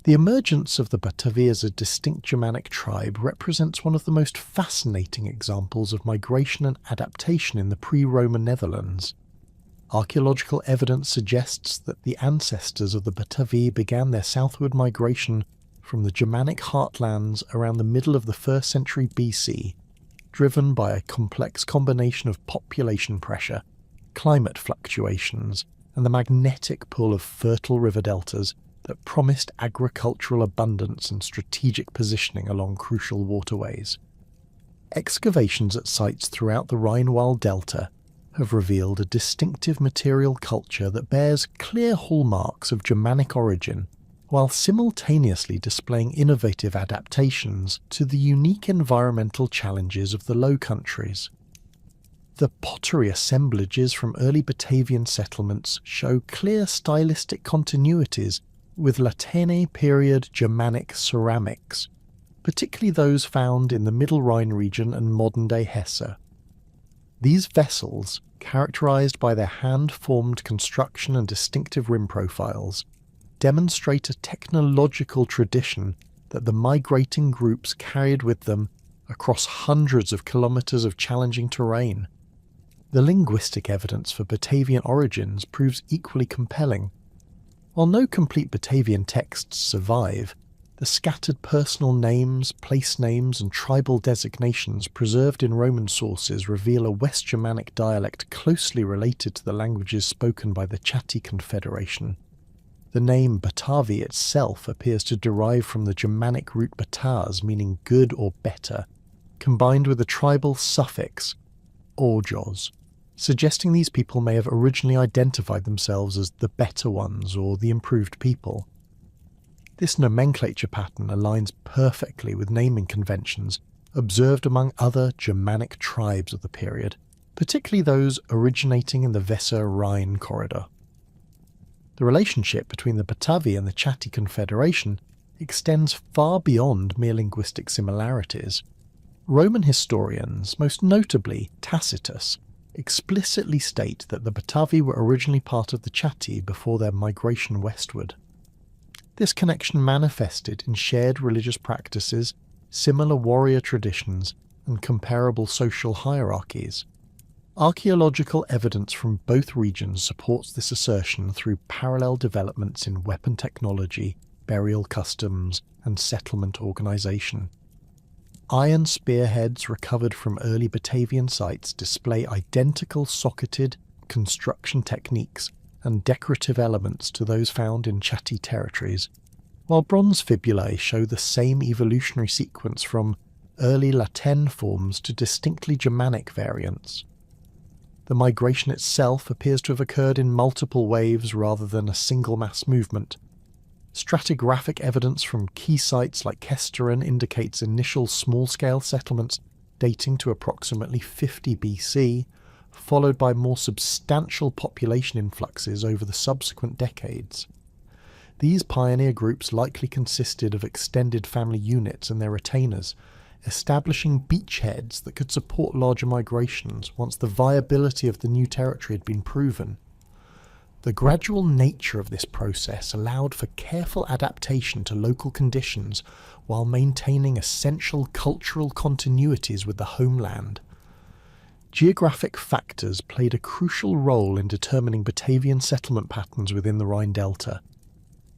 The emergence of the Batavi as a distinct Germanic tribe represents one of the most fascinating examples of migration and adaptation in the pre-Roman Netherlands. Archaeological evidence suggests that the ancestors of the Batavi began their southward migration from the Germanic heartlands around the middle of the 1st century BC, driven by a complex combination of population pressure, climate fluctuations, and the magnetic pull of fertile river deltas that promised agricultural abundance and strategic positioning along crucial waterways. Excavations at sites throughout the Rhine-Waal delta have revealed a distinctive material culture that bears clear hallmarks of Germanic origin, while simultaneously displaying innovative adaptations to the unique environmental challenges of the Low Countries. The pottery assemblages from early Batavian settlements show clear stylistic continuities with Latène period Germanic ceramics, particularly those found in the Middle Rhine region and modern-day Hesse. These vessels, characterized by their hand-formed construction and distinctive rim profiles, demonstrate a technological tradition that the migrating groups carried with them across hundreds of kilometers of challenging terrain. The linguistic evidence for Batavian origins proves equally compelling. While no complete Batavian texts survive, the scattered personal names, place names, and tribal designations preserved in Roman sources reveal a West Germanic dialect closely related to the languages spoken by the Chatti Confederation. The name Batavi itself appears to derive from the Germanic root batas, meaning good or better, combined with the tribal suffix orjos, suggesting these people may have originally identified themselves as the better ones or the improved people. This nomenclature pattern aligns perfectly with naming conventions observed among other Germanic tribes of the period, particularly those originating in the Weser-Rhine corridor. The relationship between the Batavi and the Chatti Confederation extends far beyond mere linguistic similarities. Roman historians, most notably Tacitus, explicitly state that the Batavi were originally part of the Chatti before their migration westward. This connection manifested in shared religious practices, similar warrior traditions, and comparable social hierarchies. Archaeological evidence from both regions supports this assertion through parallel developments in weapon technology, burial customs, and settlement organisation. Iron spearheads recovered from early Batavian sites display identical socketed construction techniques and decorative elements to those found in Chatti territories, while bronze fibulae show the same evolutionary sequence from early Latène forms to distinctly Germanic variants. The migration itself appears to have occurred in multiple waves rather than a single mass movement. Stratigraphic evidence from key sites like Kesteren indicates initial small-scale settlements dating to approximately 50 BC, followed by more substantial population influxes over the subsequent decades. These pioneer groups likely consisted of extended family units and their retainers, establishing beachheads that could support larger migrations once the viability of the new territory had been proven. The gradual nature of this process allowed for careful adaptation to local conditions while maintaining essential cultural continuities with the homeland. Geographic factors played a crucial role in determining Batavian settlement patterns within the Rhine Delta.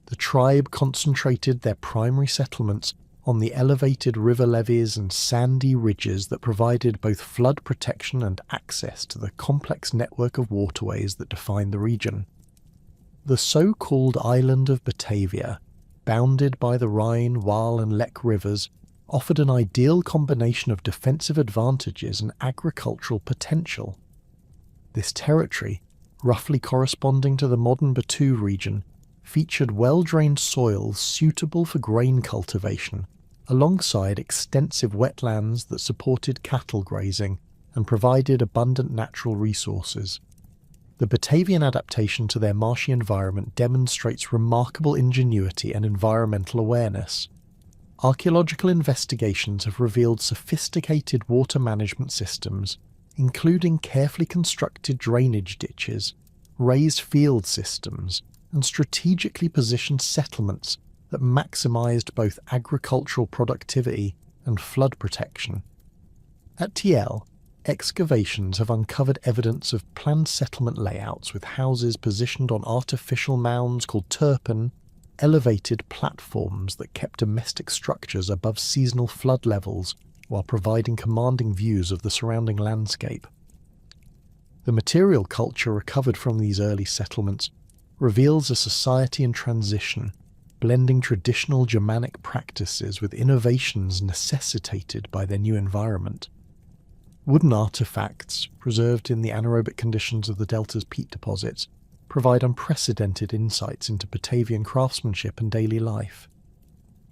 The tribe concentrated their primary settlements on the elevated river levees and sandy ridges that provided both flood protection and access to the complex network of waterways that defined the region. The so-called island of Batavia, bounded by the Rhine, Waal and Lech rivers, offered an ideal combination of defensive advantages and agricultural potential. This territory, roughly corresponding to the modern Batu region, featured well-drained soils suitable for grain cultivation, alongside extensive wetlands that supported cattle grazing and provided abundant natural resources. The Batavian adaptation to their marshy environment demonstrates remarkable ingenuity and environmental awareness. Archaeological investigations have revealed sophisticated water management systems, including carefully constructed drainage ditches, raised field systems, and strategically positioned settlements that maximised both agricultural productivity and flood protection. At TL, excavations have uncovered evidence of planned settlement layouts with houses positioned on artificial mounds called turpan, elevated platforms that kept domestic structures above seasonal flood levels while providing commanding views of the surrounding landscape. The material culture recovered from these early settlements reveals a society in transition, blending traditional Germanic practices with innovations necessitated by their new environment. Wooden artefacts, preserved in the anaerobic conditions of the Delta's peat deposits, provide unprecedented insights into Batavian craftsmanship and daily life.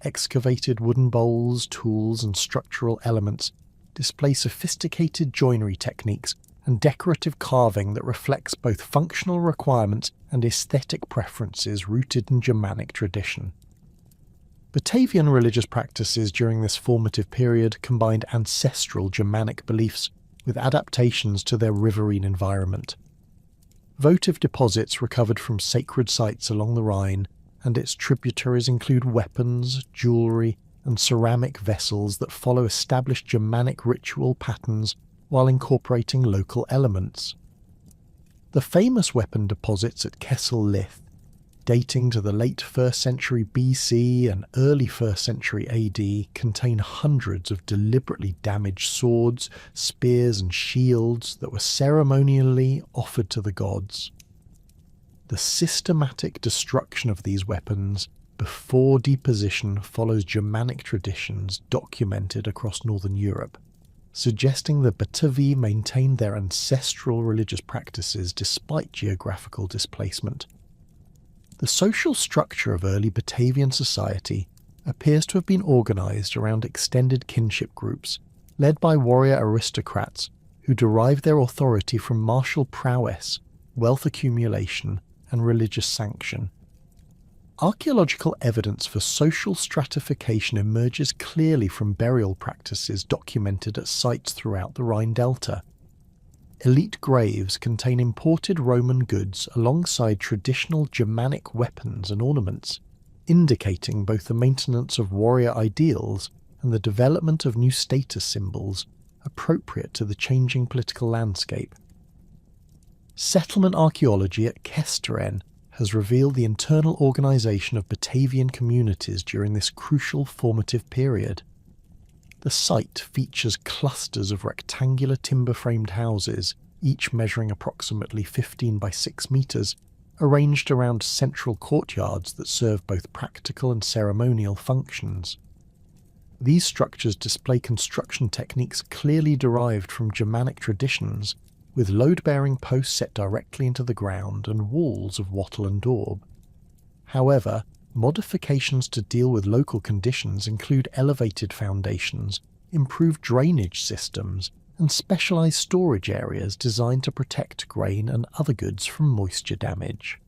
Excavated wooden bowls, tools, and structural elements display sophisticated joinery techniques and decorative carving that reflects both functional requirements and aesthetic preferences rooted in Germanic tradition. Batavian religious practices during this formative period combined ancestral Germanic beliefs with adaptations to their riverine environment. Votive deposits recovered from sacred sites along the Rhine, and its tributaries include weapons, jewellery, and ceramic vessels that follow established Germanic ritual patterns while incorporating local elements. The famous weapon deposits at Kessel Lith, dating to the late 1st century BC and early 1st century AD, contain hundreds of deliberately damaged swords, spears and shields that were ceremonially offered to the gods. The systematic destruction of these weapons before deposition follows Germanic traditions documented across northern Europe, suggesting the Batavi maintained their ancestral religious practices despite geographical displacement. The social structure of early Batavian society appears to have been organised around extended kinship groups, led by warrior aristocrats who derived their authority from martial prowess, wealth accumulation, and religious sanction. Archaeological evidence for social stratification emerges clearly from burial practices documented at sites throughout the Rhine Delta. Elite graves contain imported Roman goods alongside traditional Germanic weapons and ornaments, indicating both the maintenance of warrior ideals and the development of new status symbols appropriate to the changing political landscape. Settlement archaeology at Kesteren has revealed the internal organisation of Batavian communities during this crucial formative period. The site features clusters of rectangular timber-framed houses, each measuring approximately 15 by 6 metres, arranged around central courtyards that serve both practical and ceremonial functions. These structures display construction techniques clearly derived from Germanic traditions, with load-bearing posts set directly into the ground and walls of wattle and daub. However, modifications to deal with local conditions include elevated foundations, improved drainage systems, and specialised storage areas designed to protect grain and other goods from moisture damage.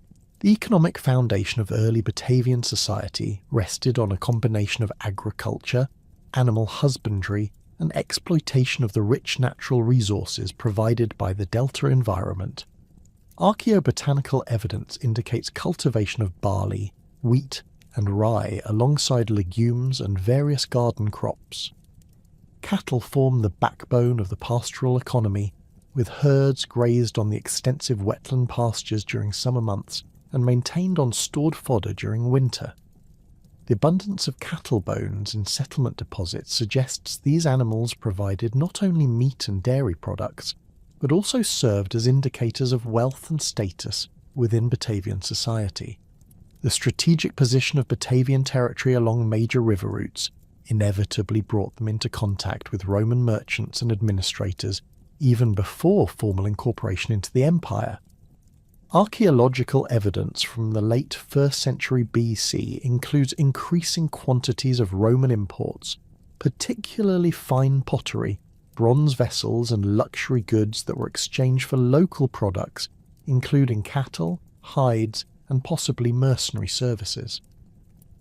The economic foundation of early Batavian society rested on a combination of agriculture, animal husbandry, and exploitation of the rich natural resources provided by the delta environment. Archaeobotanical evidence indicates cultivation of barley, wheat, and rye alongside legumes and various garden crops. Cattle form the backbone of the pastoral economy, with herds grazed on the extensive wetland pastures during summer months and maintained on stored fodder during winter. The abundance of cattle bones in settlement deposits suggests these animals provided not only meat and dairy products, but also served as indicators of wealth and status within Batavian society. The strategic position of Batavian territory along major river routes inevitably brought them into contact with Roman merchants and administrators even before formal incorporation into the empire. Archaeological evidence from the late 1st century BC includes increasing quantities of Roman imports, particularly fine pottery, bronze vessels and luxury goods that were exchanged for local products, including cattle, hides, and possibly mercenary services.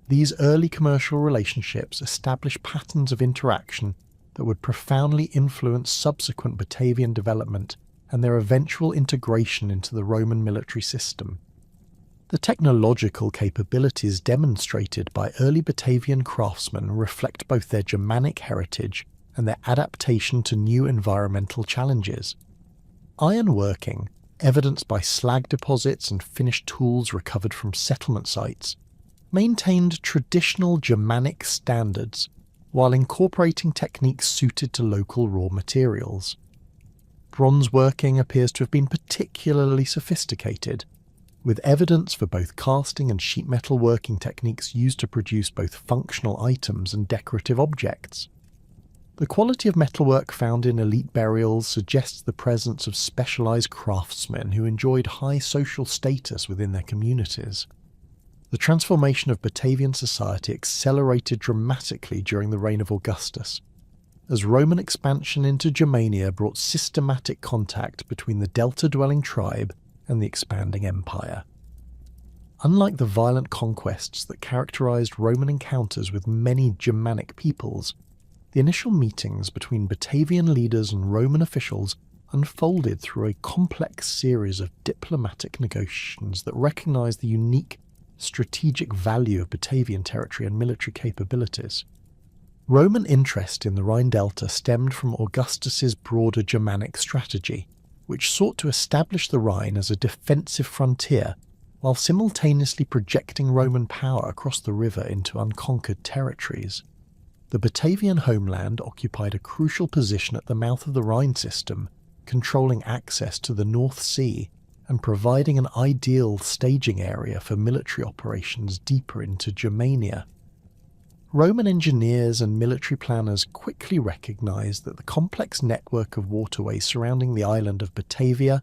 These early commercial relationships established patterns of interaction that would profoundly influence subsequent Batavian development and their eventual integration into the Roman military system. The technological capabilities demonstrated by early Batavian craftsmen reflect both their Germanic heritage and their adaptation to new environmental challenges. Ironworking, evidenced by slag deposits and finished tools recovered from settlement sites, maintained traditional Germanic standards while incorporating techniques suited to local raw materials. Bronze working appears to have been particularly sophisticated, with evidence for both casting and sheet metal working techniques used to produce both functional items and decorative objects. The quality of metalwork found in elite burials suggests the presence of specialized craftsmen who enjoyed high social status within their communities. The transformation of Batavian society accelerated dramatically during the reign of Augustus, as Roman expansion into Germania brought systematic contact between the delta-dwelling tribe and the expanding empire. Unlike the violent conquests that characterized Roman encounters with many Germanic peoples, the initial meetings between Batavian leaders and Roman officials unfolded through a complex series of diplomatic negotiations that recognized the unique strategic value of Batavian territory and military capabilities. Roman interest in the Rhine Delta stemmed from Augustus's broader Germanic strategy, which sought to establish the Rhine as a defensive frontier while simultaneously projecting Roman power across the river into unconquered territories. The Batavian homeland occupied a crucial position at the mouth of the Rhine system, controlling access to the North Sea and providing an ideal staging area for military operations deeper into Germania. Roman engineers and military planners quickly recognized that the complex network of waterways surrounding the island of Batavia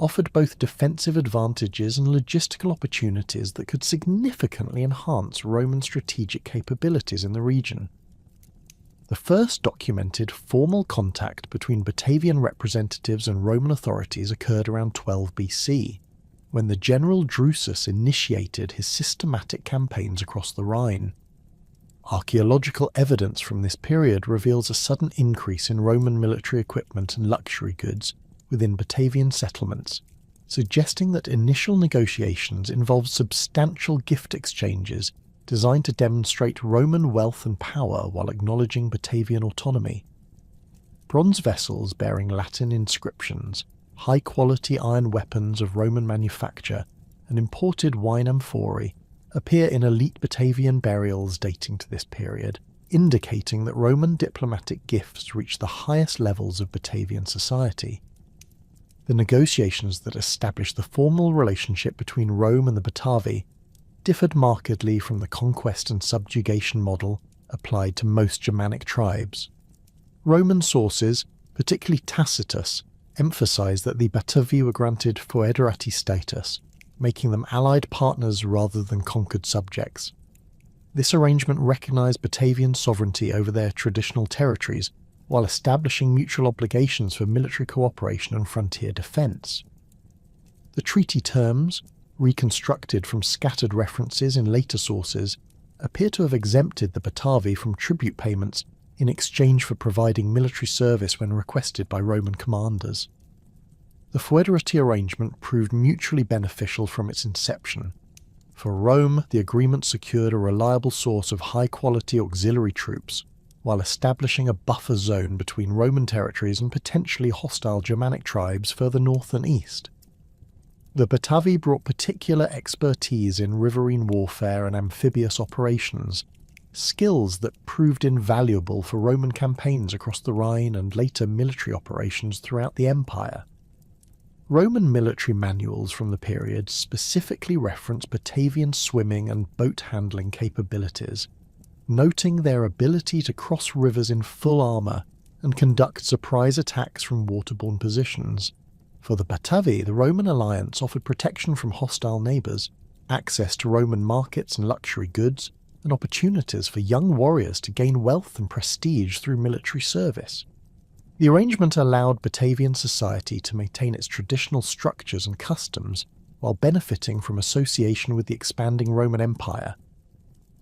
offered both defensive advantages and logistical opportunities that could significantly enhance Roman strategic capabilities in the region. The first documented formal contact between Batavian representatives and Roman authorities occurred around 12 BC, when the general Drusus initiated his systematic campaigns across the Rhine. Archaeological evidence from this period reveals a sudden increase in Roman military equipment and luxury goods within Batavian settlements, suggesting that initial negotiations involved substantial gift exchanges designed to demonstrate Roman wealth and power while acknowledging Batavian autonomy. Bronze vessels bearing Latin inscriptions, high-quality iron weapons of Roman manufacture, and imported wine amphorae appear in elite Batavian burials dating to this period, indicating that Roman diplomatic gifts reached the highest levels of Batavian society. The negotiations that established the formal relationship between Rome and the Batavi differed markedly from the conquest and subjugation model applied to most Germanic tribes. Roman sources, particularly Tacitus, emphasize that the Batavi were granted foederati status, making them allied partners rather than conquered subjects. This arrangement recognized Batavian sovereignty over their traditional territories, while establishing mutual obligations for military cooperation and frontier defense. The treaty terms, reconstructed from scattered references in later sources, appear to have exempted the Batavi from tribute payments in exchange for providing military service when requested by Roman commanders. The foederati arrangement proved mutually beneficial from its inception. For Rome, the agreement secured a reliable source of high-quality auxiliary troops, while establishing a buffer zone between Roman territories and potentially hostile Germanic tribes further north and east. The Batavi brought particular expertise in riverine warfare and amphibious operations, skills that proved invaluable for Roman campaigns across the Rhine and later military operations throughout the empire. Roman military manuals from the period specifically reference Batavian swimming and boat handling capabilities, noting their ability to cross rivers in full armour and conduct surprise attacks from waterborne positions. For the Batavi, the Roman alliance offered protection from hostile neighbours, access to Roman markets and luxury goods, and opportunities for young warriors to gain wealth and prestige through military service. The arrangement allowed Batavian society to maintain its traditional structures and customs while benefiting from association with the expanding Roman Empire.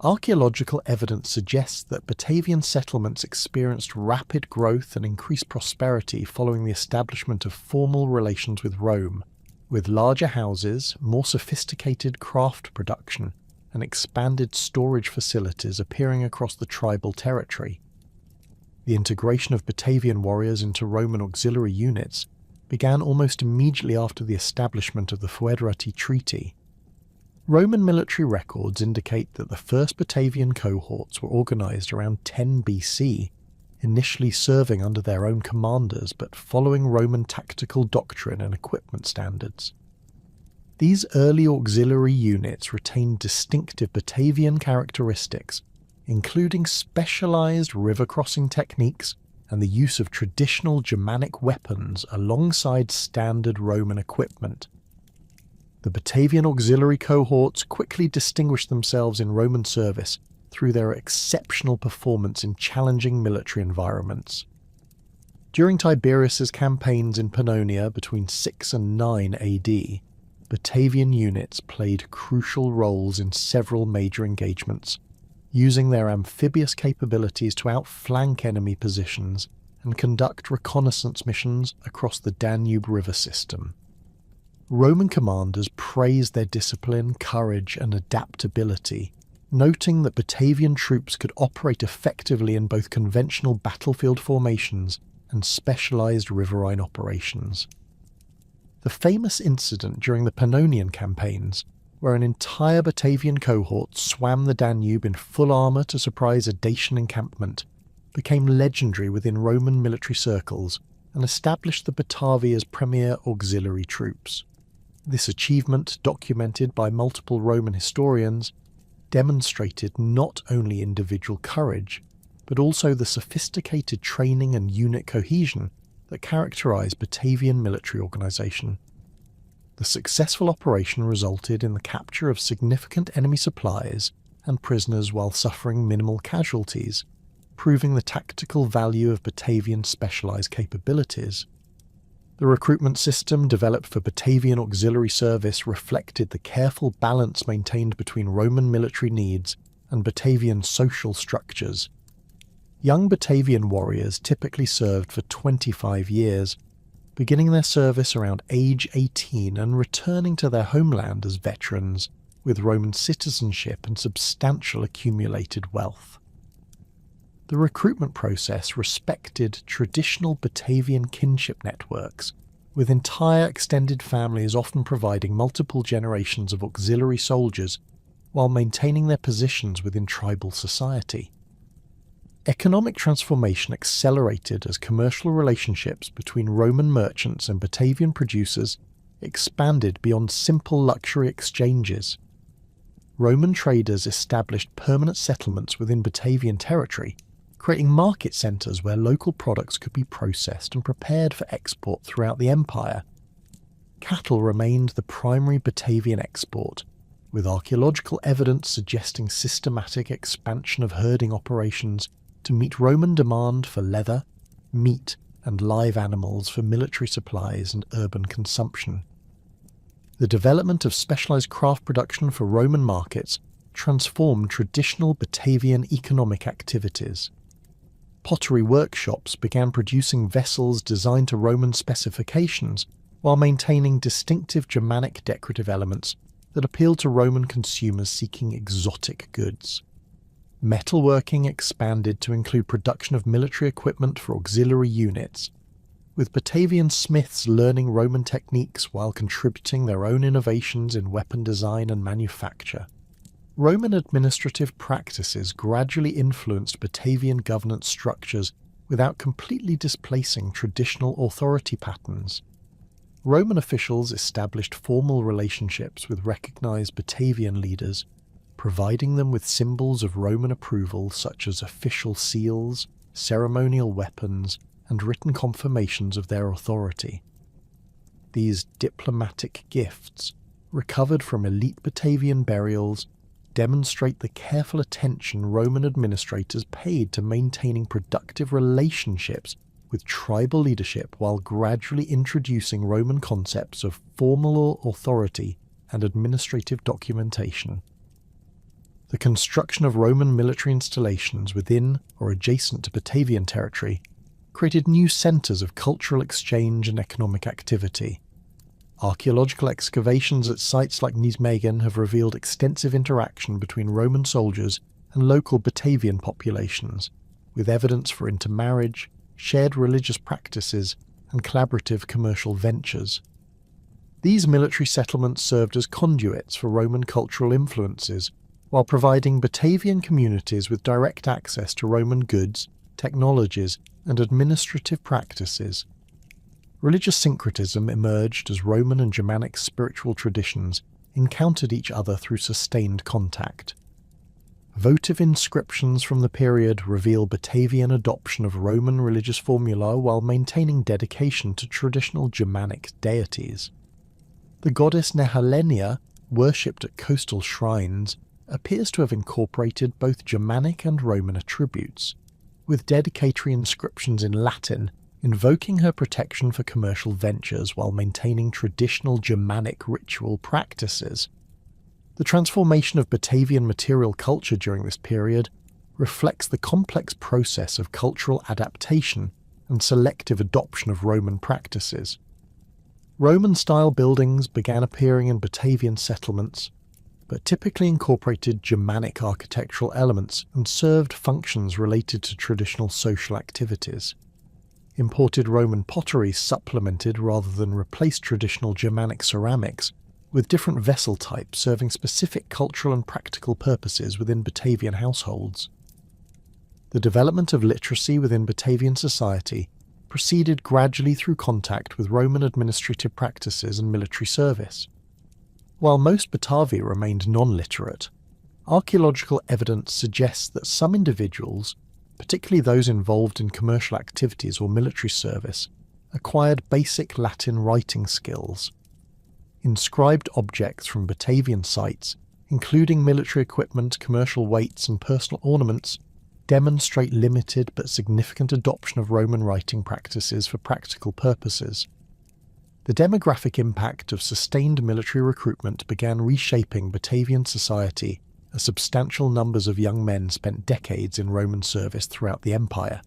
Archaeological evidence suggests that Batavian settlements experienced rapid growth and increased prosperity following the establishment of formal relations with Rome, with larger houses, more sophisticated craft production, and expanded storage facilities appearing across the tribal territory. The integration of Batavian warriors into Roman auxiliary units began almost immediately after the establishment of the Foederati Treaty. Roman military records indicate that the first Batavian cohorts were organised around 10 BC, initially serving under their own commanders but following Roman tactical doctrine and equipment standards. These early auxiliary units retained distinctive Batavian characteristics, including specialised river-crossing techniques and the use of traditional Germanic weapons alongside standard Roman equipment. The Batavian auxiliary cohorts quickly distinguished themselves in Roman service through their exceptional performance in challenging military environments. During Tiberius's campaigns in Pannonia between 6 and 9 AD, Batavian units played crucial roles in several major engagements, using their amphibious capabilities to outflank enemy positions and conduct reconnaissance missions across the Danube River system. Roman commanders praised their discipline, courage, and adaptability, noting that Batavian troops could operate effectively in both conventional battlefield formations and specialised riverine operations. The famous incident during the Pannonian campaigns, where an entire Batavian cohort swam the Danube in full armour to surprise a Dacian encampment, became legendary within Roman military circles and established the Batavi as premier auxiliary troops. This achievement, documented by multiple Roman historians, demonstrated not only individual courage, but also the sophisticated training and unit cohesion that characterised Batavian military organisation. The successful operation resulted in the capture of significant enemy supplies and prisoners while suffering minimal casualties, proving the tactical value of Batavian specialised capabilities. The recruitment system developed for Batavian auxiliary service reflected the careful balance maintained between Roman military needs and Batavian social structures. Young Batavian warriors typically served for 25 years, beginning their service around age 18 and returning to their homeland as veterans, with Roman citizenship and substantial accumulated wealth. The recruitment process respected traditional Batavian kinship networks, with entire extended families often providing multiple generations of auxiliary soldiers while maintaining their positions within tribal society. Economic transformation accelerated as commercial relationships between Roman merchants and Batavian producers expanded beyond simple luxury exchanges. Roman traders established permanent settlements within Batavian territory, creating market centres where local products could be processed and prepared for export throughout the empire. Cattle remained the primary Batavian export, with archaeological evidence suggesting systematic expansion of herding operations to meet Roman demand for leather, meat, and live animals for military supplies and urban consumption. The development of specialised craft production for Roman markets transformed traditional Batavian economic activities. Pottery workshops began producing vessels designed to Roman specifications while maintaining distinctive Germanic decorative elements that appealed to Roman consumers seeking exotic goods. Metalworking expanded to include production of military equipment for auxiliary units, with Batavian smiths learning Roman techniques while contributing their own innovations in weapon design and manufacture. Roman administrative practices gradually influenced Batavian governance structures without completely displacing traditional authority patterns. Roman officials established formal relationships with recognized Batavian leaders, providing them with symbols of Roman approval such as official seals, ceremonial weapons, and written confirmations of their authority. These diplomatic gifts, recovered from elite Batavian burials, demonstrate the careful attention Roman administrators paid to maintaining productive relationships with tribal leadership while gradually introducing Roman concepts of formal authority and administrative documentation. The construction of Roman military installations within or adjacent to Batavian territory created new centres of cultural exchange and economic activity. Archaeological excavations at sites like Nijmegen have revealed extensive interaction between Roman soldiers and local Batavian populations, with evidence for intermarriage, shared religious practices, and collaborative commercial ventures. These military settlements served as conduits for Roman cultural influences, while providing Batavian communities with direct access to Roman goods, technologies, and administrative practices. Religious syncretism emerged as Roman and Germanic spiritual traditions encountered each other through sustained contact. Votive inscriptions from the period reveal Batavian adoption of Roman religious formula while maintaining dedication to traditional Germanic deities. The goddess Nehelenia, worshipped at coastal shrines, appears to have incorporated both Germanic and Roman attributes, with dedicatory inscriptions in Latin invoking her protection for commercial ventures while maintaining traditional Germanic ritual practices. The transformation of Batavian material culture during this period reflects the complex process of cultural adaptation and selective adoption of Roman practices. Roman-style buildings began appearing in Batavian settlements, but typically incorporated Germanic architectural elements and served functions related to traditional social activities. Imported Roman pottery supplemented rather than replaced traditional Germanic ceramics, with different vessel types serving specific cultural and practical purposes within Batavian households. The development of literacy within Batavian society proceeded gradually through contact with Roman administrative practices and military service. While most Batavi remained non-literate, archaeological evidence suggests that some individuals, particularly those involved in commercial activities or military service, acquired basic Latin writing skills. Inscribed objects from Batavian sites, including military equipment, commercial weights, and personal ornaments, demonstrate limited but significant adoption of Roman writing practices for practical purposes. The demographic impact of sustained military recruitment began reshaping Batavian society as substantial numbers of young men spent decades in Roman service throughout the empire.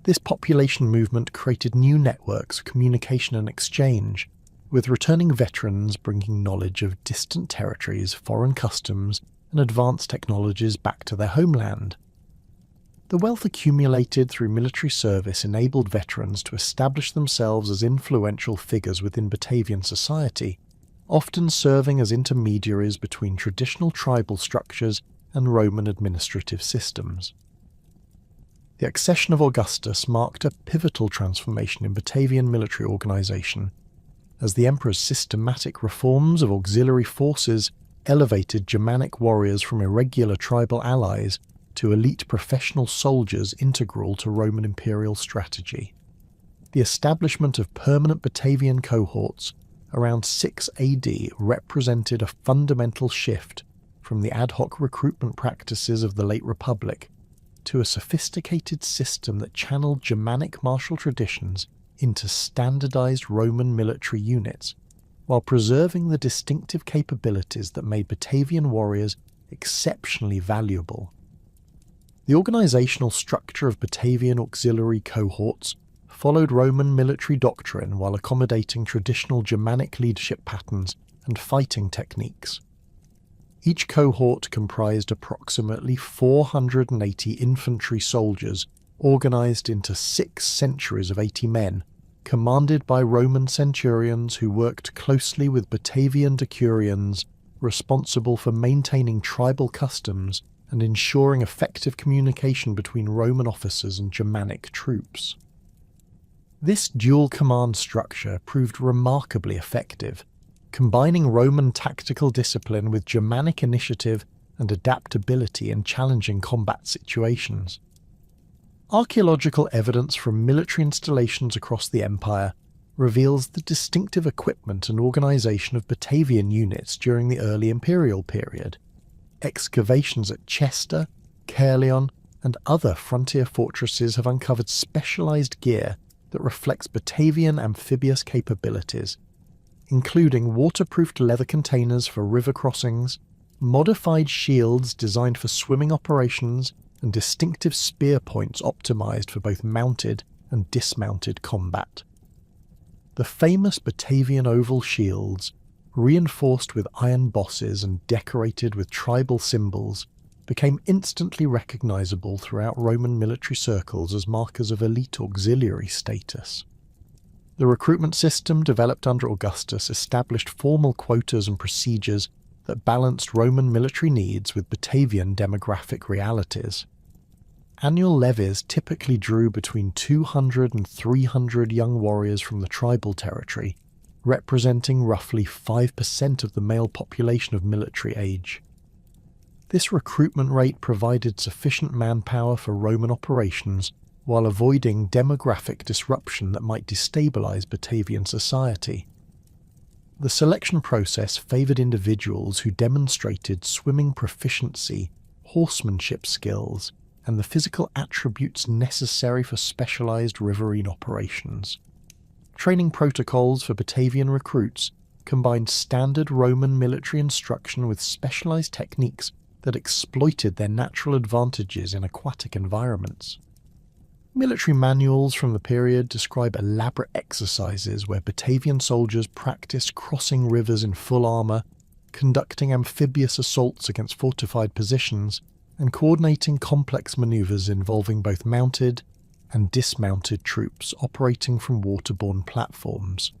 This population movement created new networks of communication and exchange, with returning veterans bringing knowledge of distant territories, foreign customs, and advanced technologies back to their homeland. The wealth accumulated through military service enabled veterans to establish themselves as influential figures within Batavian society, often serving as intermediaries between traditional tribal structures and Roman administrative systems. The accession of Augustus marked a pivotal transformation in Batavian military organisation, as the emperor's systematic reforms of auxiliary forces elevated Germanic warriors from irregular tribal allies to elite professional soldiers integral to Roman imperial strategy. The establishment of permanent Batavian cohorts around 6 AD represented a fundamental shift from the ad hoc recruitment practices of the late Republic to a sophisticated system that channeled Germanic martial traditions into standardized Roman military units, while preserving the distinctive capabilities that made Batavian warriors exceptionally valuable. The organizational structure of Batavian auxiliary cohorts followed Roman military doctrine while accommodating traditional Germanic leadership patterns and fighting techniques. Each cohort comprised approximately 480 infantry soldiers organized into 6 centuries of 80 men, commanded by Roman centurions who worked closely with Batavian decurions, responsible for maintaining tribal customs and ensuring effective communication between Roman officers and Germanic troops. This dual command structure proved remarkably effective, combining Roman tactical discipline with Germanic initiative and adaptability in challenging combat situations. Archaeological evidence from military installations across the empire reveals the distinctive equipment and organization of Batavian units during the early imperial period. Excavations at Chester, Caerleon, and other frontier fortresses have uncovered specialized gear that reflects Batavian amphibious capabilities, including waterproofed leather containers for river crossings, modified shields designed for swimming operations, and distinctive spear points optimized for both mounted and dismounted combat. The famous Batavian oval shields, reinforced with iron bosses and decorated with tribal symbols, became instantly recognizable throughout Roman military circles as markers of elite auxiliary status. The recruitment system developed under Augustus established formal quotas and procedures that balanced Roman military needs with Batavian demographic realities. Annual levies typically drew between 200 and 300 young warriors from the tribal territory, representing roughly 5% of the male population of military age. This recruitment rate provided sufficient manpower for Roman operations while avoiding demographic disruption that might destabilize Batavian society. The selection process favored individuals who demonstrated swimming proficiency, horsemanship skills, and the physical attributes necessary for specialized riverine operations. Training protocols for Batavian recruits combined standard Roman military instruction with specialized techniques that exploited their natural advantages in aquatic environments. Military manuals from the period describe elaborate exercises where Batavian soldiers practiced crossing rivers in full armour, conducting amphibious assaults against fortified positions, and coordinating complex manoeuvres involving both mounted and dismounted troops operating from waterborne platforms.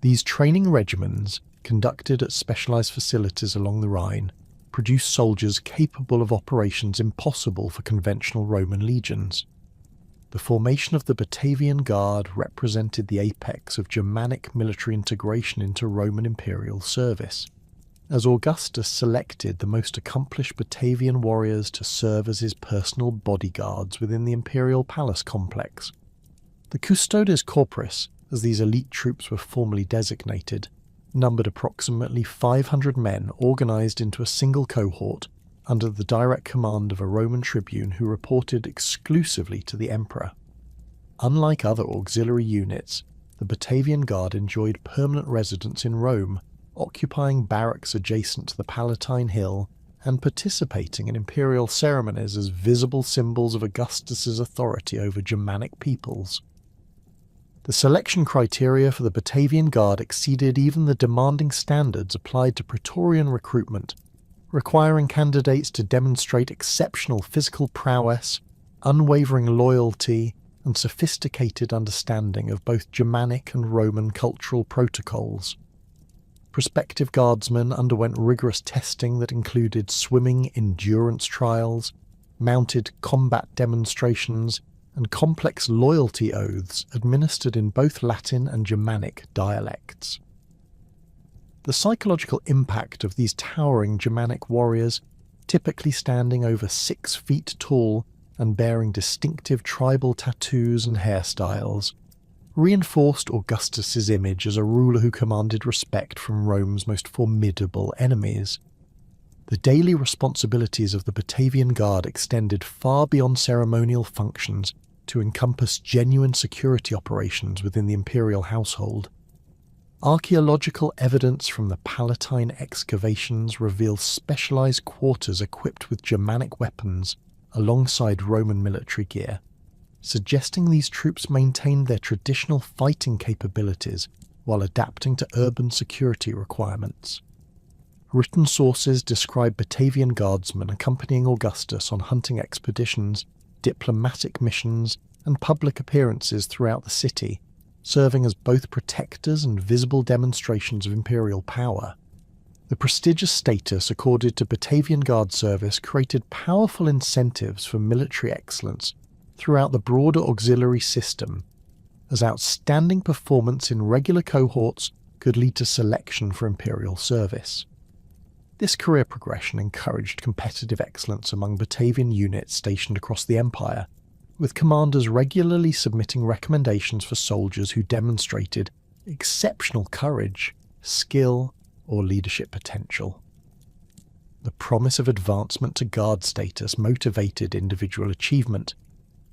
These training regimens, conducted at specialised facilities along the Rhine, produced soldiers capable of operations impossible for conventional Roman legions. The formation of the Batavian Guard represented the apex of Germanic military integration into Roman imperial service, as Augustus selected the most accomplished Batavian warriors to serve as his personal bodyguards within the imperial palace complex. The Custodes Corporis, as these elite troops were formally designated, numbered approximately 500 men organised into a single cohort under the direct command of a Roman tribune who reported exclusively to the emperor. Unlike other auxiliary units, the Batavian Guard enjoyed permanent residence in Rome, occupying barracks adjacent to the Palatine Hill and participating in imperial ceremonies as visible symbols of Augustus's authority over Germanic peoples. The selection criteria for the Batavian Guard exceeded even the demanding standards applied to Praetorian recruitment, requiring candidates to demonstrate exceptional physical prowess, unwavering loyalty, and sophisticated understanding of both Germanic and Roman cultural protocols. Prospective guardsmen underwent rigorous testing that included swimming endurance trials, mounted combat demonstrations, and complex loyalty oaths administered in both Latin and Germanic dialects. The psychological impact of these towering Germanic warriors, typically standing over 6 feet tall and bearing distinctive tribal tattoos and hairstyles, reinforced Augustus's image as a ruler who commanded respect from Rome's most formidable enemies. The daily responsibilities of the Batavian Guard extended far beyond ceremonial functions to encompass genuine security operations within the imperial household. Archaeological evidence from the Palatine excavations reveals specialized quarters equipped with Germanic weapons alongside Roman military gear, suggesting these troops maintained their traditional fighting capabilities while adapting to urban security requirements. Written sources describe Batavian guardsmen accompanying Augustus on hunting expeditions, diplomatic missions, and public appearances throughout the city, serving as both protectors and visible demonstrations of imperial power. The prestigious status accorded to Batavian Guard service created powerful incentives for military excellence throughout the broader auxiliary system, as outstanding performance in regular cohorts could lead to selection for imperial service. This career progression encouraged competitive excellence among Batavian units stationed across the empire, with commanders regularly submitting recommendations for soldiers who demonstrated exceptional courage, skill, or leadership potential. The promise of advancement to guard status motivated individual achievement,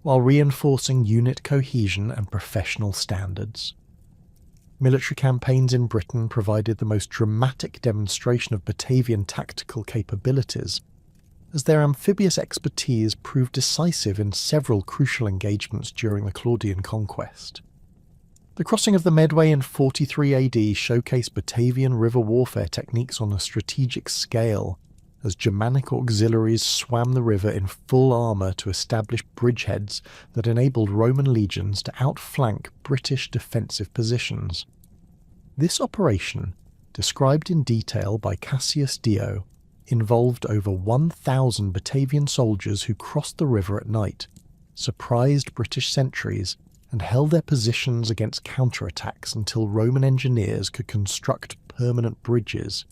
while reinforcing unit cohesion and professional standards. Military campaigns in Britain provided the most dramatic demonstration of Batavian tactical capabilities, as their amphibious expertise proved decisive in several crucial engagements during the Claudian conquest. The crossing of the Medway in 43 AD showcased Batavian river warfare techniques on a strategic scale, as Germanic auxiliaries swam the river in full armour to establish bridgeheads that enabled Roman legions to outflank British defensive positions. This operation, described in detail by Cassius Dio, involved over 1,000 Batavian soldiers who crossed the river at night, surprised British sentries, and held their positions against counterattacks until Roman engineers could construct permanent bridges.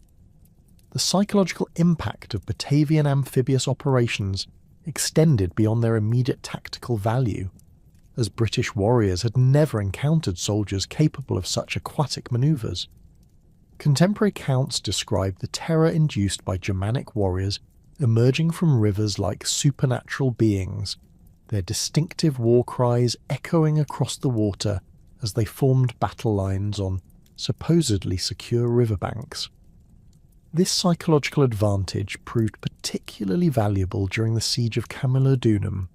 The psychological impact of Batavian amphibious operations extended beyond their immediate tactical value, as British warriors had never encountered soldiers capable of such aquatic manoeuvres. Contemporary accounts describe the terror induced by Germanic warriors emerging from rivers like supernatural beings, their distinctive war cries echoing across the water as they formed battle lines on supposedly secure riverbanks. This psychological advantage proved particularly valuable during the siege of Camulodunum,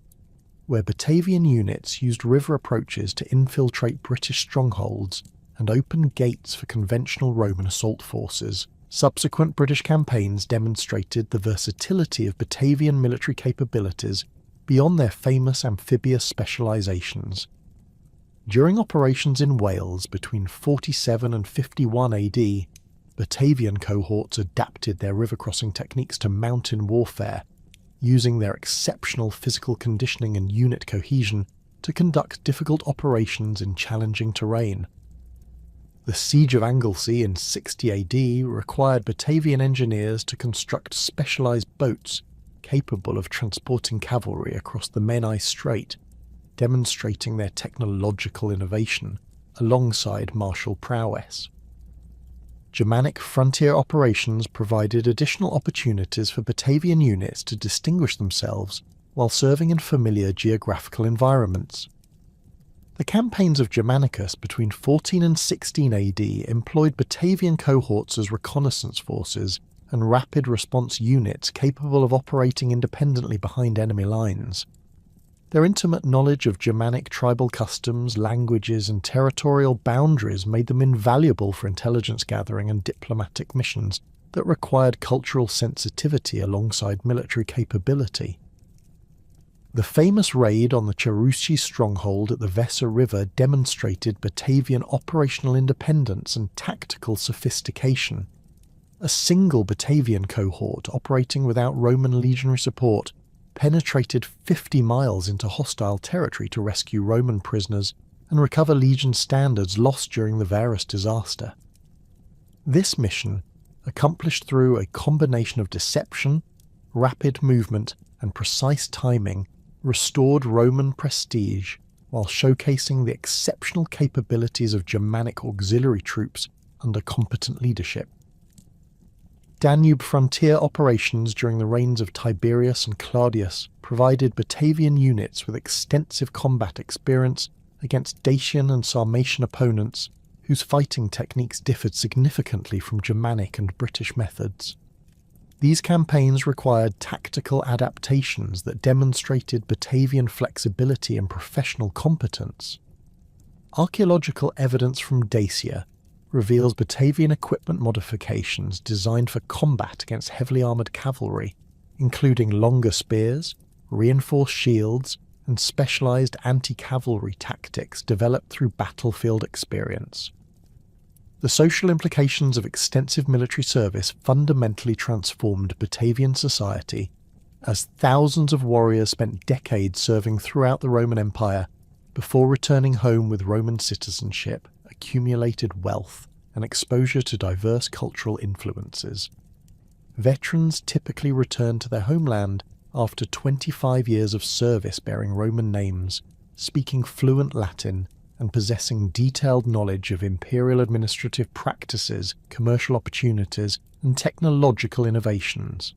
where Batavian units used river approaches to infiltrate British strongholds and open gates for conventional Roman assault forces. Subsequent British campaigns demonstrated the versatility of Batavian military capabilities beyond their famous amphibious specializations. During operations in Wales between 47 and 51 AD, Batavian cohorts adapted their river crossing techniques to mountain warfare, using their exceptional physical conditioning and unit cohesion to conduct difficult operations in challenging terrain. The Siege of Anglesey in 60 AD required Batavian engineers to construct specialised boats capable of transporting cavalry across the Menai Strait, demonstrating their technological innovation alongside martial prowess. Germanic frontier operations provided additional opportunities for Batavian units to distinguish themselves while serving in familiar geographical environments. The campaigns of Germanicus between 14 and 16 AD employed Batavian cohorts as reconnaissance forces and rapid response units capable of operating independently behind enemy lines. Their intimate knowledge of Germanic tribal customs, languages, and territorial boundaries made them invaluable for intelligence gathering and diplomatic missions that required cultural sensitivity alongside military capability. The famous raid on the Cherusci stronghold at the Weser River demonstrated Batavian operational independence and tactical sophistication. A single Batavian cohort operating without Roman legionary support penetrated 50 miles into hostile territory to rescue Roman prisoners and recover legion standards lost during the Varus disaster. This mission, accomplished through a combination of deception, rapid movement, and precise timing, restored Roman prestige while showcasing the exceptional capabilities of Germanic auxiliary troops under competent leadership. Danube frontier operations during the reigns of Tiberius and Claudius provided Batavian units with extensive combat experience against Dacian and Sarmatian opponents whose fighting techniques differed significantly from Germanic and British methods. These campaigns required tactical adaptations that demonstrated Batavian flexibility and professional competence. Archaeological evidence from Dacia reveals Batavian equipment modifications designed for combat against heavily armoured cavalry, including longer spears, reinforced shields, and specialised anti-cavalry tactics developed through battlefield experience. The social implications of extensive military service fundamentally transformed Batavian society, as thousands of warriors spent decades serving throughout the Roman Empire before returning home with Roman citizenship, accumulated wealth, and exposure to diverse cultural influences. Veterans typically returned to their homeland after 25 years of service bearing Roman names, speaking fluent Latin, and possessing detailed knowledge of imperial administrative practices, commercial opportunities, and technological innovations.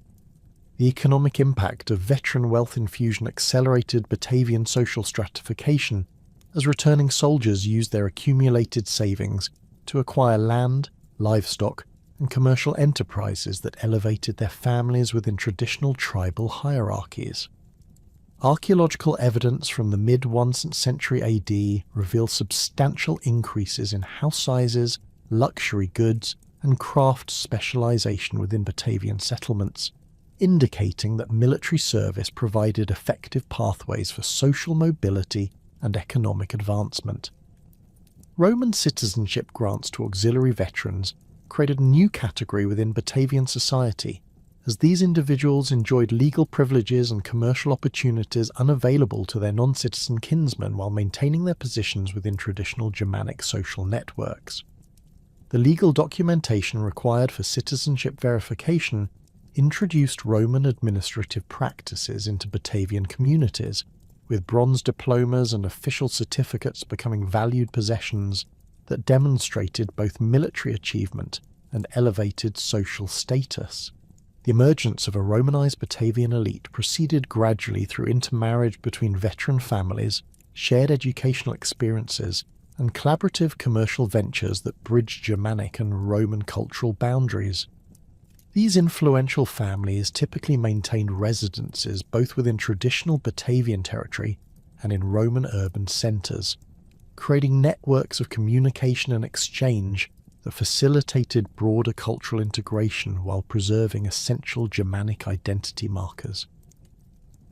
The economic impact of veteran wealth infusion accelerated Batavian social stratification, as returning soldiers used their accumulated savings to acquire land, livestock, and commercial enterprises that elevated their families within traditional tribal hierarchies. Archaeological evidence from the mid-1st century AD reveals substantial increases in house sizes, luxury goods, and craft specialization within Batavian settlements, indicating that military service provided effective pathways for social mobility and economic advancement. Roman citizenship grants to auxiliary veterans created a new category within Batavian society, as these individuals enjoyed legal privileges and commercial opportunities unavailable to their non-citizen kinsmen while maintaining their positions within traditional Germanic social networks. The legal documentation required for citizenship verification introduced Roman administrative practices into Batavian communities, with bronze diplomas and official certificates becoming valued possessions that demonstrated both military achievement and elevated social status. The emergence of a Romanized Batavian elite proceeded gradually through intermarriage between veteran families, shared educational experiences, and collaborative commercial ventures that bridged Germanic and Roman cultural boundaries. These influential families typically maintained residences both within traditional Batavian territory and in Roman urban centres, creating networks of communication and exchange that facilitated broader cultural integration while preserving essential Germanic identity markers.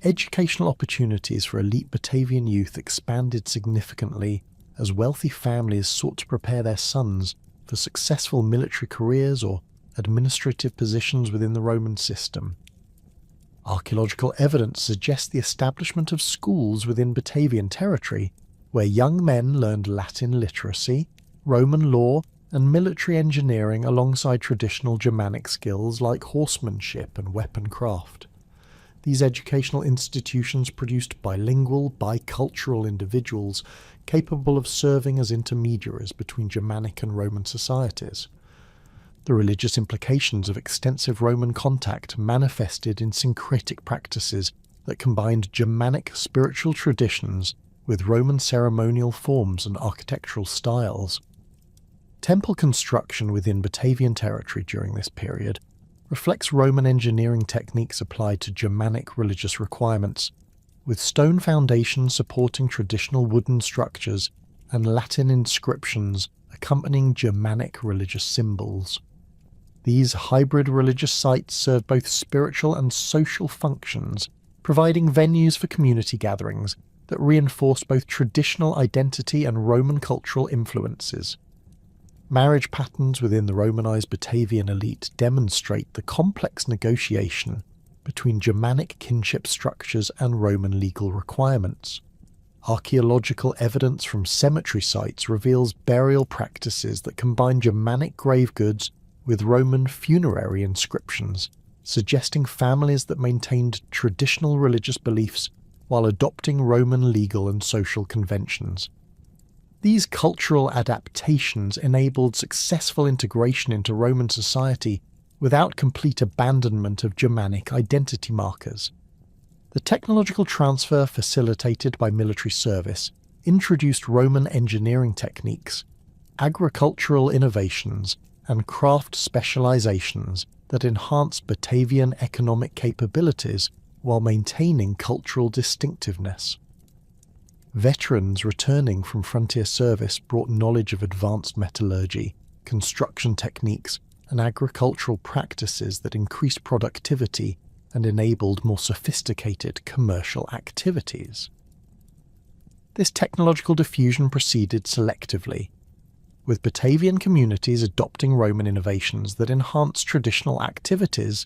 Educational opportunities for elite Batavian youth expanded significantly as wealthy families sought to prepare their sons for successful military careers or administrative positions within the Roman system. Archaeological evidence suggests the establishment of schools within Batavian territory where young men learned Latin literacy, Roman law, and military engineering alongside traditional Germanic skills like horsemanship and weapon craft. These educational institutions produced bilingual, bicultural individuals capable of serving as intermediaries between Germanic and Roman societies. The religious implications of extensive Roman contact manifested in syncretic practices that combined Germanic spiritual traditions with Roman ceremonial forms and architectural styles. Temple construction within Batavian territory during this period reflects Roman engineering techniques applied to Germanic religious requirements, with stone foundations supporting traditional wooden structures and Latin inscriptions accompanying Germanic religious symbols. These hybrid religious sites serve both spiritual and social functions, providing venues for community gatherings that reinforce both traditional identity and Roman cultural influences. Marriage patterns within the Romanized Batavian elite demonstrate the complex negotiation between Germanic kinship structures and Roman legal requirements. Archaeological evidence from cemetery sites reveals burial practices that combine Germanic grave goods with Roman funerary inscriptions, suggesting families that maintained traditional religious beliefs while adopting Roman legal and social conventions. These cultural adaptations enabled successful integration into Roman society without complete abandonment of Germanic identity markers. The technological transfer facilitated by military service introduced Roman engineering techniques, agricultural innovations, and craft specializations that enhanced Batavian economic capabilities while maintaining cultural distinctiveness. Veterans returning from frontier service brought knowledge of advanced metallurgy, construction techniques, and agricultural practices that increased productivity and enabled more sophisticated commercial activities. This technological diffusion proceeded selectively, with Batavian communities adopting Roman innovations that enhanced traditional activities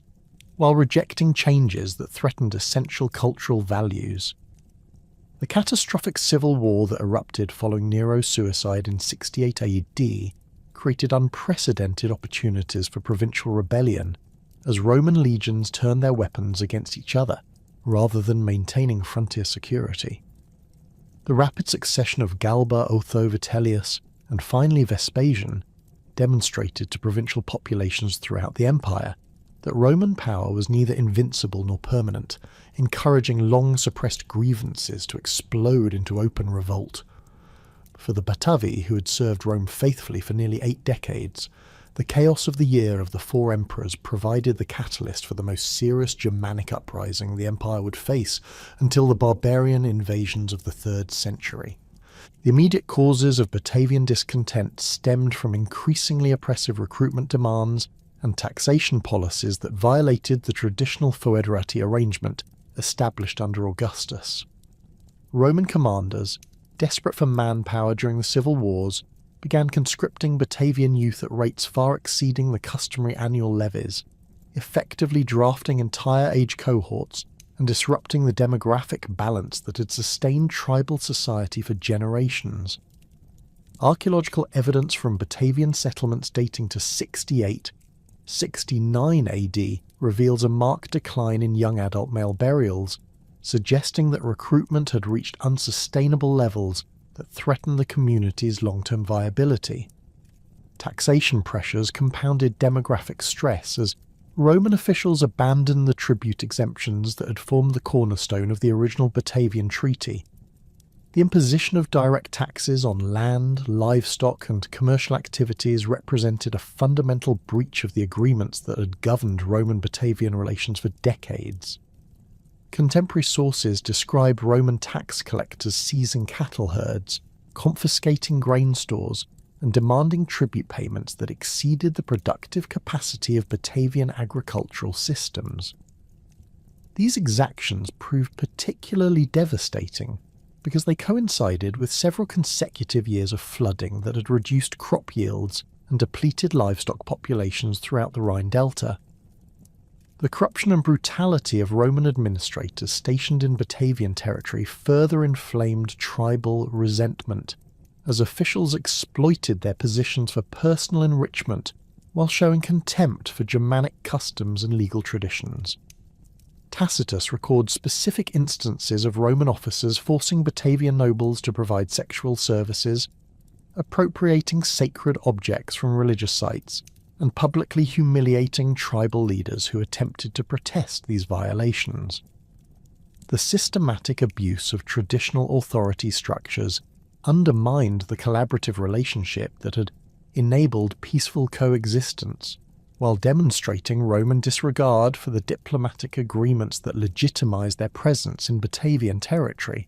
while rejecting changes that threatened essential cultural values. The catastrophic civil war that erupted following Nero's suicide in 68 AD created unprecedented opportunities for provincial rebellion, as Roman legions turned their weapons against each other rather than maintaining frontier security. The rapid succession of Galba, Otho, Vitellius, and finally Vespasian demonstrated to provincial populations throughout the empire that Roman power was neither invincible nor permanent, encouraging long-suppressed grievances to explode into open revolt. For the Batavi, who had served Rome faithfully for nearly 8 decades, The chaos of the year of the four emperors provided the catalyst for the most serious Germanic uprising the empire would face until the barbarian invasions of the 3rd century. The immediate causes of Batavian discontent stemmed from increasingly oppressive recruitment demands and taxation policies that violated the traditional foederati arrangement established under Augustus. Roman commanders, desperate for manpower during the civil wars, began conscripting Batavian youth at rates far exceeding the customary annual levies, effectively drafting entire age cohorts and disrupting the demographic balance that had sustained tribal society for generations. Archaeological evidence from Batavian settlements dating to 68-69 AD reveals a marked decline in young adult male burials, suggesting that recruitment had reached unsustainable levels that threatened the community's long-term viability. Taxation pressures compounded demographic stress as Roman officials abandoned the tribute exemptions that had formed the cornerstone of the original Batavian treaty. The imposition of direct taxes on land, livestock, and commercial activities represented a fundamental breach of the agreements that had governed Roman-Batavian relations for decades. Contemporary sources describe Roman tax collectors seizing cattle herds, confiscating grain stores, and demanding tribute payments that exceeded the productive capacity of Batavian agricultural systems. These exactions proved particularly devastating because they coincided with several consecutive years of flooding that had reduced crop yields and depleted livestock populations throughout the Rhine Delta. The corruption and brutality of Roman administrators stationed in Batavian territory further inflamed tribal resentment, as officials exploited their positions for personal enrichment while showing contempt for Germanic customs and legal traditions. Tacitus records specific instances of Roman officers forcing Batavian nobles to provide sexual services, appropriating sacred objects from religious sites, and publicly humiliating tribal leaders who attempted to protest these violations. The systematic abuse of traditional authority structures undermined the collaborative relationship that had enabled peaceful coexistence, while demonstrating Roman disregard for the diplomatic agreements that legitimized their presence in Batavian territory.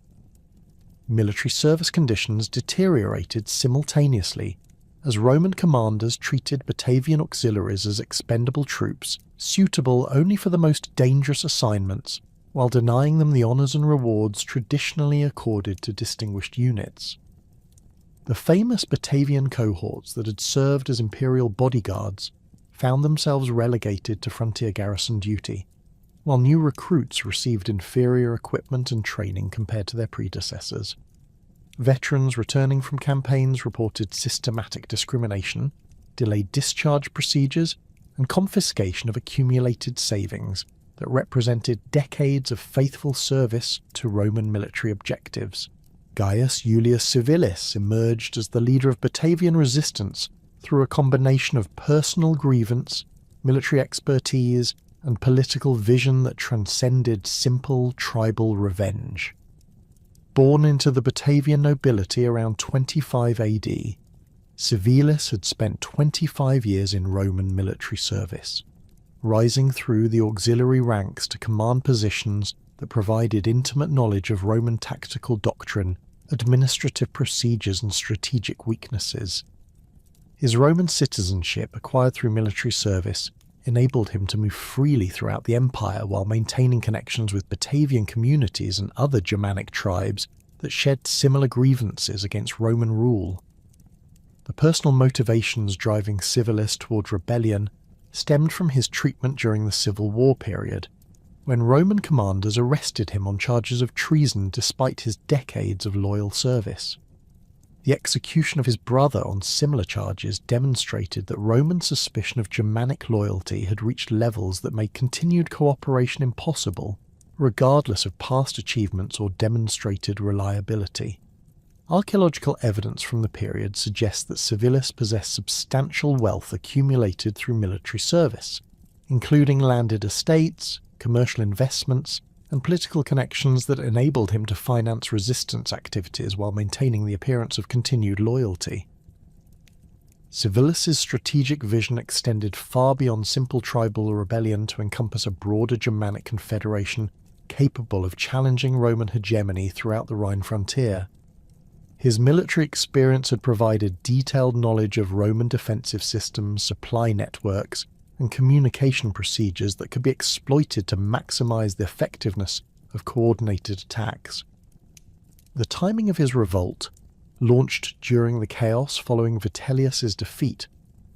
Military service conditions deteriorated simultaneously as Roman commanders treated Batavian auxiliaries as expendable troops, suitable only for the most dangerous assignments, while denying them the honours and rewards traditionally accorded to distinguished units. The famous Batavian cohorts that had served as imperial bodyguards found themselves relegated to frontier garrison duty, while new recruits received inferior equipment and training compared to their predecessors. Veterans returning from campaigns reported systematic discrimination, delayed discharge procedures, and confiscation of accumulated savings that represented decades of faithful service to Roman military objectives. Gaius Julius Civilis emerged as the leader of Batavian resistance through a combination of personal grievance, military expertise, and political vision that transcended simple tribal revenge. Born into the Batavian nobility around 25 AD, Civilis had spent 25 years in Roman military service, rising through the auxiliary ranks to command positions that provided intimate knowledge of Roman tactical doctrine, administrative procedures, and strategic weaknesses. His Roman citizenship, acquired through military service, enabled him to move freely throughout the empire while maintaining connections with Batavian communities and other Germanic tribes that shared similar grievances against Roman rule. The personal motivations driving Civilis toward rebellion stemmed from his treatment during the Civil War period, when Roman commanders arrested him on charges of treason despite his decades of loyal service. The execution of his brother on similar charges demonstrated that Roman suspicion of Germanic loyalty had reached levels that made continued cooperation impossible, regardless of past achievements or demonstrated reliability. Archaeological evidence from the period suggests that Civilis possessed substantial wealth accumulated through military service, including landed estates, commercial investments, and political connections that enabled him to finance resistance activities while maintaining the appearance of continued loyalty. Civilis's strategic vision extended far beyond simple tribal rebellion to encompass a broader Germanic confederation capable of challenging Roman hegemony throughout the Rhine frontier. His military experience had provided detailed knowledge of Roman defensive systems, supply networks, and communication procedures that could be exploited to maximize the effectiveness of coordinated attacks. The timing of his revolt, launched during the chaos following Vitellius's defeat,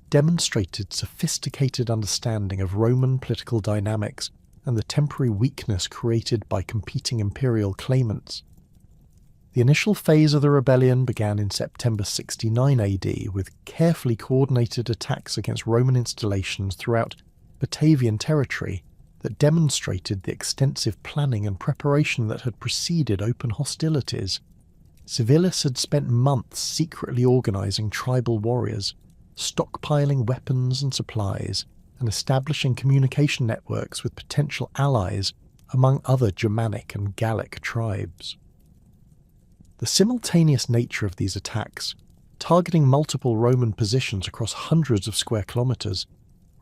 demonstrated sophisticated understanding of Roman political dynamics and the temporary weakness created by competing imperial claimants. The initial phase of the rebellion began in September 69 AD with carefully coordinated attacks against Roman installations throughout Batavian territory that demonstrated the extensive planning and preparation that had preceded open hostilities. Civilis had spent months secretly organising tribal warriors, stockpiling weapons and supplies, and establishing communication networks with potential allies among other Germanic and Gallic tribes. The simultaneous nature of these attacks, targeting multiple Roman positions across hundreds of square kilometres,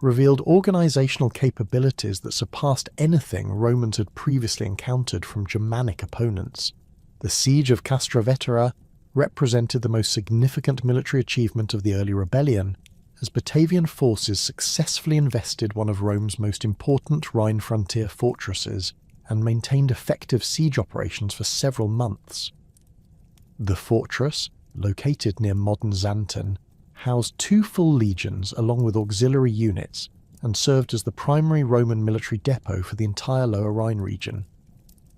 revealed organisational capabilities that surpassed anything Romans had previously encountered from Germanic opponents. The siege of Castra Vetera represented the most significant military achievement of the early rebellion, as Batavian forces successfully invested one of Rome's most important Rhine frontier fortresses and maintained effective siege operations for several months. The fortress, located near modern Xanten, housed 2 full legions along with auxiliary units and served as the primary Roman military depot for the entire Lower Rhine region.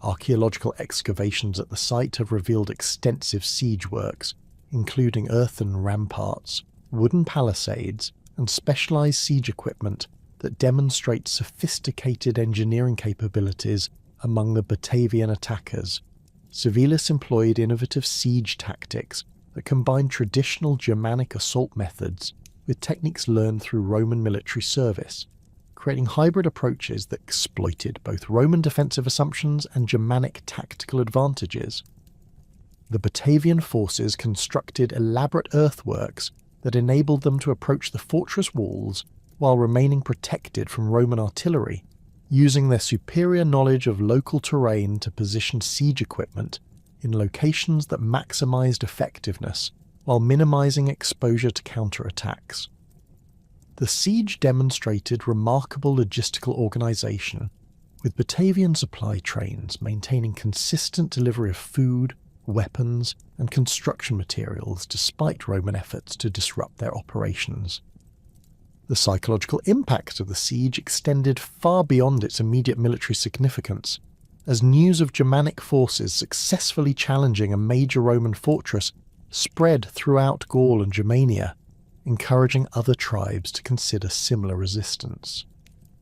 Archaeological excavations at the site have revealed extensive siege works, including earthen ramparts, wooden palisades, and specialised siege equipment that demonstrate sophisticated engineering capabilities among the Batavian attackers. Civilis employed innovative siege tactics that combined traditional Germanic assault methods with techniques learned through Roman military service, creating hybrid approaches that exploited both Roman defensive assumptions and Germanic tactical advantages. The Batavian forces constructed elaborate earthworks that enabled them to approach the fortress walls while remaining protected from Roman artillery, using their superior knowledge of local terrain to position siege equipment in locations that maximised effectiveness while minimising exposure to counterattacks. The siege demonstrated remarkable logistical organisation, with Batavian supply trains maintaining consistent delivery of food, weapons, and construction materials despite Roman efforts to disrupt their operations. The psychological impact of the siege extended far beyond its immediate military significance, as news of Germanic forces successfully challenging a major Roman fortress spread throughout Gaul and Germania, encouraging other tribes to consider similar resistance.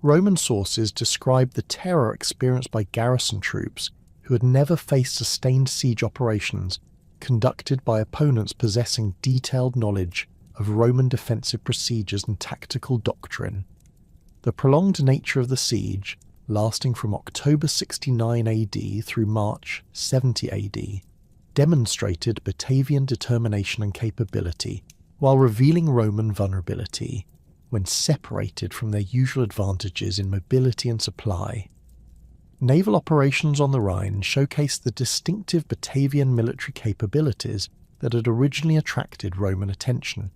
Roman sources described the terror experienced by garrison troops who had never faced sustained siege operations conducted by opponents possessing detailed knowledge of Roman defensive procedures and tactical doctrine. The prolonged nature of the siege, lasting from October 69 AD through March 70 AD, demonstrated Batavian determination and capability, while revealing Roman vulnerability when separated from their usual advantages in mobility and supply. Naval operations on the Rhine showcased the distinctive Batavian military capabilities that had originally attracted Roman attention,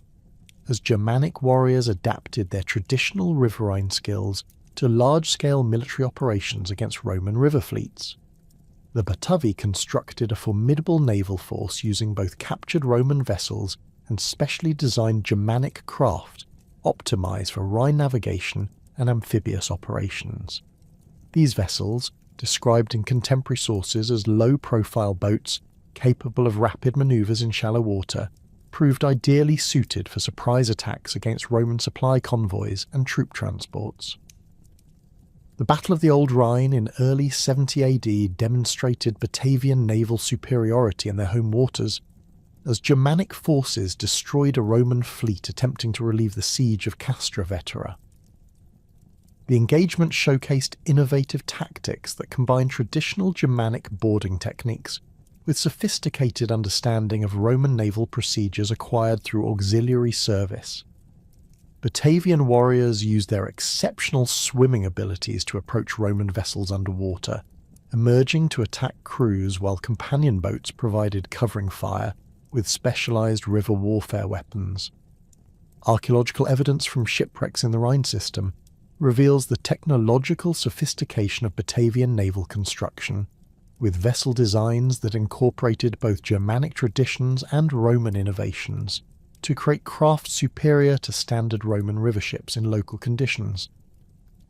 as Germanic warriors adapted their traditional riverine skills to large-scale military operations against Roman river fleets. The Batavi constructed a formidable naval force using both captured Roman vessels and specially designed Germanic craft optimized for Rhine navigation and amphibious operations. These vessels, described in contemporary sources as low-profile boats capable of rapid maneuvers in shallow water, proved ideally suited for surprise attacks against Roman supply convoys and troop transports. The Battle of the Old Rhine in early 70 AD demonstrated Batavian naval superiority in their home waters, as Germanic forces destroyed a Roman fleet attempting to relieve the siege of Castra Vetera. The engagement showcased innovative tactics that combined traditional Germanic boarding techniques with sophisticated understanding of Roman naval procedures acquired through auxiliary service. Batavian warriors used their exceptional swimming abilities to approach Roman vessels underwater, emerging to attack crews while companion boats provided covering fire with specialized river warfare weapons. Archaeological evidence from shipwrecks in the Rhine system reveals the technological sophistication of Batavian naval construction, with vessel designs that incorporated both Germanic traditions and Roman innovations to create craft superior to standard Roman river ships in local conditions.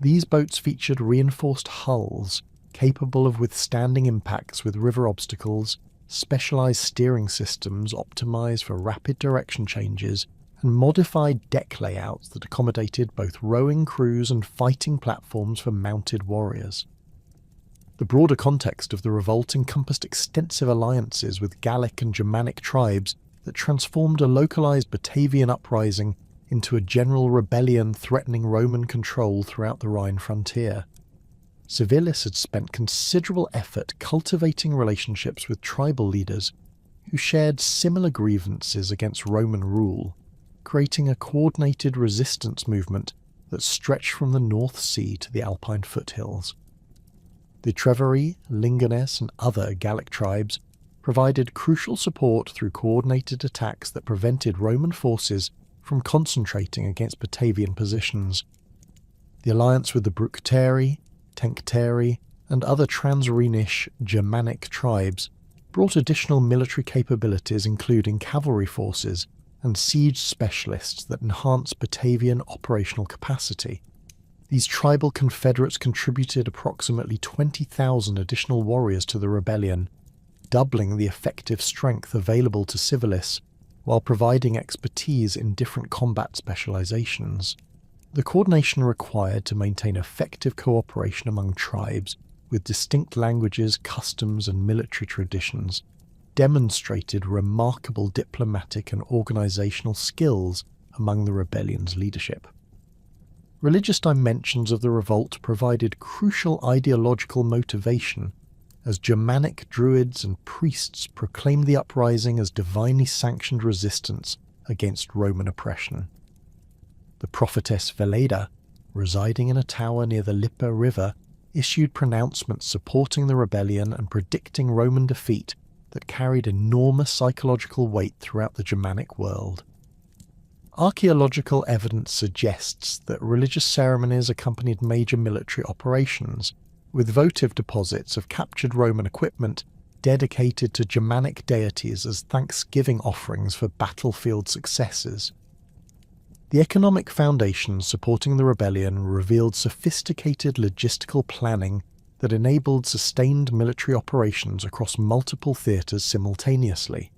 These boats featured reinforced hulls capable of withstanding impacts with river obstacles, specialized steering systems optimized for rapid direction changes, and modified deck layouts that accommodated both rowing crews and fighting platforms for mounted warriors. The broader context of the revolt encompassed extensive alliances with Gallic and Germanic tribes that transformed a localized Batavian uprising into a general rebellion threatening Roman control throughout the Rhine frontier. Civilis had spent considerable effort cultivating relationships with tribal leaders who shared similar grievances against Roman rule, creating a coordinated resistance movement that stretched from the North Sea to the Alpine foothills. The Treveri, Lingones, and other Gallic tribes provided crucial support through coordinated attacks that prevented Roman forces from concentrating against Batavian positions. The alliance with the Bructeri, Tencteri, and other trans-Rhenish Germanic tribes brought additional military capabilities including cavalry forces and siege specialists that enhanced Batavian operational capacity. These tribal confederates contributed approximately 20,000 additional warriors to the rebellion, doubling the effective strength available to Civilis while providing expertise in different combat specializations. The coordination required to maintain effective cooperation among tribes with distinct languages, customs, and military traditions demonstrated remarkable diplomatic and organizational skills among the rebellion's leadership. Religious dimensions of the revolt provided crucial ideological motivation, as Germanic druids and priests proclaimed the uprising as divinely sanctioned resistance against Roman oppression. The prophetess Veleda, residing in a tower near the Lippe River, issued pronouncements supporting the rebellion and predicting Roman defeat that carried enormous psychological weight throughout the Germanic world. Archaeological evidence suggests that religious ceremonies accompanied major military operations, with votive deposits of captured Roman equipment dedicated to Germanic deities as thanksgiving offerings for battlefield successes. The economic foundations supporting the rebellion revealed sophisticated logistical planning that enabled sustained military operations across multiple theatres simultaneously.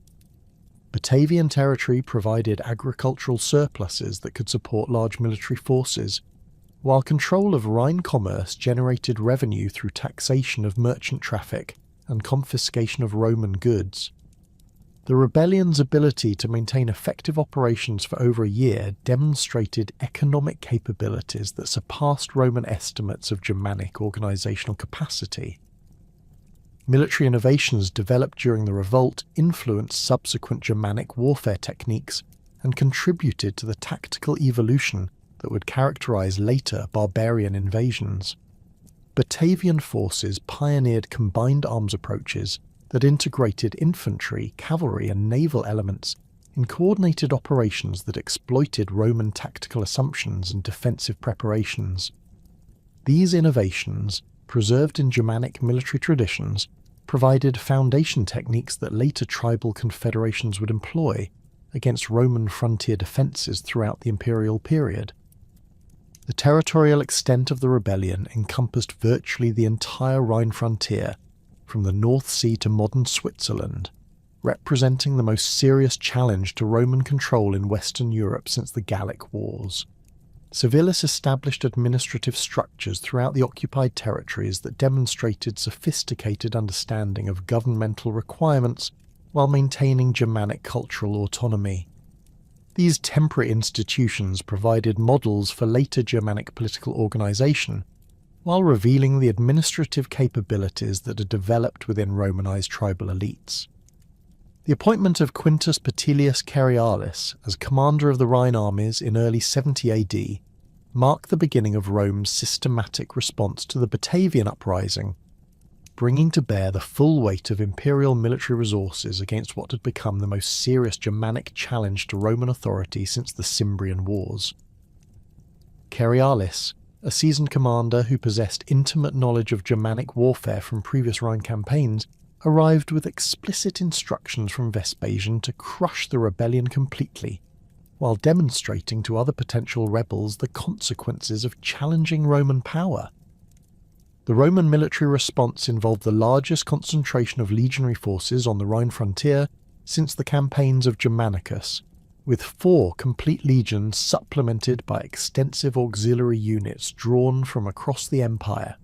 Batavian territory provided agricultural surpluses that could support large military forces, while control of Rhine commerce generated revenue through taxation of merchant traffic and confiscation of Roman goods. The rebellion's ability to maintain effective operations for over a year demonstrated economic capabilities that surpassed Roman estimates of Germanic organizational capacity. Military innovations developed during the revolt influenced subsequent Germanic warfare techniques and contributed to the tactical evolution that would characterize later barbarian invasions. Batavian forces pioneered combined arms approaches that integrated infantry, cavalry, and naval elements in coordinated operations that exploited Roman tactical assumptions and defensive preparations. These innovations, preserved in Germanic military traditions, provided foundation techniques that later tribal confederations would employ against Roman frontier defences throughout the imperial period. The territorial extent of the rebellion encompassed virtually the entire Rhine frontier, from the North Sea to modern Switzerland, representing the most serious challenge to Roman control in Western Europe since the Gallic Wars. Civilis established administrative structures throughout the occupied territories that demonstrated sophisticated understanding of governmental requirements while maintaining Germanic cultural autonomy. These temporary institutions provided models for later Germanic political organization, while revealing the administrative capabilities that had developed within Romanized tribal elites. The appointment of Quintus Petilius Cerialis as commander of the Rhine armies in early 70 AD marked the beginning of Rome's systematic response to the Batavian uprising, bringing to bear the full weight of imperial military resources against what had become the most serious Germanic challenge to Roman authority since the Cimbrian Wars. Cerialis, a seasoned commander who possessed intimate knowledge of Germanic warfare from previous Rhine campaigns, arrived with explicit instructions from Vespasian to crush the rebellion completely, while demonstrating to other potential rebels the consequences of challenging Roman power. The Roman military response involved the largest concentration of legionary forces on the Rhine frontier since the campaigns of Germanicus, with 4 complete legions supplemented by extensive auxiliary units drawn from across the empire.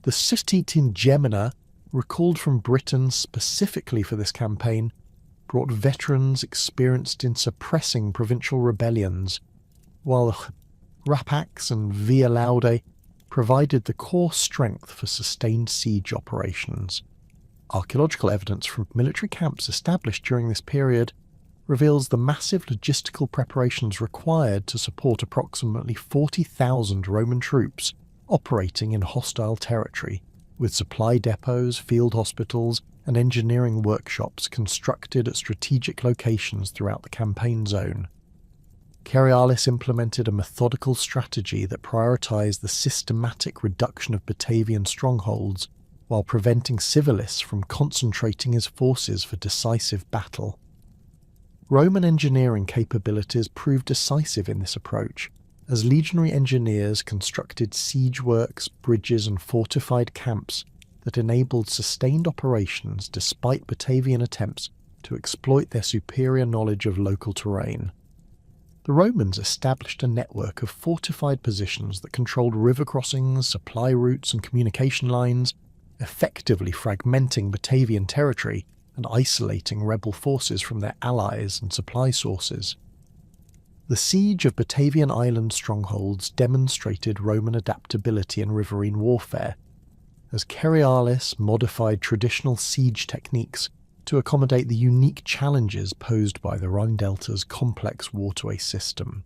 The Suttite Gemina, recalled from Britain specifically for this campaign, brought veterans experienced in suppressing provincial rebellions, while Rapax and Via Laude provided the core strength for sustained siege operations. Archaeological evidence from military camps established during this period reveals the massive logistical preparations required to support approximately 40,000 Roman troops operating in hostile territory, with supply depots, field hospitals, and engineering workshops constructed at strategic locations throughout the campaign zone. Cerialis implemented a methodical strategy that prioritized the systematic reduction of Batavian strongholds while preventing Civilis from concentrating his forces for decisive battle. Roman engineering capabilities proved decisive in this approach, as legionary engineers constructed siege works, bridges, and fortified camps that enabled sustained operations despite Batavian attempts to exploit their superior knowledge of local terrain. The Romans established a network of fortified positions that controlled river crossings, supply routes, and communication lines, effectively fragmenting Batavian territory and isolating rebel forces from their allies and supply sources. The siege of Batavian island strongholds demonstrated Roman adaptability in riverine warfare, as Cerialis modified traditional siege techniques to accommodate the unique challenges posed by the Rhine Delta's complex waterway system.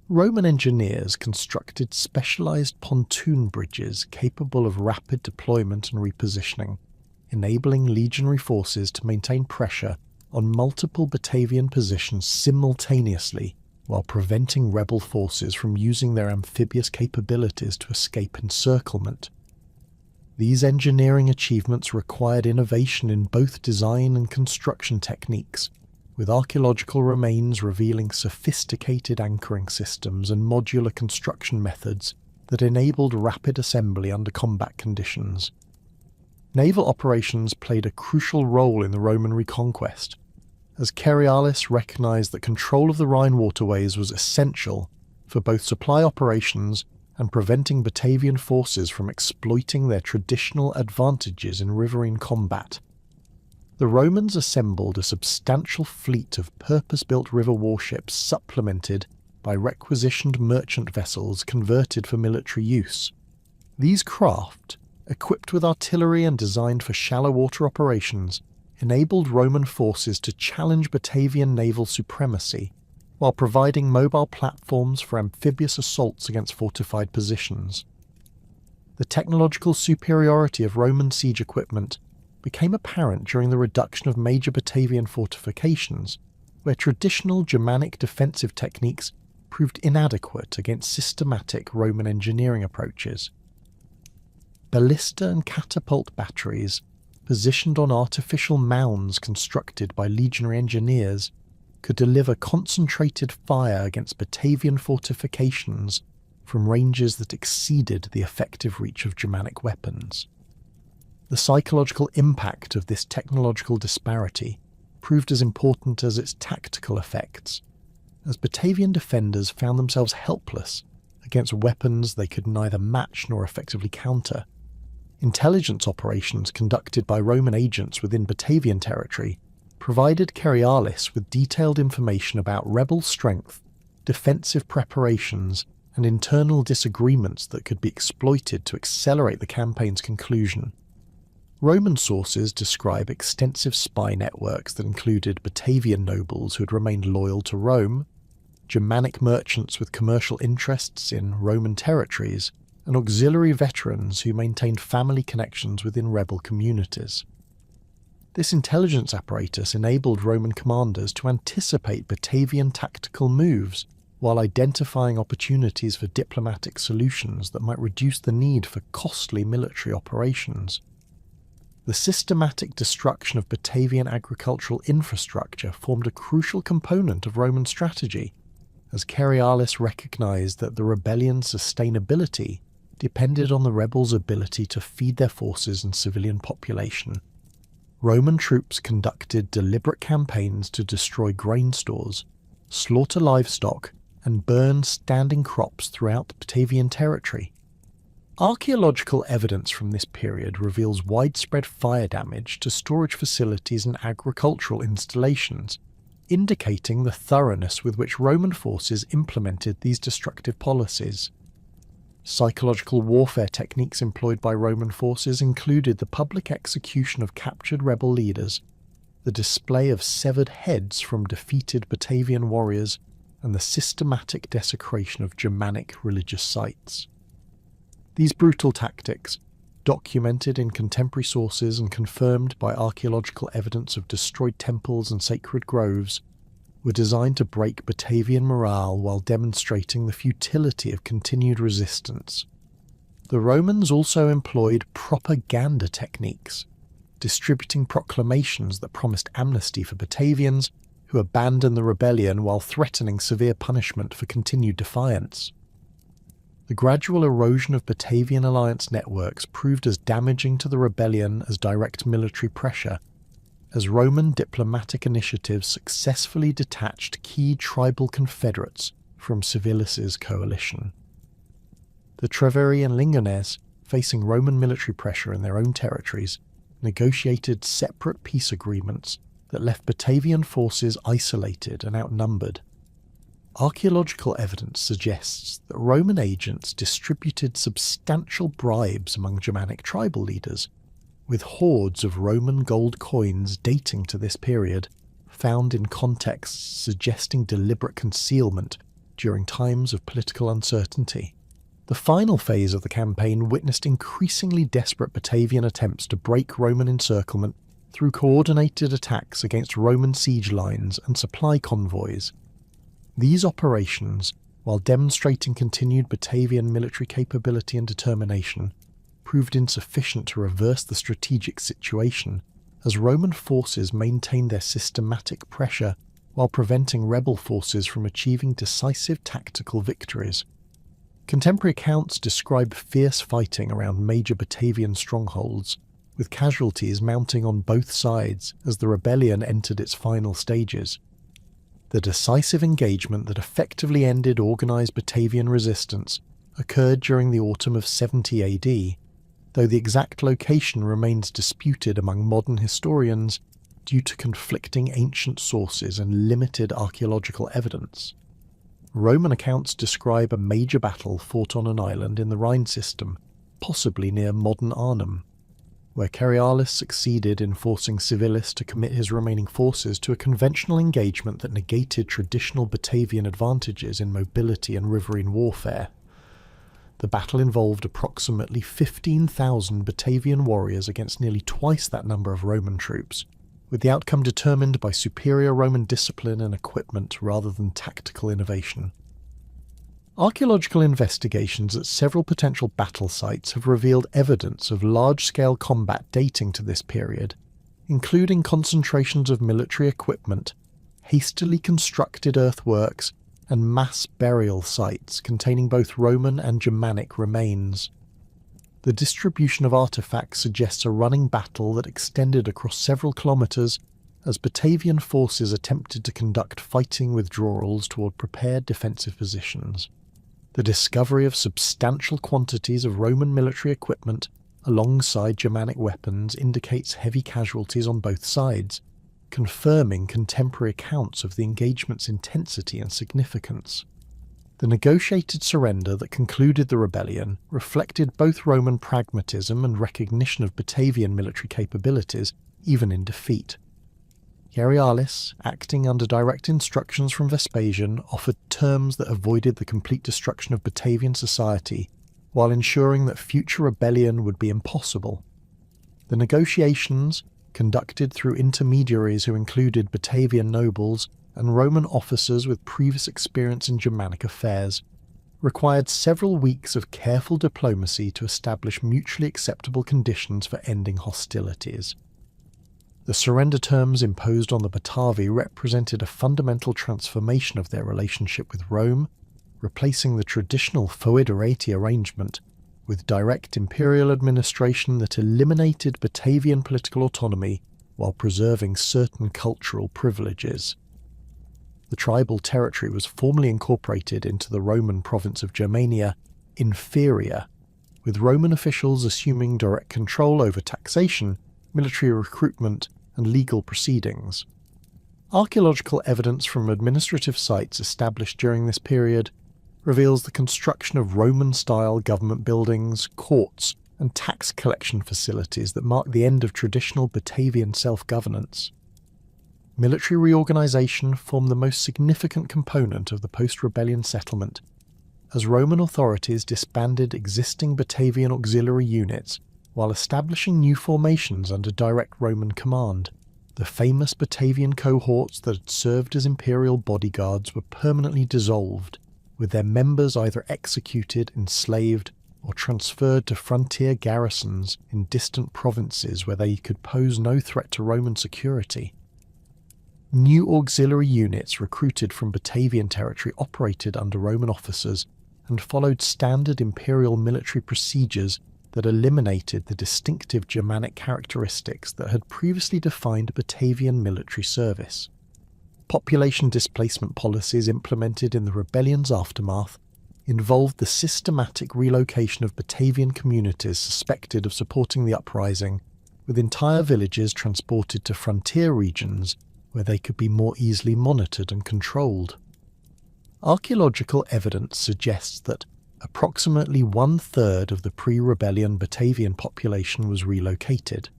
Roman engineers constructed specialized pontoon bridges capable of rapid deployment and repositioning, enabling legionary forces to maintain pressure on multiple Batavian positions simultaneously while preventing rebel forces from using their amphibious capabilities to escape encirclement. These engineering achievements required innovation in both design and construction techniques, with archaeological remains revealing sophisticated anchoring systems and modular construction methods that enabled rapid assembly under combat conditions. Naval operations played a crucial role in the Roman reconquest, as Cerialis recognized that control of the Rhine waterways was essential for both supply operations and preventing Batavian forces from exploiting their traditional advantages in riverine combat. The Romans assembled a substantial fleet of purpose-built river warships supplemented by requisitioned merchant vessels converted for military use. These craft, equipped with artillery and designed for shallow water operations, enabled Roman forces to challenge Batavian naval supremacy while providing mobile platforms for amphibious assaults against fortified positions. The technological superiority of Roman siege equipment became apparent during the reduction of major Batavian fortifications, where traditional Germanic defensive techniques proved inadequate against systematic Roman engineering approaches. Ballista and catapult batteries, positioned on artificial mounds constructed by legionary engineers, could deliver concentrated fire against Batavian fortifications from ranges that exceeded the effective reach of Germanic weapons. The psychological impact of this technological disparity proved as important as its tactical effects, as Batavian defenders found themselves helpless against weapons they could neither match nor effectively counter. Intelligence operations conducted by Roman agents within Batavian territory provided Cerialis with detailed information about rebel strength, defensive preparations, and internal disagreements that could be exploited to accelerate the campaign's conclusion. Roman sources describe extensive spy networks that included Batavian nobles who had remained loyal to Rome, Germanic merchants with commercial interests in Roman territories, and auxiliary veterans who maintained family connections within rebel communities. This intelligence apparatus enabled Roman commanders to anticipate Batavian tactical moves while identifying opportunities for diplomatic solutions that might reduce the need for costly military operations. The systematic destruction of Batavian agricultural infrastructure formed a crucial component of Roman strategy, as Cerealis recognized that the rebellion's sustainability depended on the rebels' ability to feed their forces and civilian population. Roman troops conducted deliberate campaigns to destroy grain stores, slaughter livestock, and burn standing crops throughout Batavian territory. Archaeological evidence from this period reveals widespread fire damage to storage facilities and agricultural installations, indicating the thoroughness with which Roman forces implemented these destructive policies. Psychological warfare techniques employed by Roman forces included the public execution of captured rebel leaders, the display of severed heads from defeated Batavian warriors, and the systematic desecration of Germanic religious sites. These brutal tactics, documented in contemporary sources and confirmed by archaeological evidence of destroyed temples and sacred groves, were designed to break Batavian morale while demonstrating the futility of continued resistance. The Romans also employed propaganda techniques, distributing proclamations that promised amnesty for Batavians who abandoned the rebellion while threatening severe punishment for continued defiance. The gradual erosion of Batavian alliance networks proved as damaging to the rebellion as direct military pressure, as Roman diplomatic initiatives successfully detached key tribal confederates from Civilis's coalition. The Treveri and Lingones, facing Roman military pressure in their own territories, negotiated separate peace agreements that left Batavian forces isolated and outnumbered. Archaeological evidence suggests that Roman agents distributed substantial bribes among Germanic tribal leaders, with hoards of Roman gold coins dating to this period, found in contexts suggesting deliberate concealment during times of political uncertainty. The final phase of the campaign witnessed increasingly desperate Batavian attempts to break Roman encirclement through coordinated attacks against Roman siege lines and supply convoys. These operations, while demonstrating continued Batavian military capability and determination, proved insufficient to reverse the strategic situation, as Roman forces maintained their systematic pressure while preventing rebel forces from achieving decisive tactical victories. Contemporary accounts describe fierce fighting around major Batavian strongholds, with casualties mounting on both sides as the rebellion entered its final stages. The decisive engagement that effectively ended organised Batavian resistance occurred during the autumn of 70 AD, though the exact location remains disputed among modern historians due to conflicting ancient sources and limited archaeological evidence. Roman accounts describe a major battle fought on an island in the Rhine system, possibly near modern Arnhem, where Cerealis succeeded in forcing Civilis to commit his remaining forces to a conventional engagement that negated traditional Batavian advantages in mobility and riverine warfare. The battle involved approximately 15,000 Batavian warriors against nearly twice that number of Roman troops, with the outcome determined by superior Roman discipline and equipment rather than tactical innovation. Archaeological investigations at several potential battle sites have revealed evidence of large-scale combat dating to this period, including concentrations of military equipment, hastily constructed earthworks, and mass burial sites containing both Roman and Germanic remains. The distribution of artifacts suggests a running battle that extended across several kilometres as Batavian forces attempted to conduct fighting withdrawals toward prepared defensive positions. The discovery of substantial quantities of Roman military equipment alongside Germanic weapons indicates heavy casualties on both sides, confirming contemporary accounts of the engagement's intensity and significance. The negotiated surrender that concluded the rebellion reflected both Roman pragmatism and recognition of Batavian military capabilities, even in defeat. Euryalus, acting under direct instructions from Vespasian, offered terms that avoided the complete destruction of Batavian society, while ensuring that future rebellion would be impossible. The negotiations, conducted through intermediaries who included Batavian nobles and Roman officers with previous experience in Germanic affairs, required several weeks of careful diplomacy to establish mutually acceptable conditions for ending hostilities. The surrender terms imposed on the Batavi represented a fundamental transformation of their relationship with Rome, replacing the traditional foederati arrangement with direct imperial administration that eliminated Batavian political autonomy while preserving certain cultural privileges. The tribal territory was formally incorporated into the Roman province of Germania Inferior, with Roman officials assuming direct control over taxation, military recruitment, and legal proceedings. Archaeological evidence from administrative sites established during this period reveals the construction of Roman-style government buildings, courts, and tax collection facilities that mark the end of traditional Batavian self-governance. Military reorganisation formed the most significant component of the post-rebellion settlement, as Roman authorities disbanded existing Batavian auxiliary units while establishing new formations under direct Roman command. The famous Batavian cohorts that had served as imperial bodyguards were permanently dissolved, with their members either executed, enslaved, or transferred to frontier garrisons in distant provinces where they could pose no threat to Roman security. New auxiliary units recruited from Batavian territory operated under Roman officers and followed standard imperial military procedures that eliminated the distinctive Germanic characteristics that had previously defined Batavian military service. Population displacement policies implemented in the rebellion's aftermath involved the systematic relocation of Batavian communities suspected of supporting the uprising, with entire villages transported to frontier regions where they could be more easily monitored and controlled. Archaeological evidence suggests that approximately one-third of the pre-rebellion Batavian population was relocated,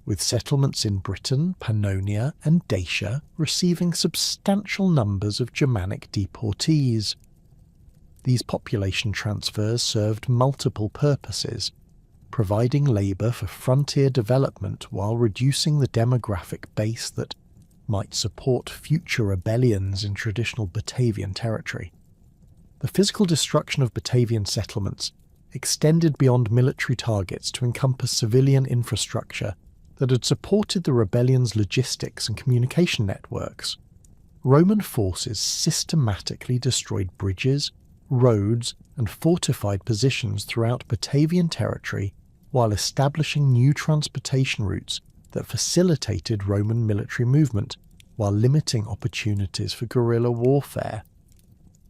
with settlements in Britain, Pannonia, and Dacia receiving substantial numbers of Germanic deportees. These population transfers served multiple purposes, providing labour for frontier development while reducing the demographic base that might support future rebellions in traditional Batavian territory. The physical destruction of Batavian settlements extended beyond military targets to encompass civilian infrastructure that had supported the rebellion's logistics and communication networks. Roman forces systematically destroyed bridges, roads, and fortified positions throughout Batavian territory while establishing new transportation routes that facilitated Roman military movement while limiting opportunities for guerrilla warfare.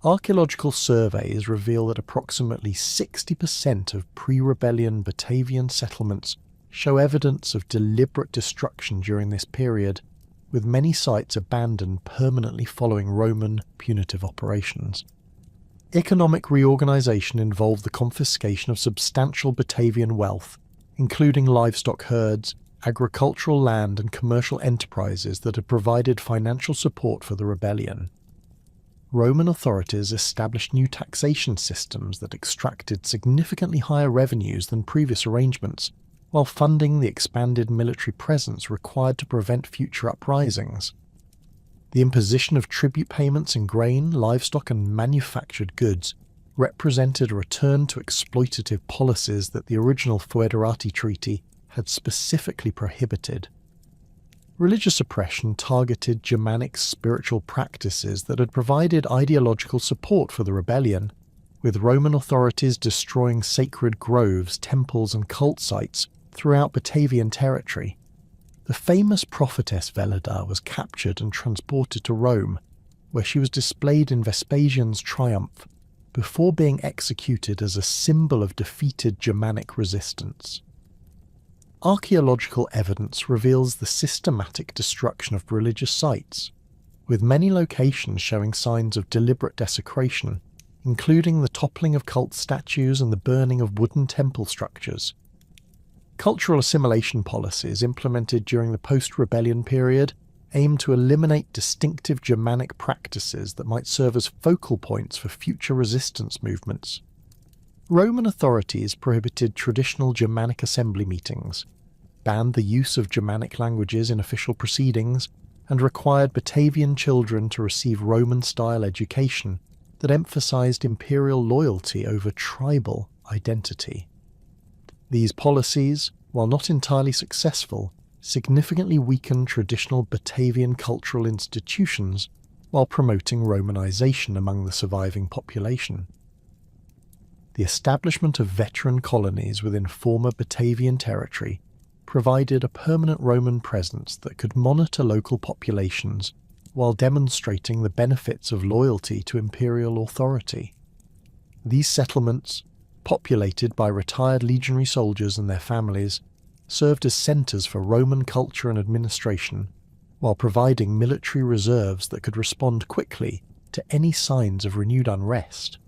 Archaeological surveys reveal that approximately 60% of pre-rebellion Batavian settlements show evidence of deliberate destruction during this period, with many sites abandoned permanently following Roman punitive operations. Economic reorganisation involved the confiscation of substantial Batavian wealth, including livestock herds, agricultural land and commercial enterprises that had provided financial support for the rebellion. Roman authorities established new taxation systems that extracted significantly higher revenues than previous arrangements, while funding the expanded military presence required to prevent future uprisings. The imposition of tribute payments in grain, livestock and manufactured goods represented a return to exploitative policies that the original Foederati Treaty had specifically prohibited. Religious oppression targeted Germanic spiritual practices that had provided ideological support for the rebellion, with Roman authorities destroying sacred groves, temples and cult sites throughout Batavian territory. The famous prophetess Velida was captured and transported to Rome, where she was displayed in Vespasian's triumph, before being executed as a symbol of defeated Germanic resistance. Archaeological evidence reveals the systematic destruction of religious sites, with many locations showing signs of deliberate desecration, including the toppling of cult statues and the burning of wooden temple structures. Cultural assimilation policies implemented during the post-rebellion period aimed to eliminate distinctive Germanic practices that might serve as focal points for future resistance movements. Roman authorities prohibited traditional Germanic assembly meetings, banned the use of Germanic languages in official proceedings, and required Batavian children to receive Roman-style education that emphasized imperial loyalty over tribal identity. These policies, while not entirely successful, significantly weakened traditional Batavian cultural institutions while promoting Romanization among the surviving population. The establishment of veteran colonies within former Batavian territory provided a permanent Roman presence that could monitor local populations while demonstrating the benefits of loyalty to imperial authority. These settlements, populated by retired legionary soldiers and their families, served as centres for Roman culture and administration, while providing military reserves that could respond quickly to any signs of renewed unrest.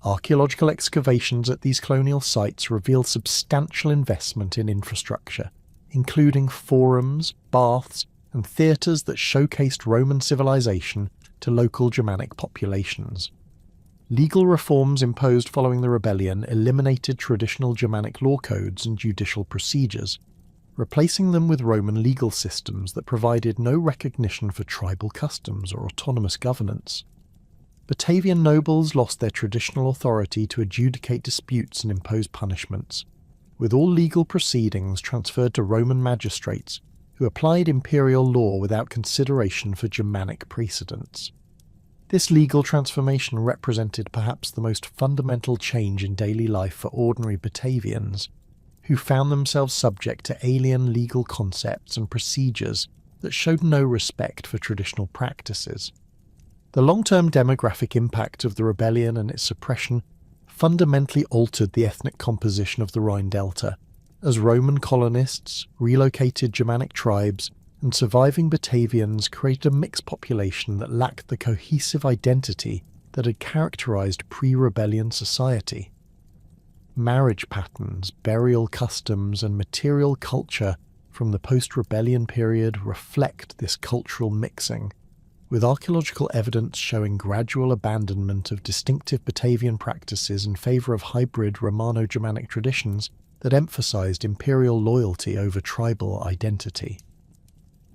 Archaeological excavations at these colonial sites reveal substantial investment in infrastructure, including forums, baths, and theatres that showcased Roman civilization to local Germanic populations. Legal reforms imposed following the rebellion eliminated traditional Germanic law codes and judicial procedures, replacing them with Roman legal systems that provided no recognition for tribal customs or autonomous governance. Batavian nobles lost their traditional authority to adjudicate disputes and impose punishments, with all legal proceedings transferred to Roman magistrates who applied imperial law without consideration for Germanic precedents. This legal transformation represented perhaps the most fundamental change in daily life for ordinary Batavians, who found themselves subject to alien legal concepts and procedures that showed no respect for traditional practices. The long-term demographic impact of the rebellion and its suppression fundamentally altered the ethnic composition of the Rhine Delta, as Roman colonists, relocated Germanic tribes, and surviving Batavians created a mixed population that lacked the cohesive identity that had characterized pre-rebellion society. Marriage patterns, burial customs, and material culture from the post-rebellion period reflect this cultural mixing, with archaeological evidence showing gradual abandonment of distinctive Batavian practices in favour of hybrid Romano-Germanic traditions that emphasized imperial loyalty over tribal identity.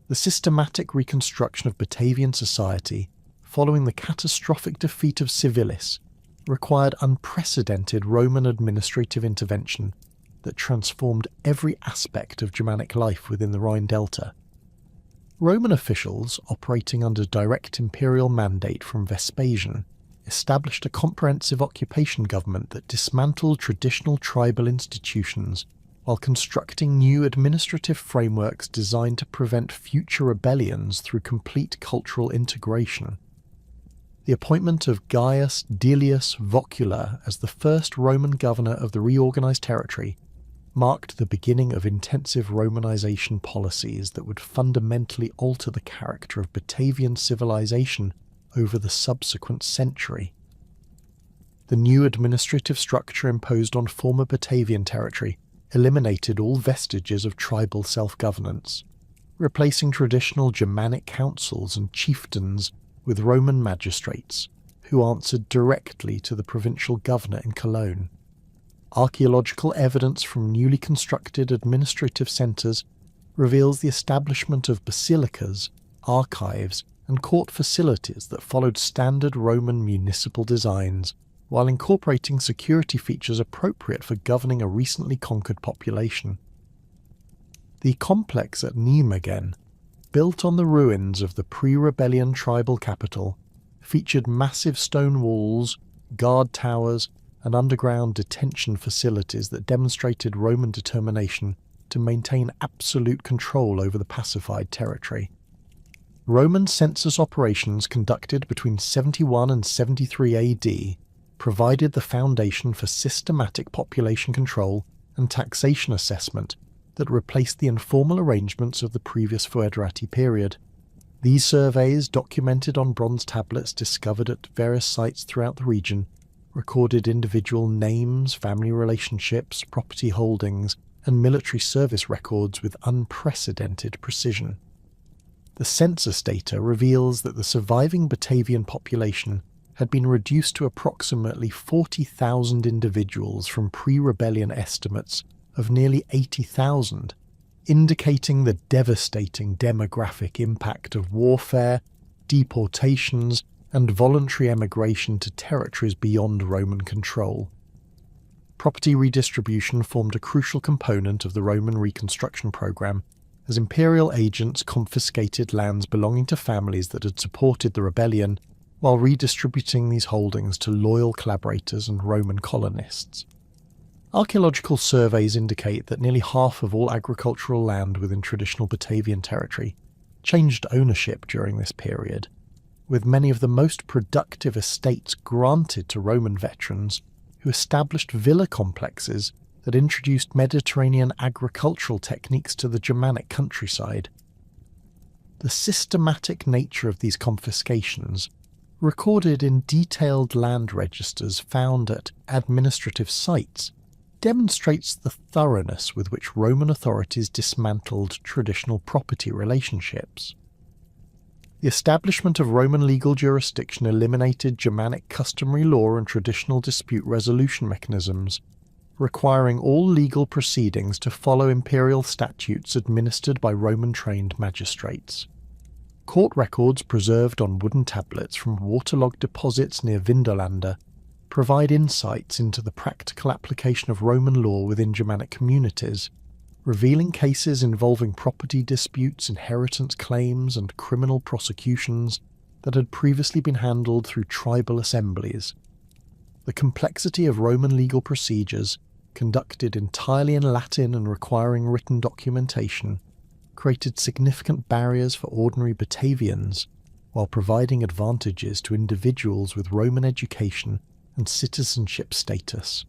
The systematic reconstruction of Batavian society, following the catastrophic defeat of Civilis, required unprecedented Roman administrative intervention that transformed every aspect of Germanic life within the Rhine Delta. Roman officials, operating under direct imperial mandate from Vespasian, established a comprehensive occupation government that dismantled traditional tribal institutions while constructing new administrative frameworks designed to prevent future rebellions through complete cultural integration. The appointment of Gaius Delius Vocula as the first Roman governor of the reorganized territory marked the beginning of intensive Romanization policies that would fundamentally alter the character of Batavian civilization over the subsequent century. The new administrative structure imposed on former Batavian territory eliminated all vestiges of tribal self-governance, replacing traditional Germanic councils and chieftains with Roman magistrates, who answered directly to the provincial governor in Cologne. Archaeological evidence from newly constructed administrative centres reveals the establishment of basilicas, archives, and court facilities that followed standard Roman municipal designs, while incorporating security features appropriate for governing a recently conquered population. The complex at Nijmegen, built on the ruins of the pre-rebellion tribal capital, featured massive stone walls, guard towers, and underground detention facilities that demonstrated Roman determination to maintain absolute control over the pacified territory. Roman census operations conducted between 71 and 73 AD provided the foundation for systematic population control and taxation assessment that replaced the informal arrangements of the previous Foederati period. These surveys, documented on bronze tablets discovered at various sites throughout the region, recorded individual names, family relationships, property holdings, and military service records with unprecedented precision. The census data reveals that the surviving Batavian population had been reduced to approximately 40,000 individuals from pre-rebellion estimates of nearly 80,000, indicating the devastating demographic impact of warfare, deportations, and voluntary emigration to territories beyond Roman control. Property redistribution formed a crucial component of the Roman reconstruction program, as imperial agents confiscated lands belonging to families that had supported the rebellion, while redistributing these holdings to loyal collaborators and Roman colonists. Archaeological surveys indicate that nearly half of all agricultural land within traditional Batavian territory changed ownership during this period, with many of the most productive estates granted to Roman veterans who established villa complexes that introduced Mediterranean agricultural techniques to the Germanic countryside. The systematic nature of these confiscations, recorded in detailed land registers found at administrative sites, demonstrates the thoroughness with which Roman authorities dismantled traditional property relationships. The establishment of Roman legal jurisdiction eliminated Germanic customary law and traditional dispute resolution mechanisms, requiring all legal proceedings to follow imperial statutes administered by Roman-trained magistrates. Court records preserved on wooden tablets from waterlogged deposits near Vindolanda provide insights into the practical application of Roman law within Germanic communities, revealing cases involving property disputes, inheritance claims, and criminal prosecutions that had previously been handled through tribal assemblies. The complexity of Roman legal procedures, conducted entirely in Latin and requiring written documentation, created significant barriers for ordinary Batavians, while providing advantages to individuals with Roman education and citizenship status.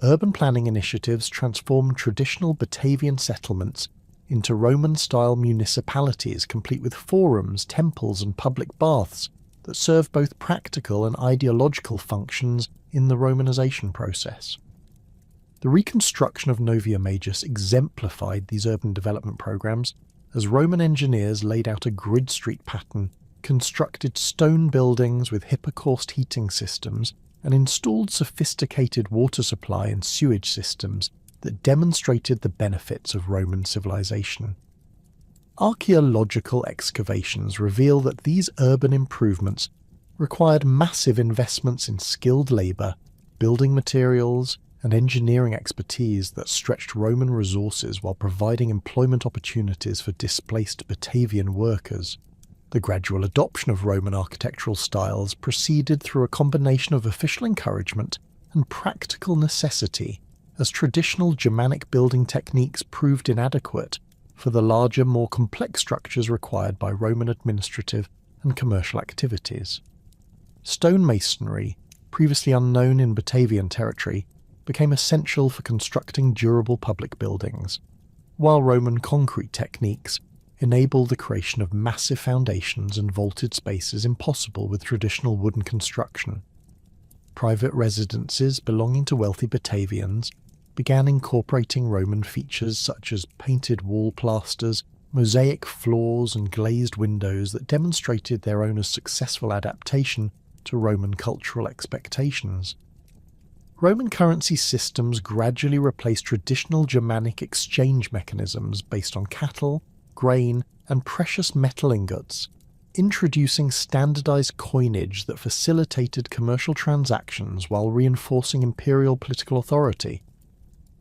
Urban planning initiatives transformed traditional Batavian settlements into Roman-style municipalities complete with forums, temples, and public baths that serve both practical and ideological functions in the Romanization process. The reconstruction of Novia Majus exemplified these urban development programs as Roman engineers laid out a grid street pattern, constructed stone buildings with hypocaust heating systems, and installed sophisticated water supply and sewage systems that demonstrated the benefits of Roman civilization. Archaeological excavations reveal that these urban improvements required massive investments in skilled labour, building materials, and engineering expertise that stretched Roman resources while providing employment opportunities for displaced Batavian workers. The gradual adoption of Roman architectural styles proceeded through a combination of official encouragement and practical necessity, as traditional Germanic building techniques proved inadequate for the larger, more complex structures required by Roman administrative and commercial activities. Stonemasonry, previously unknown in Batavian territory, became essential for constructing durable public buildings, while Roman concrete techniques enabled the creation of massive foundations and vaulted spaces impossible with traditional wooden construction. Private residences belonging to wealthy Batavians began incorporating Roman features such as painted wall plasters, mosaic floors, and glazed windows that demonstrated their owners' successful adaptation to Roman cultural expectations. Roman currency systems gradually replaced traditional Germanic exchange mechanisms based on cattle, grain, and precious metal ingots, introducing standardized coinage that facilitated commercial transactions while reinforcing imperial political authority.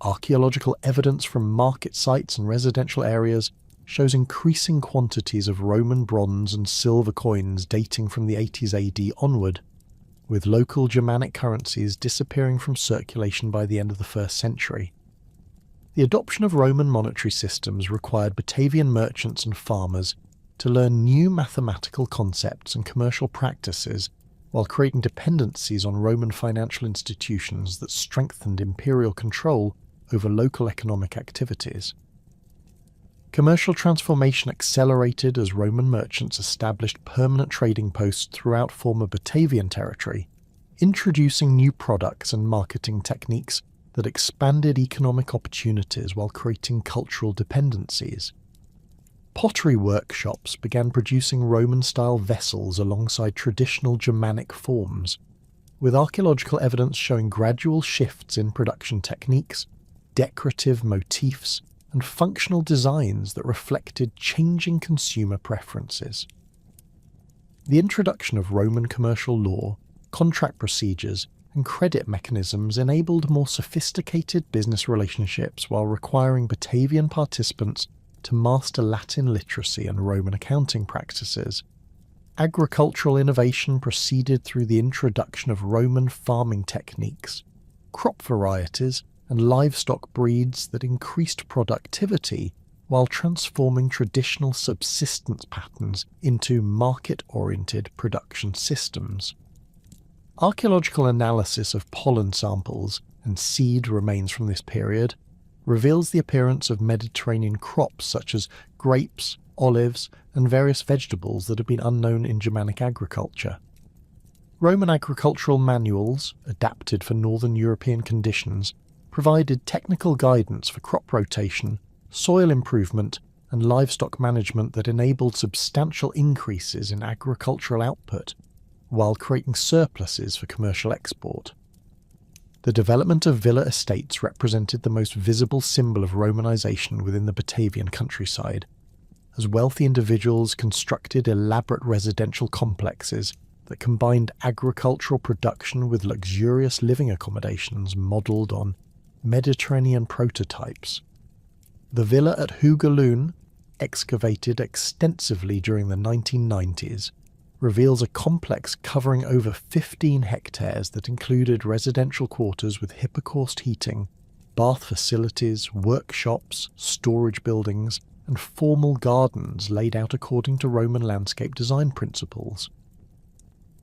Archaeological evidence from market sites and residential areas shows increasing quantities of Roman bronze and silver coins dating from the 80s AD onward, with local Germanic currencies disappearing from circulation by the end of the 1st century. The adoption of Roman monetary systems required Batavian merchants and farmers to learn new mathematical concepts and commercial practices while creating dependencies on Roman financial institutions that strengthened imperial control over local economic activities. Commercial transformation accelerated as Roman merchants established permanent trading posts throughout former Batavian territory, introducing new products and marketing techniques that expanded economic opportunities while creating cultural dependencies. Pottery workshops began producing Roman-style vessels alongside traditional Germanic forms, with archaeological evidence showing gradual shifts in production techniques, decorative motifs, and functional designs that reflected changing consumer preferences. The introduction of Roman commercial law, contract procedures, and credit mechanisms enabled more sophisticated business relationships while requiring Batavian participants to master Latin literacy and Roman accounting practices. Agricultural innovation proceeded through the introduction of Roman farming techniques, crop varieties, and livestock breeds that increased productivity while transforming traditional subsistence patterns into market-oriented production systems. Archaeological analysis of pollen samples and seed remains from this period reveals the appearance of Mediterranean crops such as grapes, olives, and various vegetables that have been unknown in Germanic agriculture. Roman agricultural manuals, adapted for northern European conditions, provided technical guidance for crop rotation, soil improvement, and livestock management that enabled substantial increases in agricultural output, while creating surpluses for commercial export. The development of villa estates represented the most visible symbol of Romanization within the Batavian countryside, as wealthy individuals constructed elaborate residential complexes that combined agricultural production with luxurious living accommodations modelled on Mediterranean prototypes. The villa at Hugaloon, excavated extensively during the 1990s, reveals a complex covering over 15 hectares that included residential quarters with hypocaust heating, bath facilities, workshops, storage buildings, and formal gardens laid out according to Roman landscape design principles.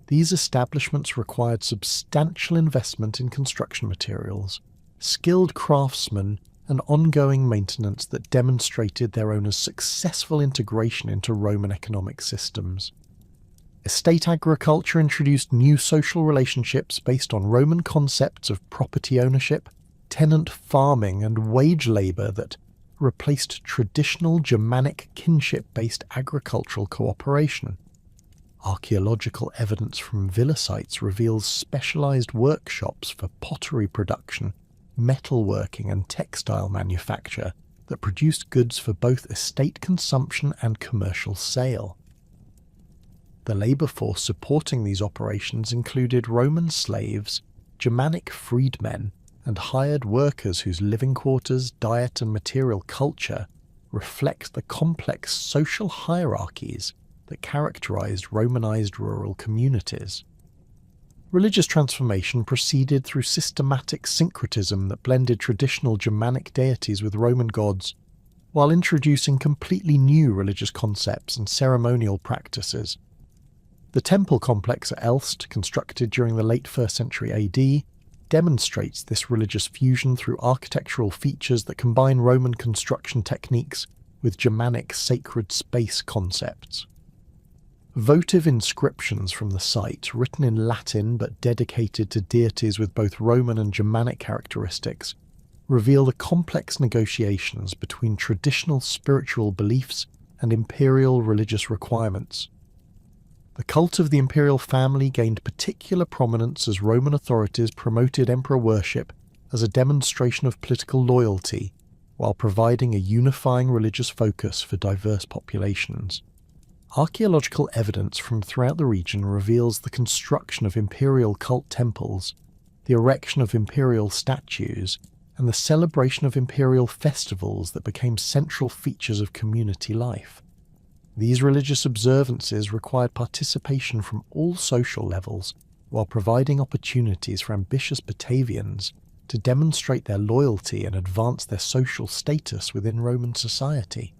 These establishments required substantial investment in construction materials, skilled craftsmen, and ongoing maintenance that demonstrated their owners' successful integration into Roman economic systems. Estate agriculture introduced new social relationships based on Roman concepts of property ownership, tenant farming, and wage labour that replaced traditional Germanic kinship-based agricultural cooperation. Archaeological evidence from villa sites reveals specialised workshops for pottery production, metalworking, and textile manufacture that produced goods for both estate consumption and commercial sale. The labour force supporting these operations included Roman slaves, Germanic freedmen, and hired workers whose living quarters, diet, and material culture reflect the complex social hierarchies that characterized Romanized rural communities. Religious transformation proceeded through systematic syncretism that blended traditional Germanic deities with Roman gods, while introducing completely new religious concepts and ceremonial practices. The temple complex at Elst, constructed during the late 1st century AD, demonstrates this religious fusion through architectural features that combine Roman construction techniques with Germanic sacred space concepts. Votive inscriptions from the site, written in Latin but dedicated to deities with both Roman and Germanic characteristics, reveal the complex negotiations between traditional spiritual beliefs and imperial religious requirements. The cult of the imperial family gained particular prominence as Roman authorities promoted emperor worship as a demonstration of political loyalty, while providing a unifying religious focus for diverse populations. Archaeological evidence from throughout the region reveals the construction of imperial cult temples, the erection of imperial statues, and the celebration of imperial festivals that became central features of community life. These religious observances required participation from all social levels, while providing opportunities for ambitious Batavians to demonstrate their loyalty and advance their social status within Roman society.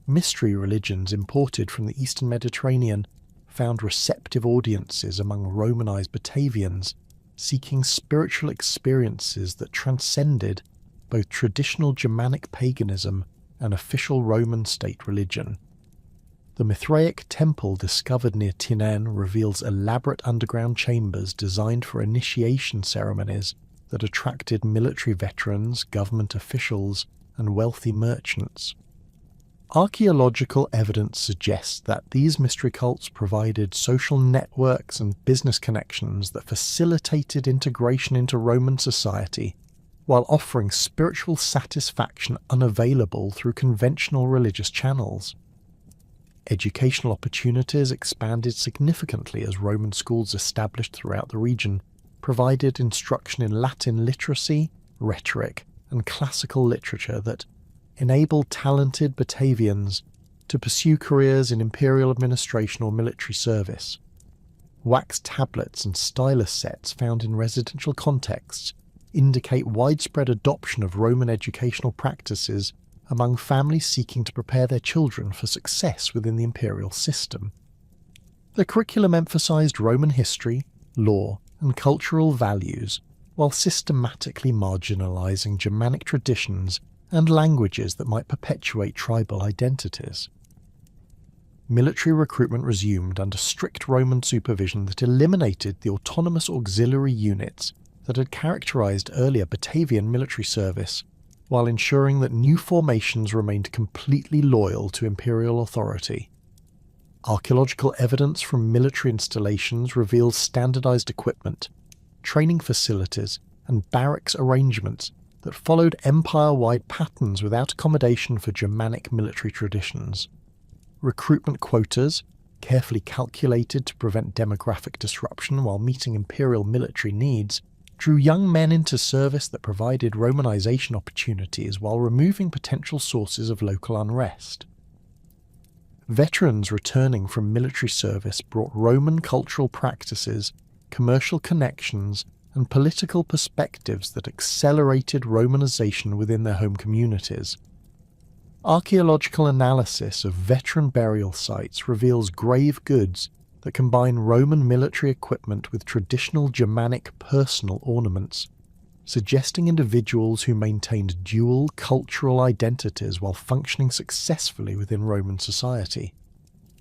Mystery religions imported from the Eastern Mediterranean found receptive audiences among Romanized Batavians, seeking spiritual experiences that transcended both traditional Germanic paganism an official Roman state religion. The Mithraic temple discovered near Tinen reveals elaborate underground chambers designed for initiation ceremonies that attracted military veterans, government officials, and wealthy merchants. Archaeological evidence suggests that these mystery cults provided social networks and business connections that facilitated integration into Roman society, while offering spiritual satisfaction unavailable through conventional religious channels. Educational opportunities expanded significantly as Roman schools established throughout the region provided instruction in Latin literacy, rhetoric, and classical literature that enabled talented Batavians to pursue careers in imperial administration or military service. Wax tablets and stylus sets found in residential contexts indicate widespread adoption of Roman educational practices among families seeking to prepare their children for success within the imperial system. The curriculum emphasized Roman history, law, and cultural values, while systematically marginalizing Germanic traditions and languages that might perpetuate tribal identities. Military recruitment resumed under strict Roman supervision that eliminated the autonomous auxiliary units that had characterized earlier Batavian military service, while ensuring that new formations remained completely loyal to imperial authority. Archaeological evidence from military installations reveals standardized equipment, training facilities, and barracks arrangements that followed empire-wide patterns without accommodation for Germanic military traditions. Recruitment quotas, carefully calculated to prevent demographic disruption while meeting imperial military needs, drew young men into service that provided Romanization opportunities while removing potential sources of local unrest. Veterans returning from military service brought Roman cultural practices, commercial connections, and political perspectives that accelerated Romanization within their home communities. Archaeological analysis of veteran burial sites reveals grave goods that combine Roman military equipment with traditional Germanic personal ornaments, suggesting individuals who maintained dual cultural identities while functioning successfully within Roman society.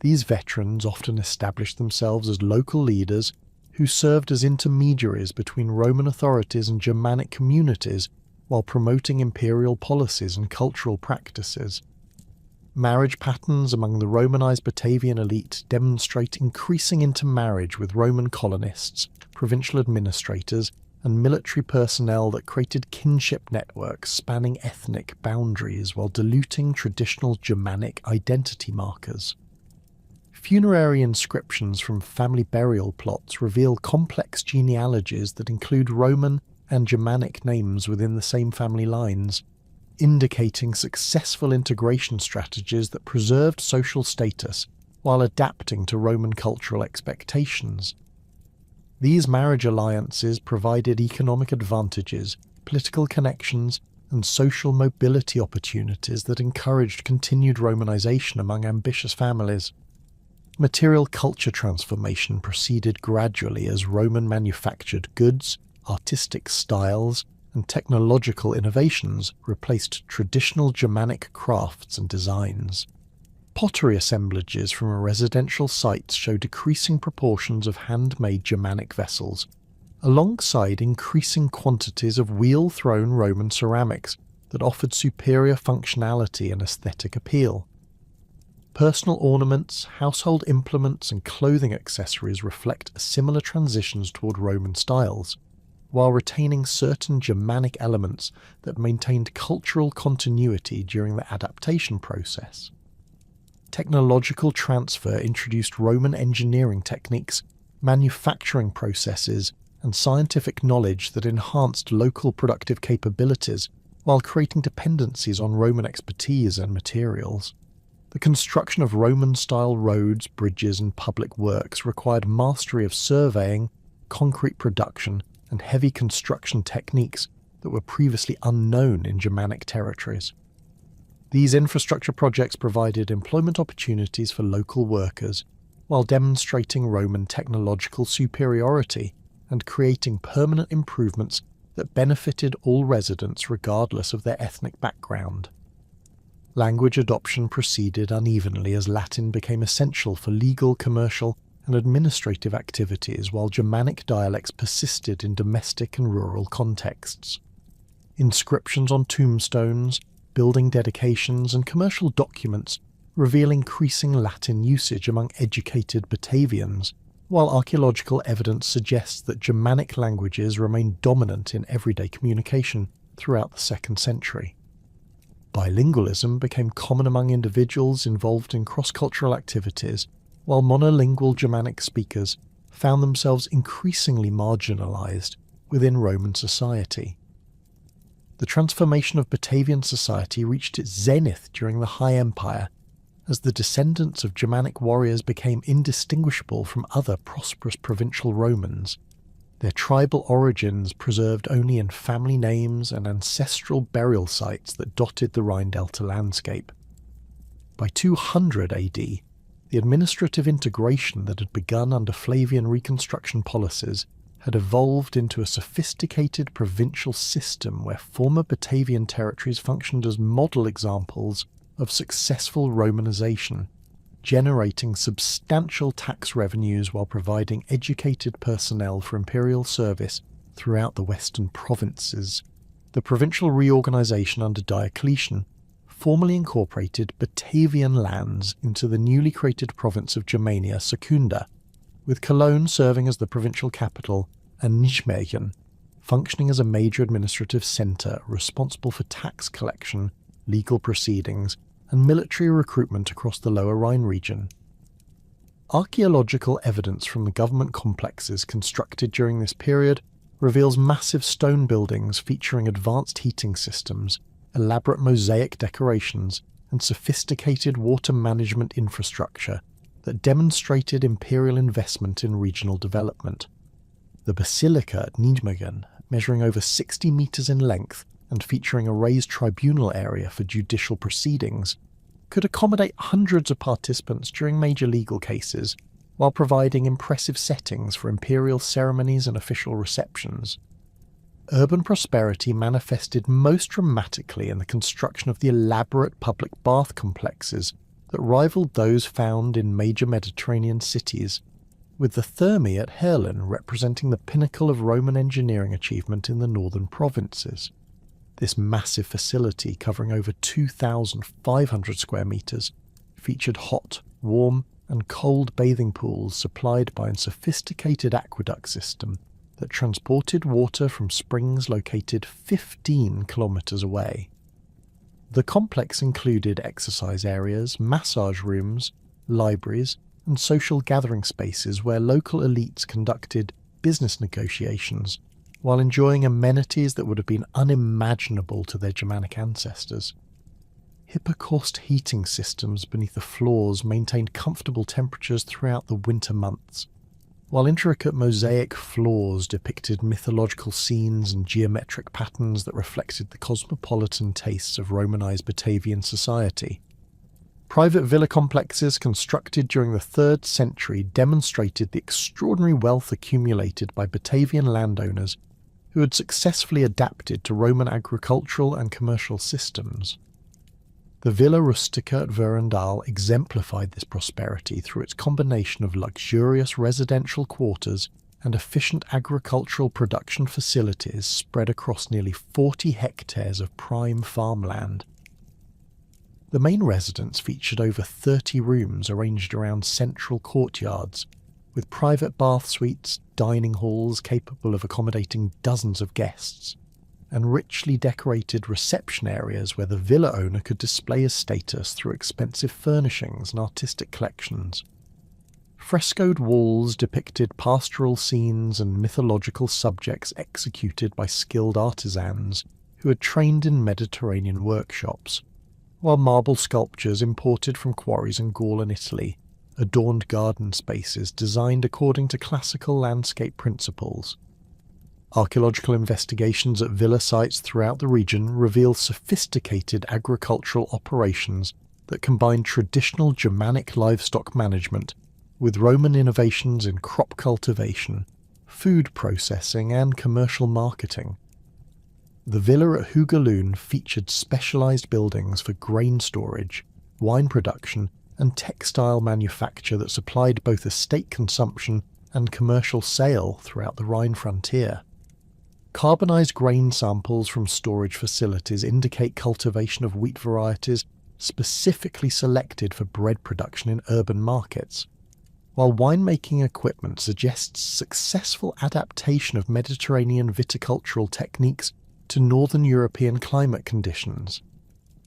These veterans often established themselves as local leaders who served as intermediaries between Roman authorities and Germanic communities while promoting imperial policies and cultural practices. Marriage patterns among the Romanized Batavian elite demonstrate increasing intermarriage with Roman colonists, provincial administrators, and military personnel that created kinship networks spanning ethnic boundaries while diluting traditional Germanic identity markers. Funerary inscriptions from family burial plots reveal complex genealogies that include Roman and Germanic names within the same family lines, indicating successful integration strategies that preserved social status while adapting to Roman cultural expectations. These marriage alliances provided economic advantages, political connections, and social mobility opportunities that encouraged continued Romanization among ambitious families. Material culture transformation proceeded gradually as Roman manufactured goods, artistic styles, and technological innovations replaced traditional Germanic crafts and designs. Pottery assemblages from residential sites show decreasing proportions of handmade Germanic vessels, alongside increasing quantities of wheel-thrown Roman ceramics that offered superior functionality and aesthetic appeal. Personal ornaments, household implements, and clothing accessories reflect similar transitions toward Roman styles, while retaining certain Germanic elements that maintained cultural continuity during the adaptation process. Technological transfer introduced Roman engineering techniques, manufacturing processes, and scientific knowledge that enhanced local productive capabilities while creating dependencies on Roman expertise and materials. The construction of Roman-style roads, bridges, and public works required mastery of surveying, concrete production, and heavy construction techniques that were previously unknown in Germanic territories. These infrastructure projects provided employment opportunities for local workers, while demonstrating Roman technological superiority and creating permanent improvements that benefited all residents regardless of their ethnic background. Language adoption proceeded unevenly as Latin became essential for legal, commercial, and administrative activities, while Germanic dialects persisted in domestic and rural contexts. Inscriptions on tombstones, building dedications, and commercial documents reveal increasing Latin usage among educated Batavians, while archaeological evidence suggests that Germanic languages remained dominant in everyday communication throughout the 2nd century. Bilingualism became common among individuals involved in cross-cultural activities, while monolingual Germanic speakers found themselves increasingly marginalized within Roman society. The transformation of Batavian society reached its zenith during the High Empire, as the descendants of Germanic warriors became indistinguishable from other prosperous provincial Romans, their tribal origins preserved only in family names and ancestral burial sites that dotted the Rhine Delta landscape. By 200 AD, the administrative integration that had begun under Flavian reconstruction policies had evolved into a sophisticated provincial system where former Batavian territories functioned as model examples of successful Romanization, generating substantial tax revenues while providing educated personnel for imperial service throughout the western provinces. The provincial reorganization under Diocletian formally incorporated Batavian lands into the newly created province of Germania Secunda, with Cologne serving as the provincial capital and Nijmegen functioning as a major administrative centre responsible for tax collection, legal proceedings, and military recruitment across the Lower Rhine region. Archaeological evidence from the government complexes constructed during this period reveals massive stone buildings featuring advanced heating systems, elaborate mosaic decorations, and sophisticated water management infrastructure that demonstrated imperial investment in regional development. The basilica at Nijmegen, measuring over 60 metres in length and featuring a raised tribunal area for judicial proceedings, could accommodate hundreds of participants during major legal cases, while providing impressive settings for imperial ceremonies and official receptions. Urban prosperity manifested most dramatically in the construction of the elaborate public bath complexes that rivaled those found in major Mediterranean cities, with the Thermae at Herlen representing the pinnacle of Roman engineering achievement in the northern provinces. This massive facility, covering over 2,500 square metres, featured hot, warm and cold bathing pools supplied by a sophisticated aqueduct system that transported water from springs located 15 kilometres away. The complex included exercise areas, massage rooms, libraries, and social gathering spaces where local elites conducted business negotiations, while enjoying amenities that would have been unimaginable to their Germanic ancestors. Hippocaust heating systems beneath the floors maintained comfortable temperatures throughout the winter months, while intricate mosaic floors depicted mythological scenes and geometric patterns that reflected the cosmopolitan tastes of Romanized Batavian society. Private villa complexes constructed during the 3rd century demonstrated the extraordinary wealth accumulated by Batavian landowners who had successfully adapted to Roman agricultural and commercial systems. The Villa Rustica at Verendal exemplified this prosperity through its combination of luxurious residential quarters and efficient agricultural production facilities spread across nearly 40 hectares of prime farmland. The main residence featured over 30 rooms arranged around central courtyards, with private bath suites, dining halls capable of accommodating dozens of guests, and richly decorated reception areas where the villa owner could display his status through expensive furnishings and artistic collections. Frescoed walls depicted pastoral scenes and mythological subjects executed by skilled artisans who had trained in Mediterranean workshops, while marble sculptures imported from quarries in Gaul and Italy adorned garden spaces designed according to classical landscape principles. Archaeological investigations at villa sites throughout the region reveal sophisticated agricultural operations that combine traditional Germanic livestock management with Roman innovations in crop cultivation, food processing, and commercial marketing. The villa at Hoogerloon featured specialised buildings for grain storage, wine production, and textile manufacture that supplied both estate consumption and commercial sale throughout the Rhine frontier. Carbonised grain samples from storage facilities indicate cultivation of wheat varieties specifically selected for bread production in urban markets, while winemaking equipment suggests successful adaptation of Mediterranean viticultural techniques to northern European climate conditions.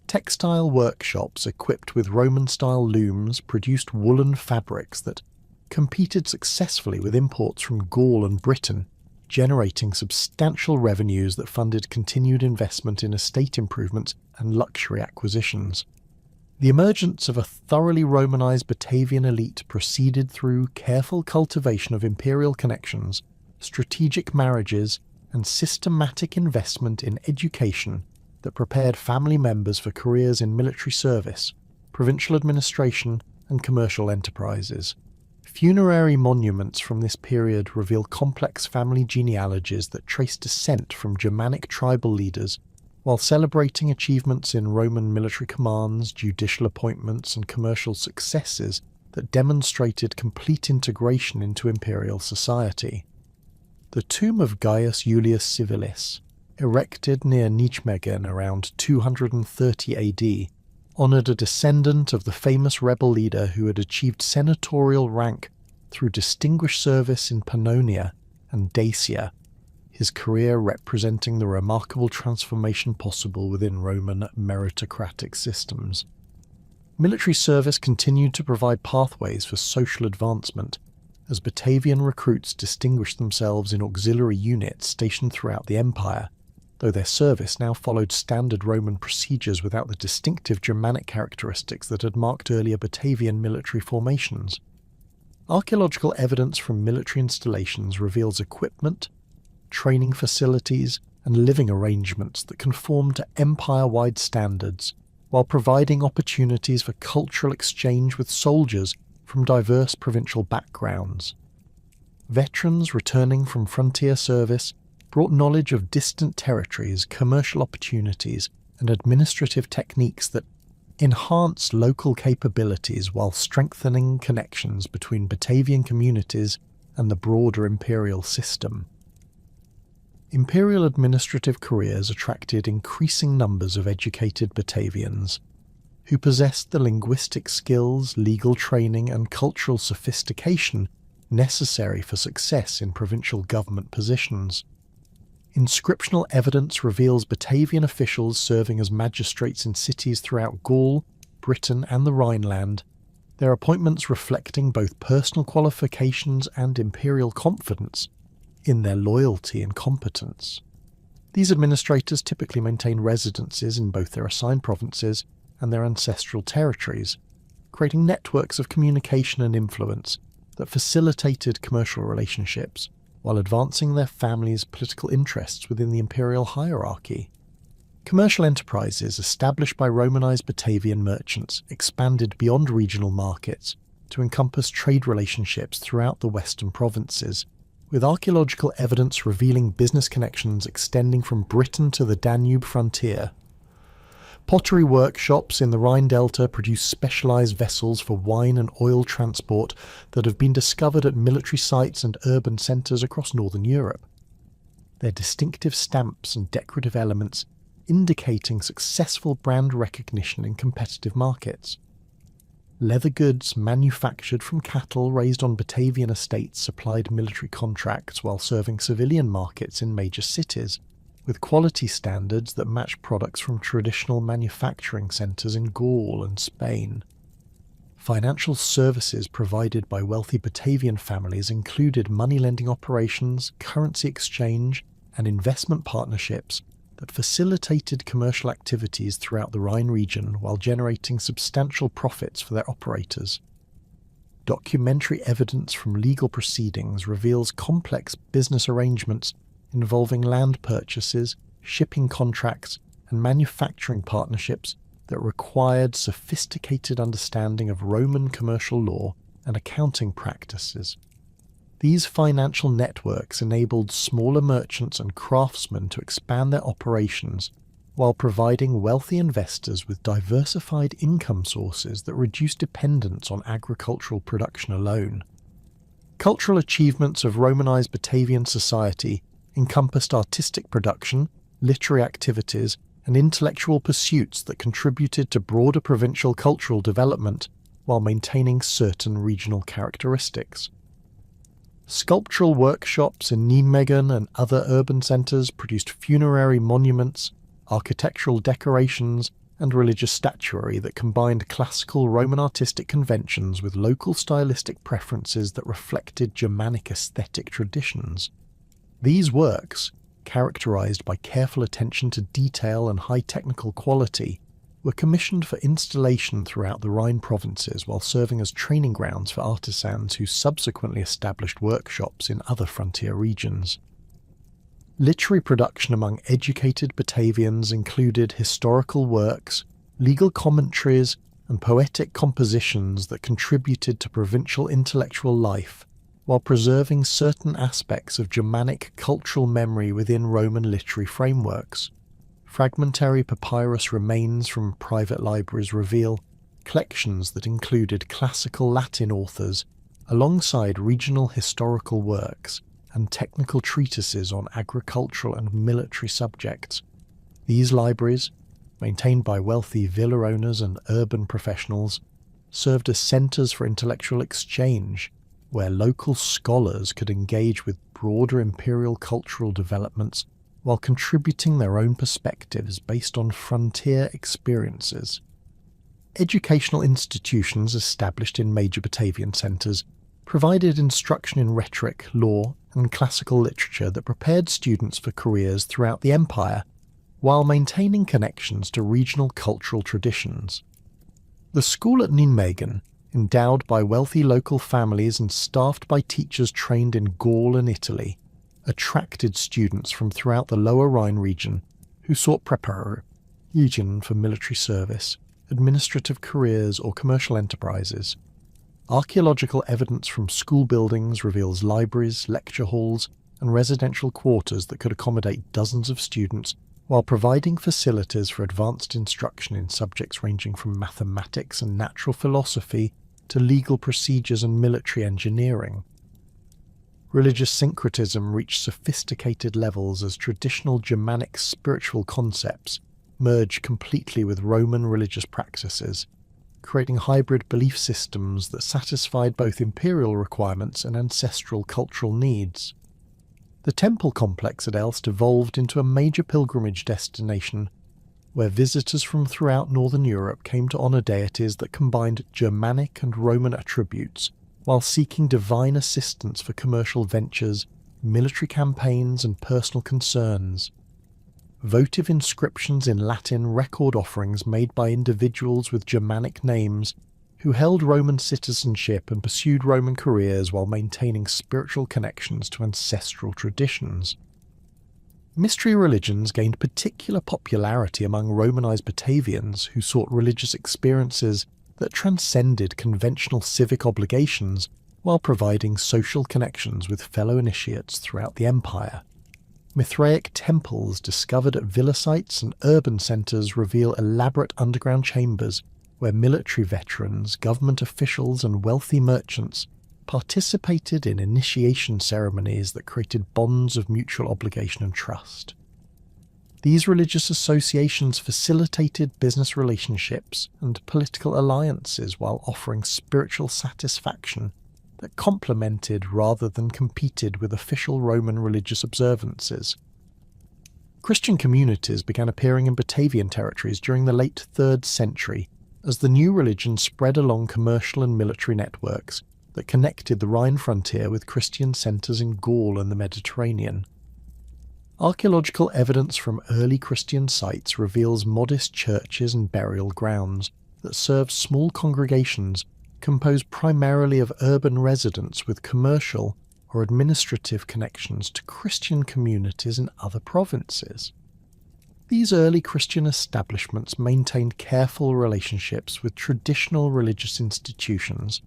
Textile workshops equipped with Roman-style looms produced woolen fabrics that competed successfully with imports from Gaul and Britain, generating substantial revenues that funded continued investment in estate improvements and luxury acquisitions. The emergence of a thoroughly Romanized Batavian elite proceeded through careful cultivation of imperial connections, strategic marriages, and systematic investment in education that prepared family members for careers in military service, provincial administration, and commercial enterprises. Funerary monuments from this period reveal complex family genealogies that trace descent from Germanic tribal leaders, while celebrating achievements in Roman military commands, judicial appointments, and commercial successes that demonstrated complete integration into imperial society. The tomb of Gaius Julius Civilis, erected near Nijmegen around 230 AD, honoured a descendant of the famous rebel leader who had achieved senatorial rank through distinguished service in Pannonia and Dacia, his career representing the remarkable transformation possible within Roman meritocratic systems. Military service continued to provide pathways for social advancement, as Batavian recruits distinguished themselves in auxiliary units stationed throughout the empire, though their service now followed standard Roman procedures without the distinctive Germanic characteristics that had marked earlier Batavian military formations. Archaeological evidence from military installations reveals equipment, training facilities, and living arrangements that conform to empire-wide standards, while providing opportunities for cultural exchange with soldiers from diverse provincial backgrounds. Veterans returning from frontier service brought knowledge of distant territories, commercial opportunities, and administrative techniques that enhanced local capabilities while strengthening connections between Batavian communities and the broader imperial system. Imperial administrative careers attracted increasing numbers of educated Batavians, who possessed the linguistic skills, legal training, and cultural sophistication necessary for success in provincial government positions. Inscriptional evidence reveals Batavian officials serving as magistrates in cities throughout Gaul, Britain, and the Rhineland, their appointments reflecting both personal qualifications and imperial confidence in their loyalty and competence. These administrators typically maintain residences in both their assigned provinces and their ancestral territories, creating networks of communication and influence that facilitated commercial relationships while advancing their families' political interests within the imperial hierarchy. Commercial enterprises established by Romanized Batavian merchants expanded beyond regional markets to encompass trade relationships throughout the western provinces, with archaeological evidence revealing business connections extending from Britain to the Danube frontier. Pottery workshops in the Rhine Delta produce specialised vessels for wine and oil transport that have been discovered at military sites and urban centres across northern Europe. Their distinctive stamps and decorative elements indicating successful brand recognition in competitive markets. Leather goods manufactured from cattle raised on Batavian estates supplied military contracts while serving civilian markets in major cities, with quality standards that match products from traditional manufacturing centres in Gaul and Spain. Financial services provided by wealthy Batavian families included money-lending operations, currency exchange, and investment partnerships that facilitated commercial activities throughout the Rhine region while generating substantial profits for their operators. Documentary evidence from legal proceedings reveals complex business arrangements involving land purchases, shipping contracts, and manufacturing partnerships that required sophisticated understanding of Roman commercial law and accounting practices. These financial networks enabled smaller merchants and craftsmen to expand their operations while providing wealthy investors with diversified income sources that reduced dependence on agricultural production alone. Cultural achievements of Romanized Batavian society encompassed artistic production, literary activities, and intellectual pursuits that contributed to broader provincial cultural development while maintaining certain regional characteristics. Sculptural workshops in Nijmegen and other urban centres produced funerary monuments, architectural decorations, and religious statuary that combined classical Roman artistic conventions with local stylistic preferences that reflected Germanic aesthetic traditions. These works, characterized by careful attention to detail and high technical quality, were commissioned for installation throughout the Rhine provinces while serving as training grounds for artisans who subsequently established workshops in other frontier regions. Literary production among educated Batavians included historical works, legal commentaries, and poetic compositions that contributed to provincial intellectual life, while preserving certain aspects of Germanic cultural memory within Roman literary frameworks. Fragmentary papyrus remains from private libraries reveal collections that included classical Latin authors alongside regional historical works and technical treatises on agricultural and military subjects. These libraries, maintained by wealthy villa owners and urban professionals, served as centres for intellectual exchange, where local scholars could engage with broader imperial cultural developments while contributing their own perspectives based on frontier experiences. Educational institutions established in major Batavian centres provided instruction in rhetoric, law, and classical literature that prepared students for careers throughout the empire, while maintaining connections to regional cultural traditions. The school at Nijmegen, endowed by wealthy local families and staffed by teachers trained in Gaul and Italy, attracted students from throughout the Lower Rhine region who sought preparation for military service, administrative careers, or commercial enterprises. Archaeological evidence from school buildings reveals libraries, lecture halls, and residential quarters that could accommodate dozens of students while providing facilities for advanced instruction in subjects ranging from mathematics and natural philosophy to legal procedures and military engineering. Religious syncretism reached sophisticated levels as traditional Germanic spiritual concepts merged completely with Roman religious practices, creating hybrid belief systems that satisfied both imperial requirements and ancestral cultural needs. The temple complex at Elst evolved into a major pilgrimage destination where visitors from throughout northern Europe came to honour deities that combined Germanic and Roman attributes, while seeking divine assistance for commercial ventures, military campaigns, and personal concerns. Votive inscriptions in Latin record offerings made by individuals with Germanic names who held Roman citizenship and pursued Roman careers while maintaining spiritual connections to ancestral traditions. Mystery religions gained particular popularity among Romanized Batavians who sought religious experiences that transcended conventional civic obligations while providing social connections with fellow initiates throughout the empire. Mithraic temples discovered at villa sites and urban centres reveal elaborate underground chambers where military veterans, government officials, and wealthy merchants participated in initiation ceremonies that created bonds of mutual obligation and trust. These religious associations facilitated business relationships and political alliances while offering spiritual satisfaction that complemented rather than competed with official Roman religious observances. Christian communities began appearing in Batavian territories during the late 3rd century as the new religion spread along commercial and military networks that connected the Rhine frontier with Christian centres in Gaul and the Mediterranean. Archaeological evidence from early Christian sites reveals modest churches and burial grounds that served small congregations composed primarily of urban residents with commercial or administrative connections to Christian communities in other provinces. These early Christian establishments maintained careful relationships with traditional religious institutions,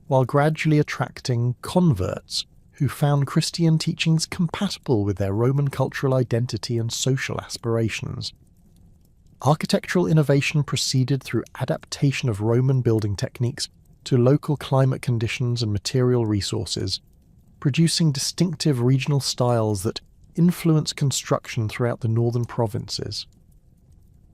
while gradually attracting converts who found Christian teachings compatible with their Roman cultural identity and social aspirations. Architectural innovation proceeded through adaptation of Roman building techniques to local climate conditions and material resources, producing distinctive regional styles that influence construction throughout the northern provinces.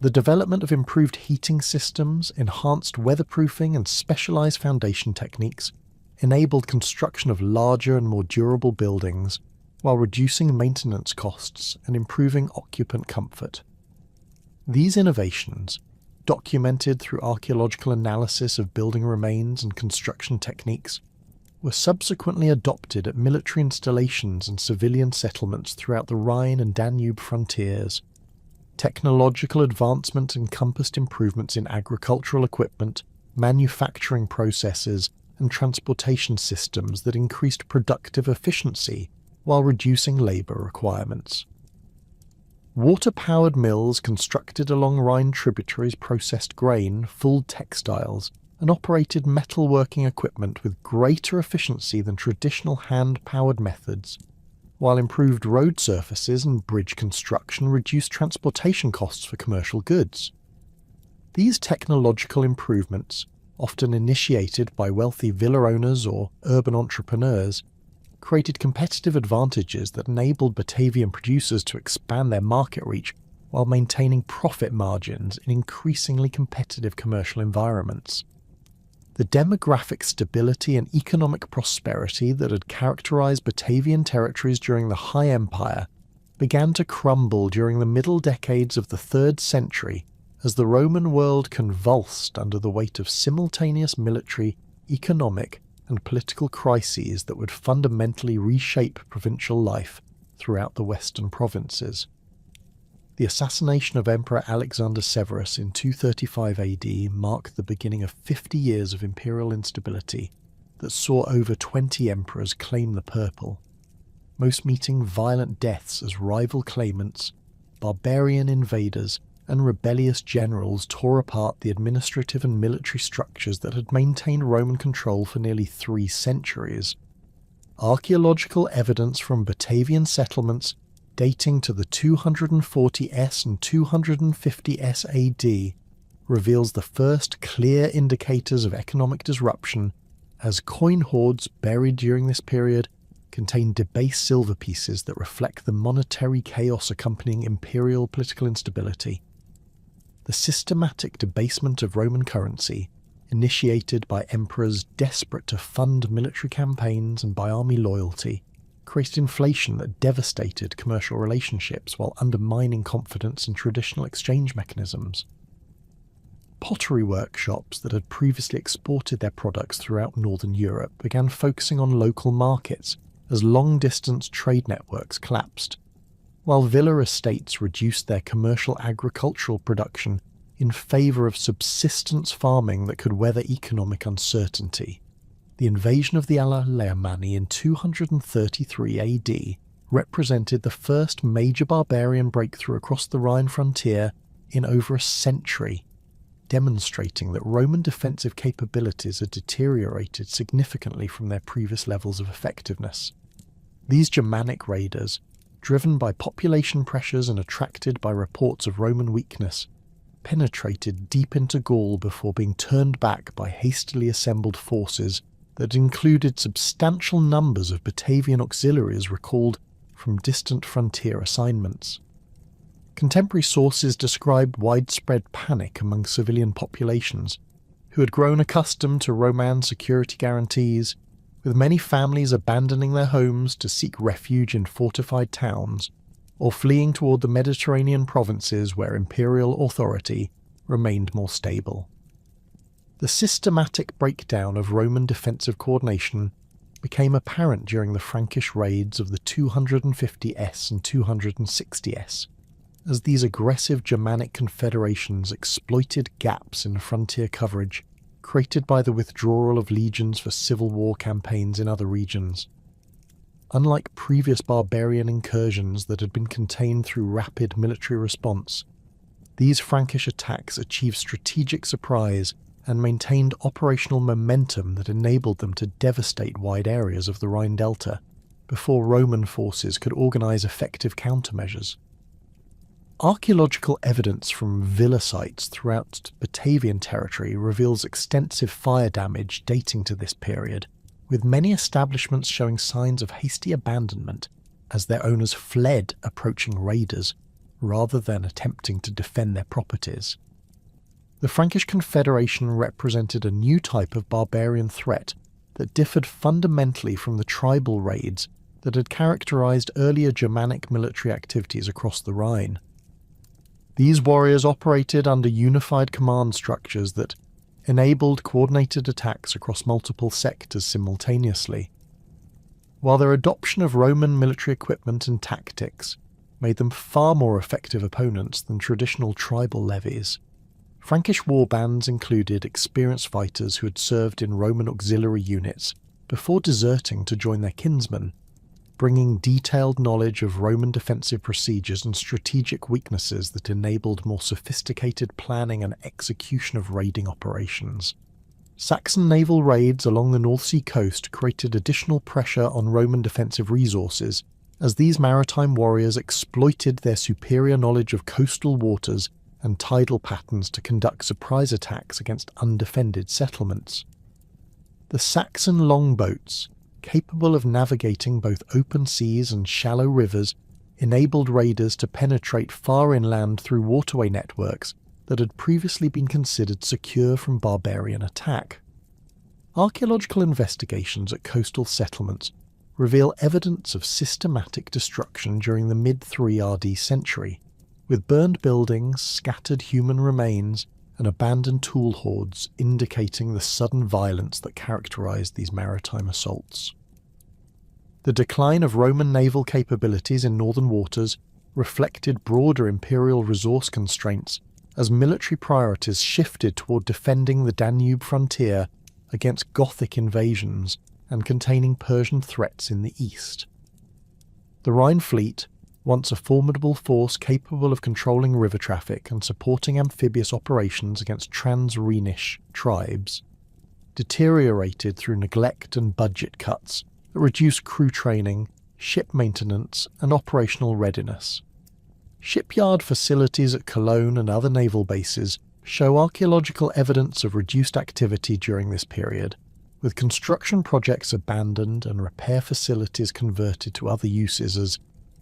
The development of improved heating systems, enhanced weatherproofing and specialized foundation techniques enabled construction of larger and more durable buildings while reducing maintenance costs and improving occupant comfort. These innovations, documented through archaeological analysis of building remains and construction techniques, were subsequently adopted at military installations and civilian settlements throughout the Rhine and Danube frontiers. Technological advancement encompassed improvements in agricultural equipment, manufacturing processes, and transportation systems that increased productive efficiency while reducing labour requirements. Water-powered mills constructed along Rhine tributaries processed grain, fulled textiles, and operated metalworking equipment with greater efficiency than traditional hand-powered methods, while improved road surfaces and bridge construction reduced transportation costs for commercial goods. These technological improvements, often initiated by wealthy villa owners or urban entrepreneurs, created competitive advantages that enabled Batavian producers to expand their market reach while maintaining profit margins in increasingly competitive commercial environments. The demographic stability and economic prosperity that had characterized Batavian territories during the High Empire began to crumble during the middle decades of the 3rd century as the Roman world convulsed under the weight of simultaneous military, economic, and political crises that would fundamentally reshape provincial life throughout the western provinces. The assassination of Emperor Alexander Severus in 235 AD marked the beginning of 50 years of imperial instability that saw over 20 emperors claim the purple, most meeting violent deaths as rival claimants, barbarian invaders, and rebellious generals tore apart the administrative and military structures that had maintained Roman control for nearly 3 centuries. Archaeological evidence from Batavian settlements dating to the 240s and 250s AD reveals the first clear indicators of economic disruption, as coin hoards buried during this period contain debased silver pieces that reflect the monetary chaos accompanying imperial political instability. The systematic debasement of Roman currency, initiated by emperors desperate to fund military campaigns and by army loyalty, created inflation that devastated commercial relationships while undermining confidence in traditional exchange mechanisms. Pottery workshops that had previously exported their products throughout northern Europe began focusing on local markets as long-distance trade networks collapsed, while villa estates reduced their commercial agricultural production in favour of subsistence farming that could weather economic uncertainty. The invasion of the Alemanni in 233 AD represented the first major barbarian breakthrough across the Rhine frontier in over a century, demonstrating that Roman defensive capabilities had deteriorated significantly from their previous levels of effectiveness. These Germanic raiders, driven by population pressures and attracted by reports of Roman weakness, penetrated deep into Gaul before being turned back by hastily assembled forces that included substantial numbers of Batavian auxiliaries recalled from distant frontier assignments. Contemporary sources describe widespread panic among civilian populations, who had grown accustomed to Roman security guarantees, with many families abandoning their homes to seek refuge in fortified towns, or fleeing toward the Mediterranean provinces where imperial authority remained more stable. The systematic breakdown of Roman defensive coordination became apparent during the Frankish raids of the 250s and 260s, as these aggressive Germanic confederations exploited gaps in frontier coverage created by the withdrawal of legions for civil war campaigns in other regions. Unlike previous barbarian incursions that had been contained through rapid military response, these Frankish attacks achieved strategic surprise and maintained operational momentum that enabled them to devastate wide areas of the Rhine Delta, before Roman forces could organise effective countermeasures. Archaeological evidence from villa sites throughout Batavian territory reveals extensive fire damage dating to this period, with many establishments showing signs of hasty abandonment as their owners fled approaching raiders rather than attempting to defend their properties. The Frankish Confederation represented a new type of barbarian threat that differed fundamentally from the tribal raids that had characterised earlier Germanic military activities across the Rhine. These warriors operated under unified command structures that enabled coordinated attacks across multiple sectors simultaneously. While their adoption of Roman military equipment and tactics made them far more effective opponents than traditional tribal levies, Frankish warbands included experienced fighters who had served in Roman auxiliary units before deserting to join their kinsmen, bringing detailed knowledge of Roman defensive procedures and strategic weaknesses that enabled more sophisticated planning and execution of raiding operations. Saxon naval raids along the North Sea coast created additional pressure on Roman defensive resources, as these maritime warriors exploited their superior knowledge of coastal waters and tidal patterns to conduct surprise attacks against undefended settlements. The Saxon longboats, capable of navigating both open seas and shallow rivers, enabled raiders to penetrate far inland through waterway networks that had previously been considered secure from barbarian attack. Archaeological investigations at coastal settlements reveal evidence of systematic destruction during the mid-3 RD century, with burned buildings, scattered human remains, and abandoned tool hoards indicating the sudden violence that characterized these maritime assaults. The decline of Roman naval capabilities in northern waters reflected broader imperial resource constraints as military priorities shifted toward defending the Danube frontier against Gothic invasions and containing Persian threats in the east. The Rhine fleet, once a formidable force capable of controlling river traffic and supporting amphibious operations against trans-Rhenish tribes, deteriorated through neglect and budget cuts that reduced crew training, ship maintenance, and operational readiness. Shipyard facilities at Cologne and other naval bases show archaeological evidence of reduced activity during this period, with construction projects abandoned and repair facilities converted to other uses as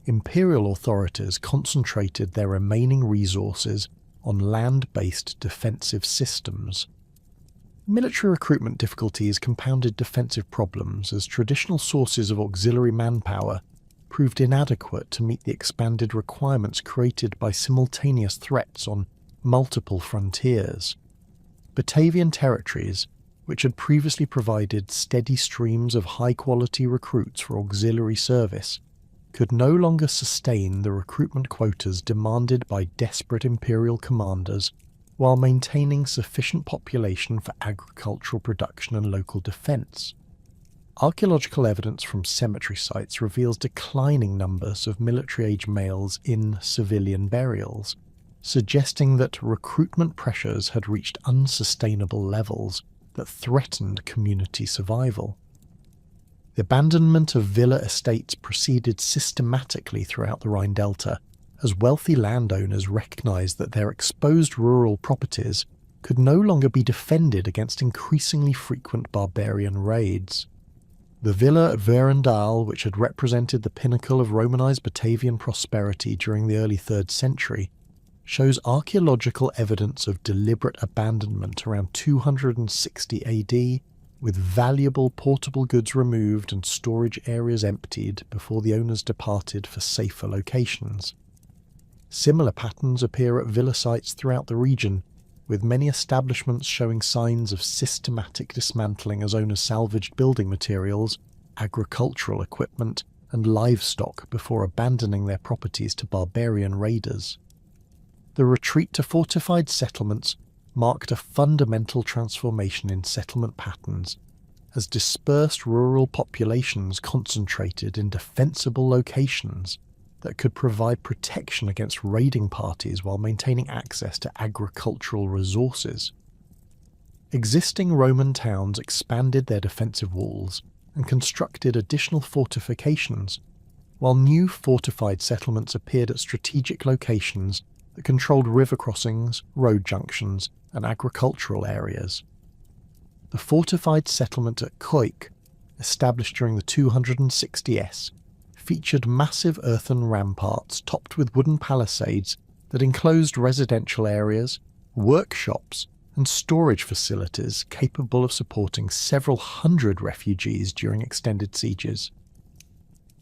imperial authorities concentrated their remaining resources on land-based defensive systems. Military recruitment difficulties compounded defensive problems as traditional sources of auxiliary manpower proved inadequate to meet the expanded requirements created by simultaneous threats on multiple frontiers. Batavian territories, which had previously provided steady streams of high-quality recruits for auxiliary service, could no longer sustain the recruitment quotas demanded by desperate imperial commanders while maintaining sufficient population for agricultural production and local defence. Archaeological evidence from cemetery sites reveals declining numbers of military-age males in civilian burials, suggesting that recruitment pressures had reached unsustainable levels that threatened community survival. The abandonment of villa estates proceeded systematically throughout the Rhine Delta, as wealthy landowners recognised that their exposed rural properties could no longer be defended against increasingly frequent barbarian raids. The villa at Verendal, which had represented the pinnacle of Romanised Batavian prosperity during the early 3rd century, shows archaeological evidence of deliberate abandonment around 260 AD, with valuable portable goods removed and storage areas emptied before the owners departed for safer locations. Similar patterns appear at villa sites throughout the region, with many establishments showing signs of systematic dismantling as owners salvaged building materials, agricultural equipment, and livestock before abandoning their properties to barbarian raiders. The retreat to fortified settlements marked a fundamental transformation in settlement patterns, as dispersed rural populations concentrated in defensible locations that could provide protection against raiding parties while maintaining access to agricultural resources. Existing Roman towns expanded their defensive walls and constructed additional fortifications, while new fortified settlements appeared at strategic locations that controlled river crossings, road junctions, and agricultural areas. The fortified settlement at Koik, established during the 260s, featured massive earthen ramparts topped with wooden palisades that enclosed residential areas, workshops, and storage facilities capable of supporting several hundred refugees during extended sieges.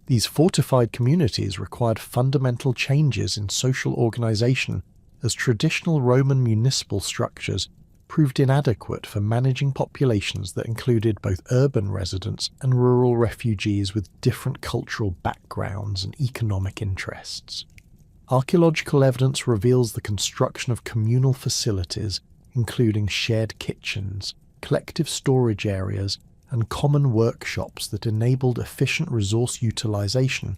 These fortified communities required fundamental changes in social organisation, as traditional Roman municipal structures proved inadequate for managing populations that included both urban residents and rural refugees with different cultural backgrounds and economic interests. Archaeological evidence reveals the construction of communal facilities, including shared kitchens, collective storage areas, and common workshops that enabled efficient resource utilisation,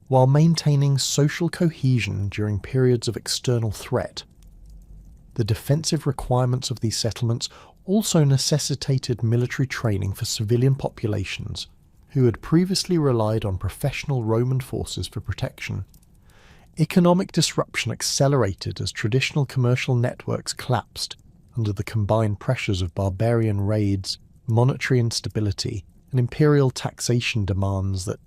while maintaining social cohesion during periods of external threat. The defensive requirements of these settlements also necessitated military training for civilian populations who had previously relied on professional Roman forces for protection. Economic disruption accelerated as traditional commercial networks collapsed under the combined pressures of barbarian raids, monetary instability, and imperial taxation demands that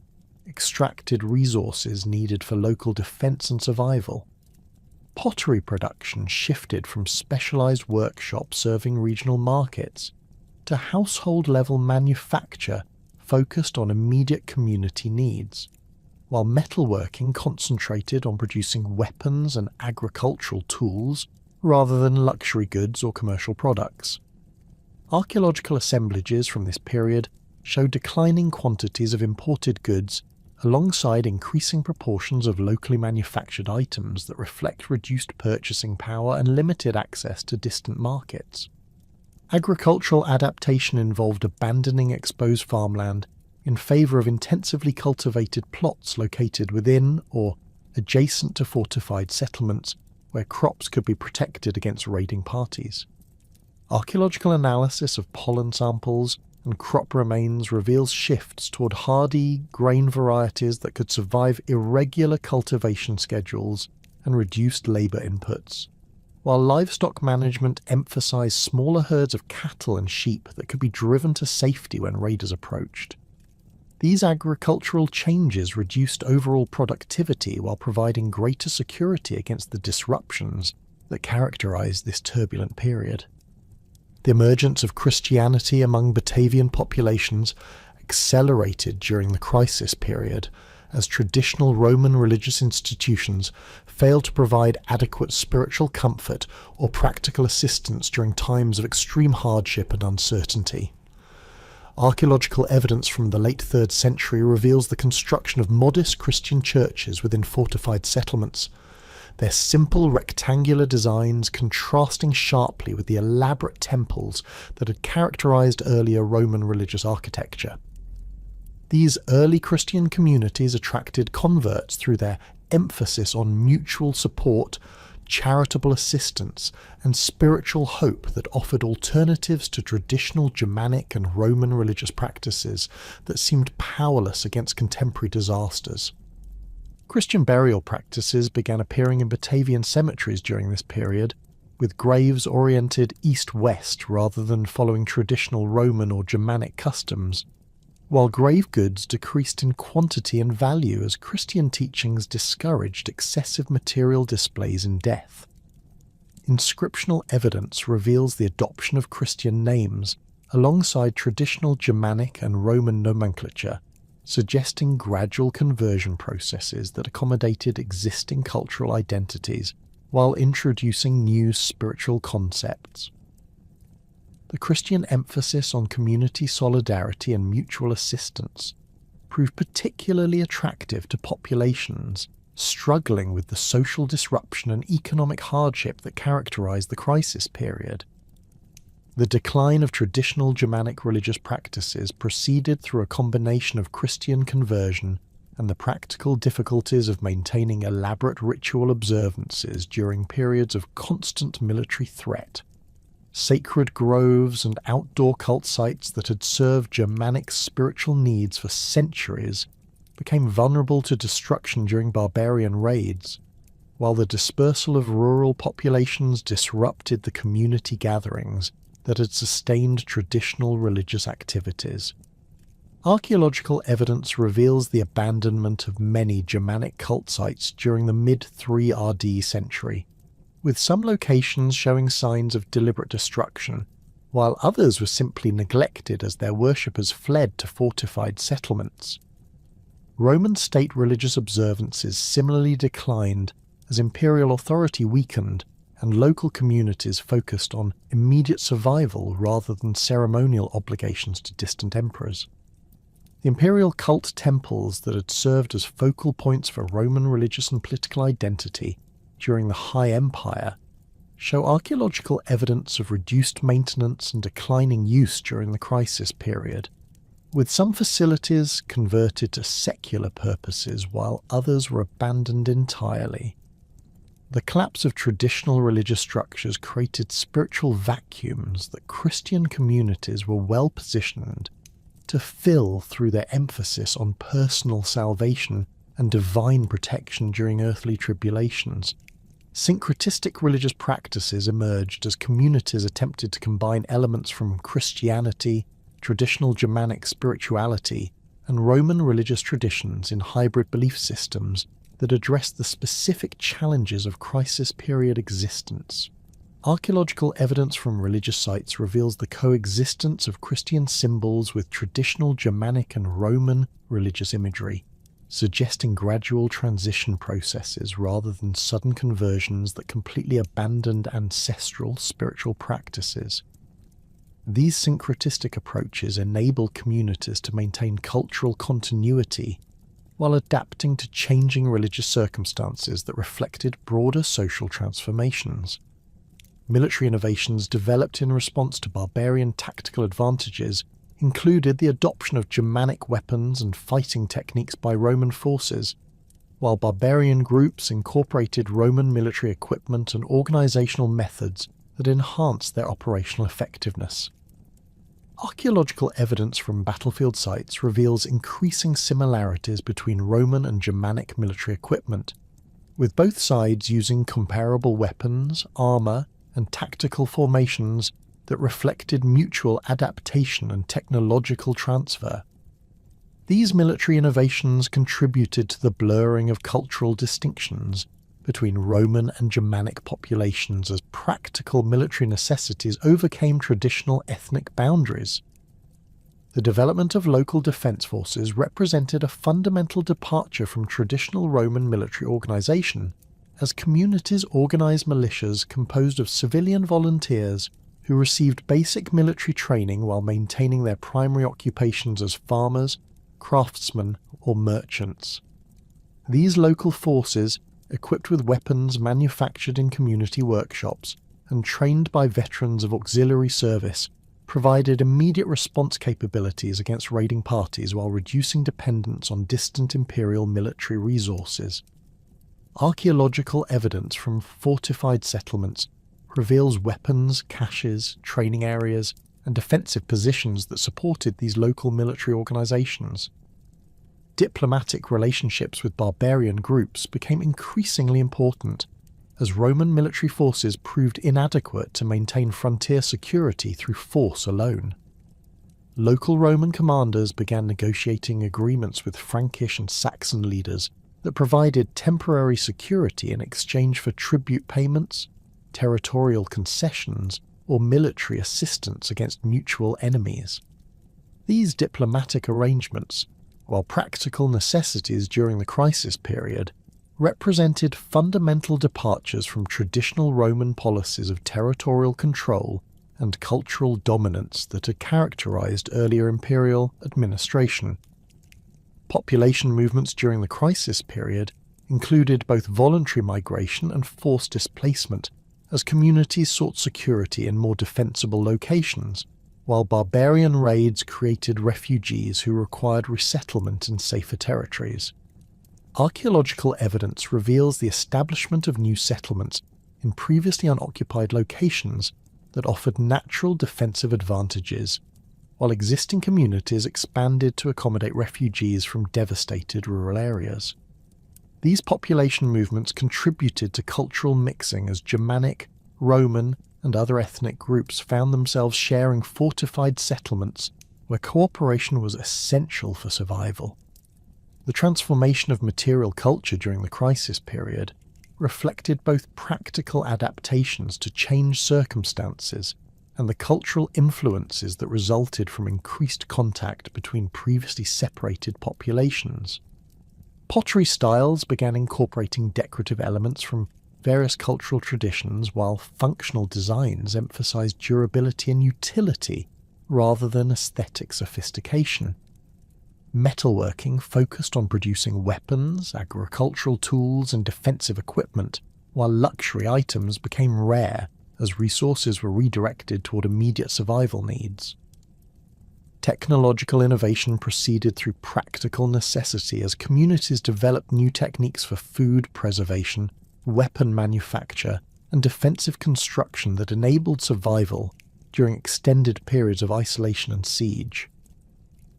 extracted resources needed for local defence and survival. Pottery production shifted from specialised workshops serving regional markets to household-level manufacture focused on immediate community needs, while metalworking concentrated on producing weapons and agricultural tools rather than luxury goods or commercial products. Archaeological assemblages from this period show declining quantities of imported goods alongside increasing proportions of locally manufactured items that reflect reduced purchasing power and limited access to distant markets. Agricultural adaptation involved abandoning exposed farmland in favour of intensively cultivated plots located within or adjacent to fortified settlements where crops could be protected against raiding parties. Archaeological analysis of pollen samples and crop remains reveals shifts toward hardy grain varieties that could survive irregular cultivation schedules and reduced labour inputs, while livestock management emphasised smaller herds of cattle and sheep that could be driven to safety when raiders approached. These agricultural changes reduced overall productivity while providing greater security against the disruptions that characterised this turbulent period. The emergence of Christianity among Batavian populations accelerated during the crisis period as traditional Roman religious institutions failed to provide adequate spiritual comfort or practical assistance during times of extreme hardship and uncertainty. Archaeological evidence from the late 3rd century reveals the construction of modest Christian churches within fortified settlements, their simple rectangular designs contrasting sharply with the elaborate temples that had characterized earlier Roman religious architecture. These early Christian communities attracted converts through their emphasis on mutual support, charitable assistance, and spiritual hope that offered alternatives to traditional Germanic and Roman religious practices that seemed powerless against contemporary disasters. Christian burial practices began appearing in Batavian cemeteries during this period, with graves oriented east-west rather than following traditional Roman or Germanic customs, while grave goods decreased in quantity and value as Christian teachings discouraged excessive material displays in death. Inscriptional evidence reveals the adoption of Christian names alongside traditional Germanic and Roman nomenclature, suggesting gradual conversion processes that accommodated existing cultural identities while introducing new spiritual concepts. The Christian emphasis on community solidarity and mutual assistance proved particularly attractive to populations struggling with the social disruption and economic hardship that characterized the crisis period. The decline of traditional Germanic religious practices proceeded through a combination of Christian conversion and the practical difficulties of maintaining elaborate ritual observances during periods of constant military threat. Sacred groves and outdoor cult sites that had served Germanic spiritual needs for centuries became vulnerable to destruction during barbarian raids, while the dispersal of rural populations disrupted the community gatherings that had sustained traditional religious activities. Archaeological evidence reveals the abandonment of many Germanic cult sites during the mid-3 RD century, with some locations showing signs of deliberate destruction, while others were simply neglected as their worshippers fled to fortified settlements. Roman state religious observances similarly declined as imperial authority weakened and local communities focused on immediate survival rather than ceremonial obligations to distant emperors. The imperial cult temples that had served as focal points for Roman religious and political identity during the High Empire show archaeological evidence of reduced maintenance and declining use during the crisis period, with some facilities converted to secular purposes while others were abandoned entirely. The collapse of traditional religious structures created spiritual vacuums that Christian communities were well positioned to fill through their emphasis on personal salvation and divine protection during earthly tribulations. Syncretistic religious practices emerged as communities attempted to combine elements from Christianity, traditional Germanic spirituality, and Roman religious traditions in hybrid belief systems that addressed the specific challenges of crisis period existence. Archaeological evidence from religious sites reveals the coexistence of Christian symbols with traditional Germanic and Roman religious imagery, suggesting gradual transition processes rather than sudden conversions that completely abandoned ancestral spiritual practices. These syncretistic approaches enabled communities to maintain cultural continuity while adapting to changing religious circumstances that reflected broader social transformations. Military innovations developed in response to barbarian tactical advantages included the adoption of Germanic weapons and fighting techniques by Roman forces, while barbarian groups incorporated Roman military equipment and organizational methods that enhanced their operational effectiveness. Archaeological evidence from battlefield sites reveals increasing similarities between Roman and Germanic military equipment, with both sides using comparable weapons, armor, and tactical formations that reflected mutual adaptation and technological transfer. These military innovations contributed to the blurring of cultural distinctions between Roman and Germanic populations as practical military necessities overcame traditional ethnic boundaries. The development of local defense forces represented a fundamental departure from traditional Roman military organization, as communities organized militias composed of civilian volunteers who received basic military training while maintaining their primary occupations as farmers, craftsmen, or merchants. These local forces, equipped with weapons manufactured in community workshops and trained by veterans of auxiliary service, provided immediate response capabilities against raiding parties while reducing dependence on distant imperial military resources. Archaeological evidence from fortified settlements reveals weapons, caches, training areas, and defensive positions that supported these local military organizations. Diplomatic relationships with barbarian groups became increasingly important, as Roman military forces proved inadequate to maintain frontier security through force alone. Local Roman commanders began negotiating agreements with Frankish and Saxon leaders that provided temporary security in exchange for tribute payments, territorial concessions, or military assistance against mutual enemies. These diplomatic arrangements, while practical necessities during the crisis period, represented fundamental departures from traditional Roman policies of territorial control and cultural dominance that had characterized earlier imperial administration. Population movements during the crisis period included both voluntary migration and forced displacement, as communities sought security in more defensible locations, while barbarian raids created refugees who required resettlement in safer territories. Archaeological evidence reveals the establishment of new settlements in previously unoccupied locations that offered natural defensive advantages, while existing communities expanded to accommodate refugees from devastated rural areas. These population movements contributed to cultural mixing as Germanic, Roman, and other ethnic groups found themselves sharing fortified settlements where cooperation was essential for survival. The transformation of material culture during the crisis period reflected both practical adaptations to changed circumstances and the cultural influences that resulted from increased contact between previously separated populations. Pottery styles began incorporating decorative elements from various cultural traditions, while functional designs emphasized durability and utility rather than aesthetic sophistication. Metalworking focused on producing weapons, agricultural tools, and defensive equipment, while luxury items became rare as resources were redirected toward immediate survival needs. Technological innovation proceeded through practical necessity as communities developed new techniques for food preservation, weapon manufacture, and defensive construction that enabled survival during extended periods of isolation and siege.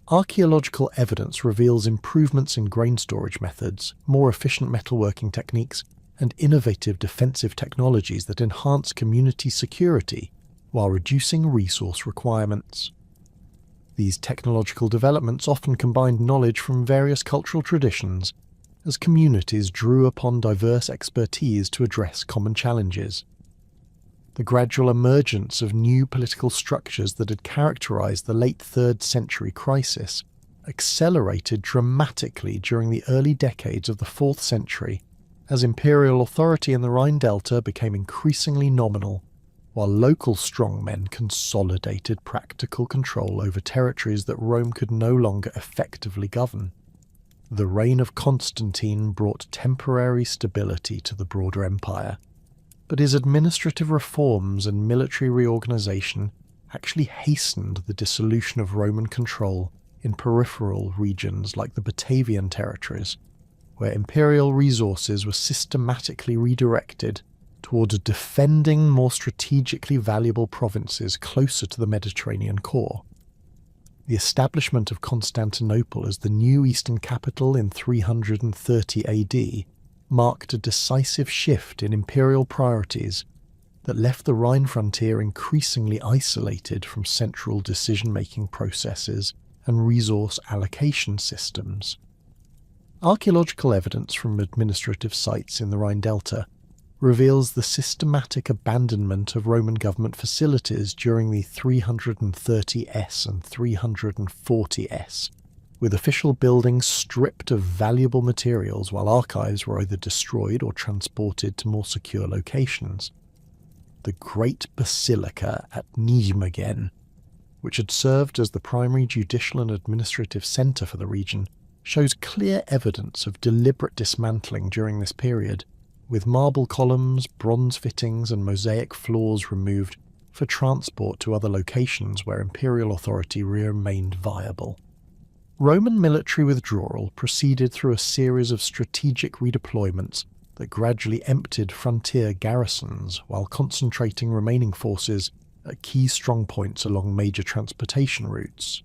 Archaeological evidence reveals improvements in grain storage methods, more efficient metalworking techniques, and innovative defensive technologies that enhance community security while reducing resource requirements. These technological developments often combined knowledge from various cultural traditions as communities drew upon diverse expertise to address common challenges. The gradual emergence of new political structures that had characterized the late 3rd century crisis accelerated dramatically during the early decades of the 4th century as imperial authority in the Rhine Delta became increasingly nominal, while local strongmen consolidated practical control over territories that Rome could no longer effectively govern. The reign of Constantine brought temporary stability to the broader empire, but his administrative reforms and military reorganization actually hastened the dissolution of Roman control in peripheral regions like the Batavian territories, where imperial resources were systematically redirected towards defending more strategically valuable provinces closer to the Mediterranean core. The establishment of Constantinople as the new eastern capital in 330 AD marked a decisive shift in imperial priorities that left the Rhine frontier increasingly isolated from central decision-making processes and resource allocation systems. Archaeological evidence from administrative sites in the Rhine Delta reveals the systematic abandonment of Roman government facilities during the 330s and 340s, with official buildings stripped of valuable materials while archives were either destroyed or transported to more secure locations. The Great Basilica at Nijmegen, which had served as the primary judicial and administrative centre for the region, shows clear evidence of deliberate dismantling during this period, with marble columns, bronze fittings, and mosaic floors removed for transport to other locations where imperial authority remained viable. Roman military withdrawal proceeded through a series of strategic redeployments that gradually emptied frontier garrisons while concentrating remaining forces at key strongpoints along major transportation routes.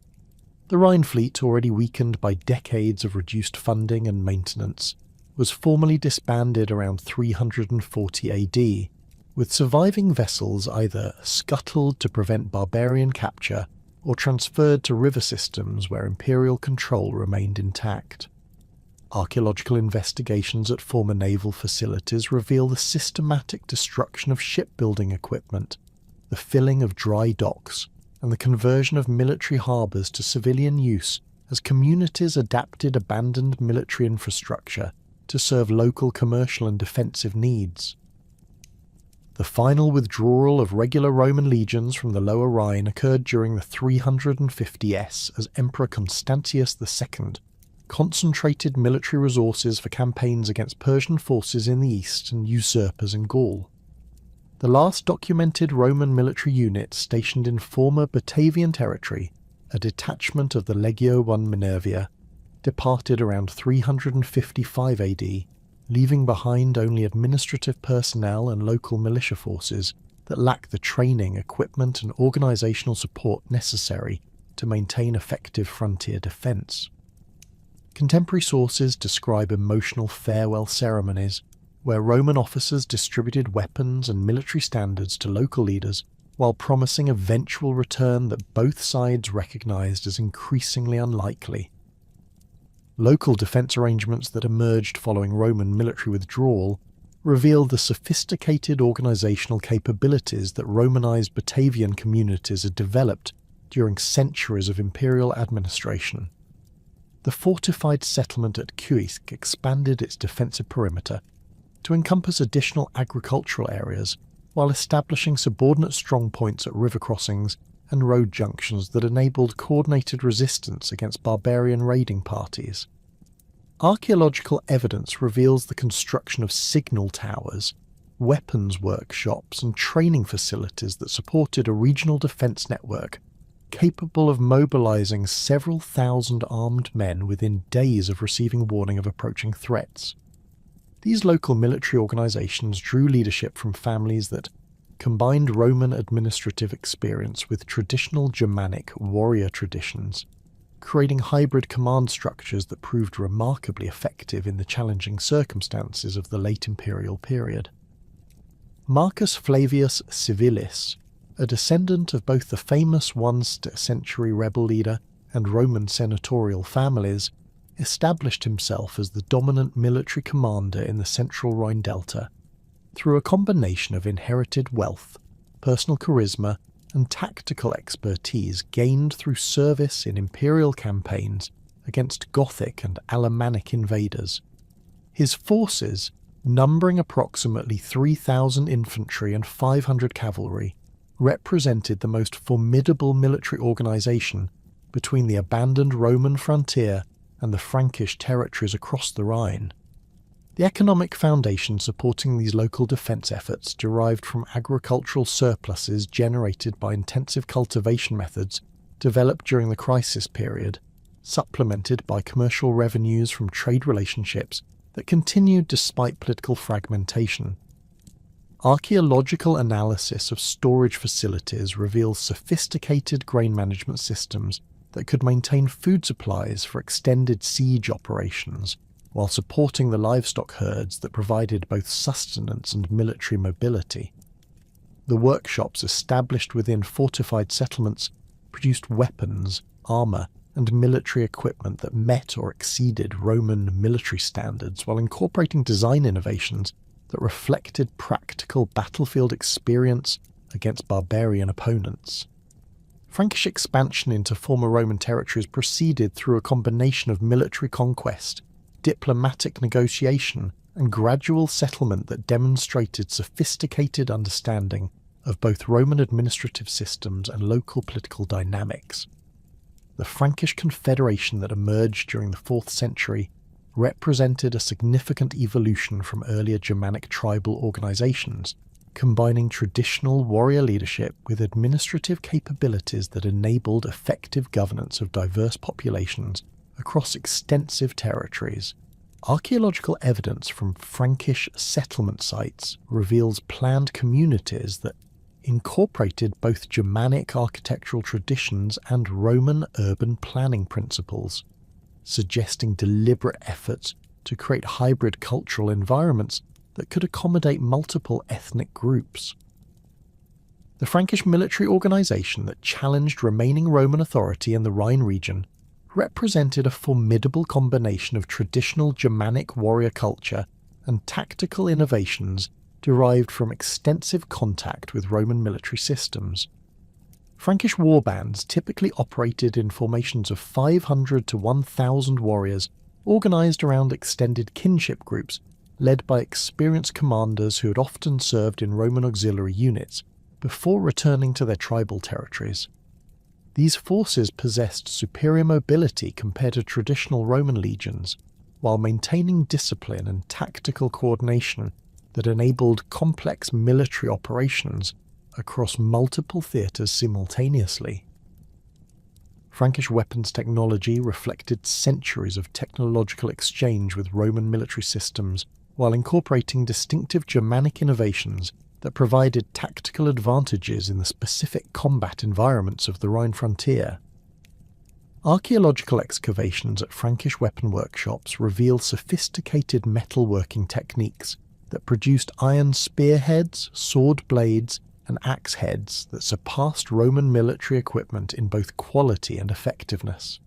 The Rhine fleet, already weakened by decades of reduced funding and maintenance, was formally disbanded around 340 AD, with surviving vessels either scuttled to prevent barbarian capture or transferred to river systems where imperial control remained intact. Archaeological investigations at former naval facilities reveal the systematic destruction of shipbuilding equipment, the filling of dry docks, and the conversion of military harbours to civilian use as communities adapted abandoned military infrastructure to serve local commercial and defensive needs. The final withdrawal of regular Roman legions from the Lower Rhine occurred during the 350s as Emperor Constantius II concentrated military resources for campaigns against Persian forces in the east and usurpers in Gaul. The last documented Roman military unit stationed in former Batavian territory, a detachment of the Legio I Minervia, departed around 355 AD, leaving behind only administrative personnel and local militia forces that lack the training, equipment, and organisational support necessary to maintain effective frontier defence. Contemporary sources describe emotional farewell ceremonies, where Roman officers distributed weapons and military standards to local leaders while promising eventual return that both sides recognised as increasingly unlikely. Local defence arrangements that emerged following Roman military withdrawal revealed the sophisticated organisational capabilities that Romanised Batavian communities had developed during centuries of imperial administration. The fortified settlement at Cuisque expanded its defensive perimeter to encompass additional agricultural areas while establishing subordinate strongpoints at river crossings and road junctions that enabled coordinated resistance against barbarian raiding parties. Archaeological evidence reveals the construction of signal towers, weapons workshops, and training facilities that supported a regional defence network capable of mobilising several thousand armed men within days of receiving warning of approaching threats. These local military organisations drew leadership from families that combined Roman administrative experience with traditional Germanic warrior traditions, creating hybrid command structures that proved remarkably effective in the challenging circumstances of the late imperial period. Marcus Flavius Civilis, a descendant of both the famous 1st century rebel leader and Roman senatorial families, established himself as the dominant military commander in the central Rhine Delta through a combination of inherited wealth, personal charisma, and tactical expertise gained through service in imperial campaigns against Gothic and Alemannic invaders. His forces, numbering approximately 3,000 infantry and 500 cavalry, represented the most formidable military organisation between the abandoned Roman frontier and the Frankish territories across the Rhine. The economic foundation supporting these local defence efforts derived from agricultural surpluses generated by intensive cultivation methods developed during the crisis period, supplemented by commercial revenues from trade relationships that continued despite political fragmentation. Archaeological analysis of storage facilities reveals sophisticated grain management systems that could maintain food supplies for extended siege operations, while supporting the livestock herds that provided both sustenance and military mobility. The workshops established within fortified settlements produced weapons, armour, and military equipment that met or exceeded Roman military standards while incorporating design innovations that reflected practical battlefield experience against barbarian opponents. Frankish expansion into former Roman territories proceeded through a combination of military conquest, diplomatic negotiation, and gradual settlement that demonstrated sophisticated understanding of both Roman administrative systems and local political dynamics. The Frankish confederation that emerged during the 4th century represented a significant evolution from earlier Germanic tribal organisations, combining traditional warrior leadership with administrative capabilities that enabled effective governance of diverse populations across extensive territories. Archaeological evidence from Frankish settlement sites reveals planned communities that incorporated both Germanic architectural traditions and Roman urban planning principles, suggesting deliberate efforts to create hybrid cultural environments that could accommodate multiple ethnic groups. The Frankish military organisation that challenged remaining Roman authority in the Rhine region represented a formidable combination of traditional Germanic warrior culture and tactical innovations derived from extensive contact with Roman military systems. Frankish warbands typically operated in formations of 500 to 1,000 warriors organised around extended kinship groups led by experienced commanders who had often served in Roman auxiliary units before returning to their tribal territories. These forces possessed superior mobility compared to traditional Roman legions, while maintaining discipline and tactical coordination that enabled complex military operations across multiple theatres simultaneously. Frankish weapons technology reflected centuries of technological exchange with Roman military systems while incorporating distinctive Germanic innovations that provided tactical advantages in the specific combat environments of the Rhine frontier. Archaeological excavations at Frankish weapon workshops reveal sophisticated metalworking techniques that produced iron spearheads, sword blades, and axe heads that surpassed Roman military equipment in both quality and effectiveness.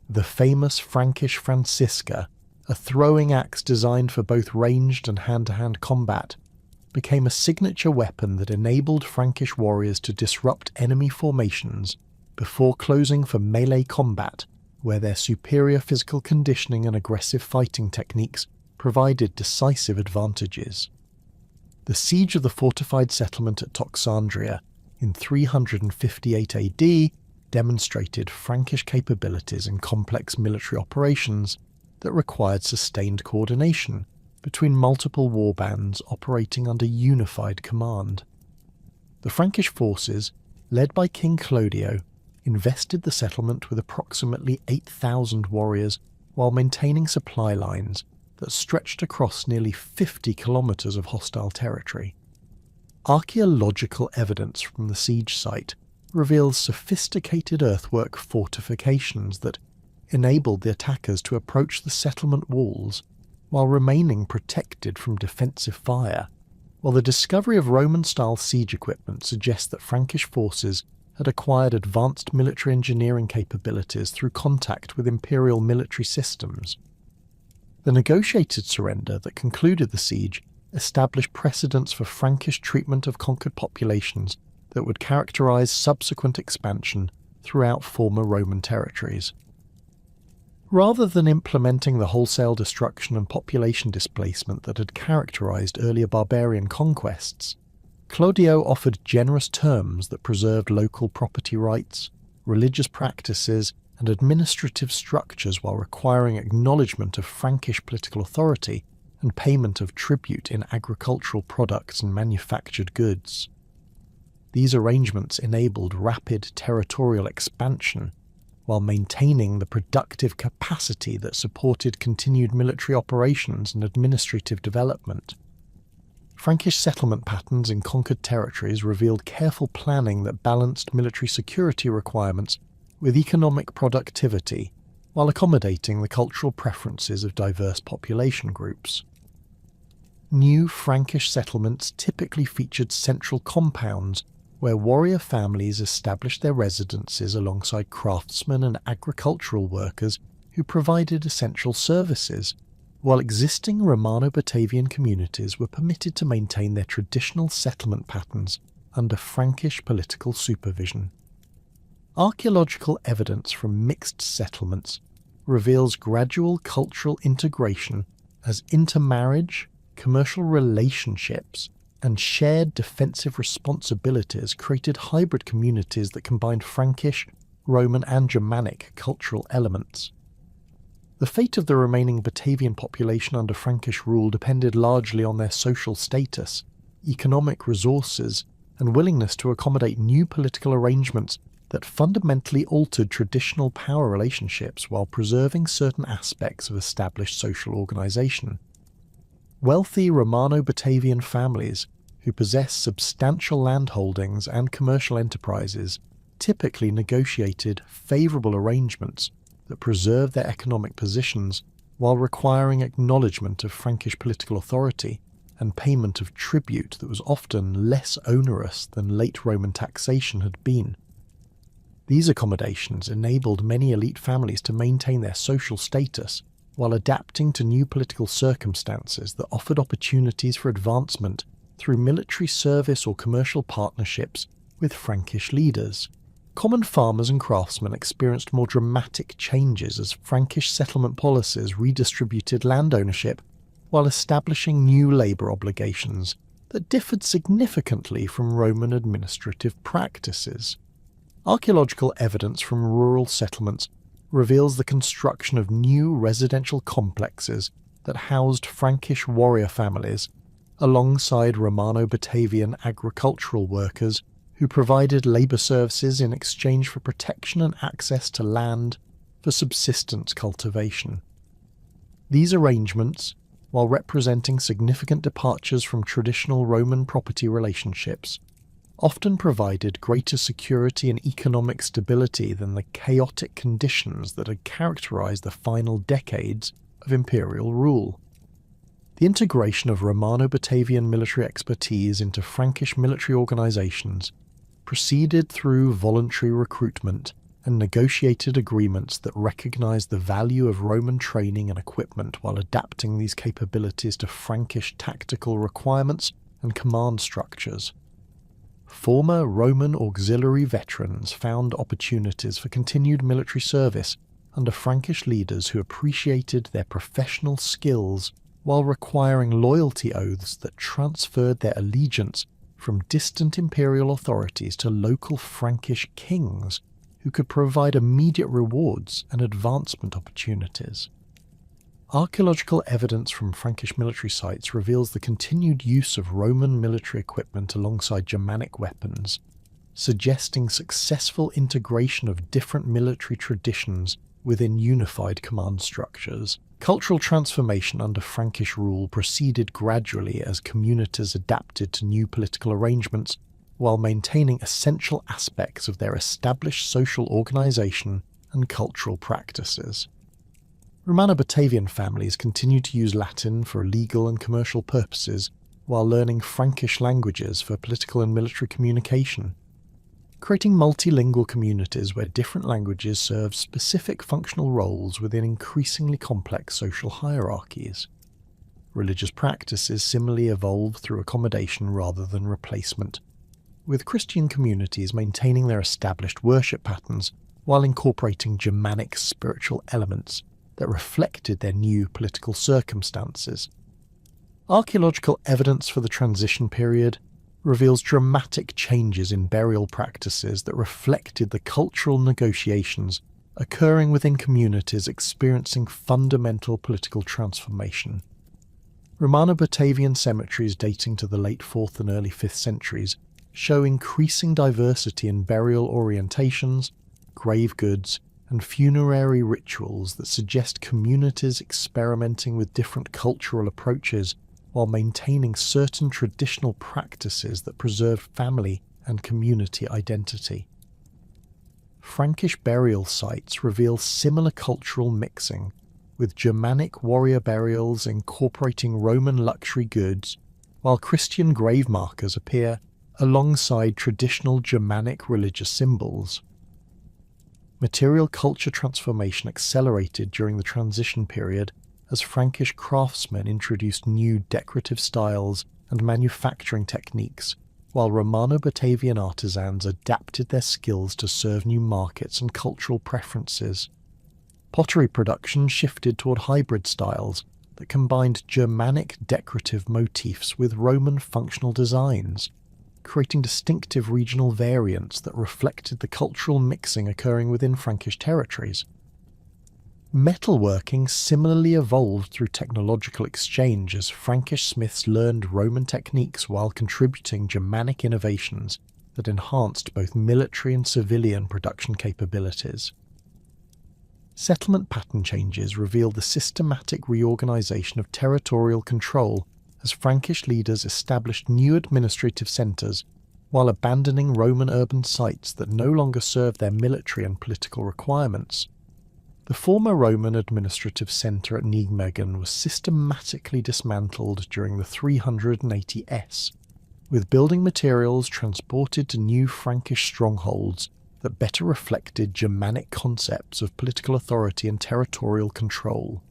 The famous Frankish Francisca, a throwing axe designed for both ranged and hand-to-hand combat, became a signature weapon that enabled Frankish warriors to disrupt enemy formations before closing for melee combat, where their superior physical conditioning and aggressive fighting techniques provided decisive advantages. The siege of the fortified settlement at Toxandria in 358 AD demonstrated Frankish capabilities in complex military operations that required sustained coordination between multiple warbands operating under unified command. The Frankish forces, led by King Clodio, invested the settlement with approximately 8,000 warriors while maintaining supply lines that stretched across nearly 50 kilometres of hostile territory. Archaeological evidence from the siege site reveals sophisticated earthwork fortifications that enabled the attackers to approach the settlement walls while remaining protected from defensive fire, while the discovery of Roman-style siege equipment suggests that Frankish forces had acquired advanced military engineering capabilities through contact with imperial military systems. The negotiated surrender that concluded the siege established precedents for Frankish treatment of conquered populations that would characterize subsequent expansion throughout former Roman territories. Rather than implementing the wholesale destruction and population displacement that had characterized earlier barbarian conquests, Clodio offered generous terms that preserved local property rights, religious practices, and administrative structures while requiring acknowledgement of Frankish political authority and payment of tribute in agricultural products and manufactured goods. These arrangements enabled rapid territorial expansion while maintaining the productive capacity that supported continued military operations and administrative development. Frankish settlement patterns in conquered territories revealed careful planning that balanced military security requirements with economic productivity while accommodating the cultural preferences of diverse population groups. New Frankish settlements typically featured central compounds where warrior families established their residences alongside craftsmen and agricultural workers who provided essential services, while existing Romano-Batavian communities were permitted to maintain their traditional settlement patterns under Frankish political supervision. Archaeological evidence from mixed settlements reveals gradual cultural integration as intermarriage, commercial relationships, and shared defensive responsibilities created hybrid communities that combined Frankish, Roman, and Germanic cultural elements. The fate of the remaining Batavian population under Frankish rule depended largely on their social status, economic resources, and willingness to accommodate new political arrangements that fundamentally altered traditional power relationships while preserving certain aspects of established social organisation. Wealthy Romano-Batavian families who possessed substantial landholdings and commercial enterprises typically negotiated favourable arrangements that preserved their economic positions while requiring acknowledgement of Frankish political authority and payment of tribute that was often less onerous than late Roman taxation had been. These accommodations enabled many elite families to maintain their social status while adapting to new political circumstances that offered opportunities for advancement through military service or commercial partnerships with Frankish leaders. Common farmers and craftsmen experienced more dramatic changes as Frankish settlement policies redistributed land ownership while establishing new labour obligations that differed significantly from Roman administrative practices. Archaeological evidence from rural settlements reveals the construction of new residential complexes that housed Frankish warrior families alongside Romano-Batavian agricultural workers who provided labour services in exchange for protection and access to land for subsistence cultivation. These arrangements, while representing significant departures from traditional Roman property relationships, often provided greater security and economic stability than the chaotic conditions that had characterized the final decades of imperial rule. The integration of Romano-Batavian military expertise into Frankish military organizations proceeded through voluntary recruitment and negotiated agreements that recognized the value of Roman training and equipment while adapting these capabilities to Frankish tactical requirements and command structures. Former Roman auxiliary veterans found opportunities for continued military service under Frankish leaders who appreciated their professional skills while requiring loyalty oaths that transferred their allegiance from distant imperial authorities to local Frankish kings who could provide immediate rewards and advancement opportunities. Archaeological evidence from Frankish military sites reveals the continued use of Roman military equipment alongside Germanic weapons, suggesting successful integration of different military traditions within unified command structures. Cultural transformation under Frankish rule proceeded gradually as communities adapted to new political arrangements while maintaining essential aspects of their established social organization and cultural practices. Romano-Batavian families continued to use Latin for legal and commercial purposes while learning Frankish languages for political and military communication, creating multilingual communities where different languages served specific functional roles within increasingly complex social hierarchies. Religious practices similarly evolved through accommodation rather than replacement, with Christian communities maintaining their established worship patterns while incorporating Germanic spiritual elements that reflected their new political circumstances. Archaeological evidence for the transition period reveals dramatic changes in burial practices that reflected the cultural negotiations occurring within communities experiencing fundamental political transformation. Romano-Batavian cemeteries dating to the late 4th and early 5th centuries show increasing diversity in burial orientations, grave goods, and funerary rituals that suggest communities experimenting with different cultural approaches while maintaining certain traditional practices that preserved family and community identity. Frankish burial sites reveal similar cultural mixing, with Germanic warrior burials incorporating Roman luxury goods, while Christian grave markers appear alongside traditional Germanic religious symbols. Material culture transformation accelerated during the transition period as Frankish craftsmen introduced new decorative styles and manufacturing techniques, while Romano-Batavian artisans adapted their skills to serve new markets and cultural preferences. Pottery production shifted toward hybrid styles that combined Germanic decorative motifs with Roman functional designs, creating distinctive regional variants that reflected the cultural mixing occurring within Frankish territories. Metalworking similarly evolved through technological exchange as Frankish smiths learned Roman techniques while contributing Germanic innovations that enhanced both military and civilian production capabilities. Settlement pattern changes revealed the systematic reorganization of territorial control as Frankish leaders established new administrative centres while abandoning Roman urban sites that no longer served their military and political requirements. The former Roman administrative centre at Nijmegen was systematically dismantled during the 380 s, with building materials transported to new Frankish strongholds that better reflected Germanic concepts of political authority and territorial control.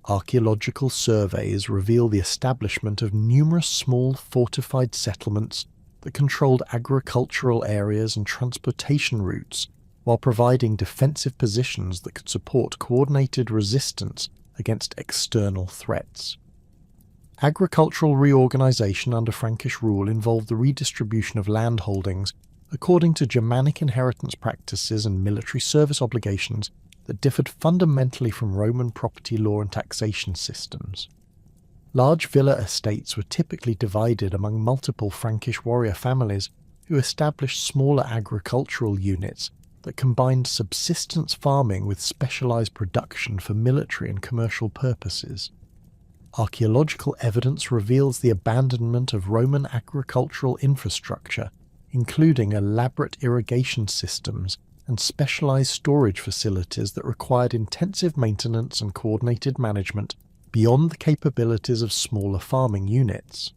Archaeological surveys reveal the establishment of numerous small fortified settlements that controlled agricultural areas and transportation routes, while providing defensive positions that could support coordinated resistance against external threats. Agricultural reorganization under Frankish rule involved the redistribution of land holdings according to Germanic inheritance practices and military service obligations that differed fundamentally from Roman property law and taxation systems. Large villa estates were typically divided among multiple Frankish warrior families who established smaller agricultural units that combined subsistence farming with specialized production for military and commercial purposes. Archaeological evidence reveals the abandonment of Roman agricultural infrastructure, including elaborate irrigation systems and specialized storage facilities that required intensive maintenance and coordinated management beyond the capabilities of smaller farming units.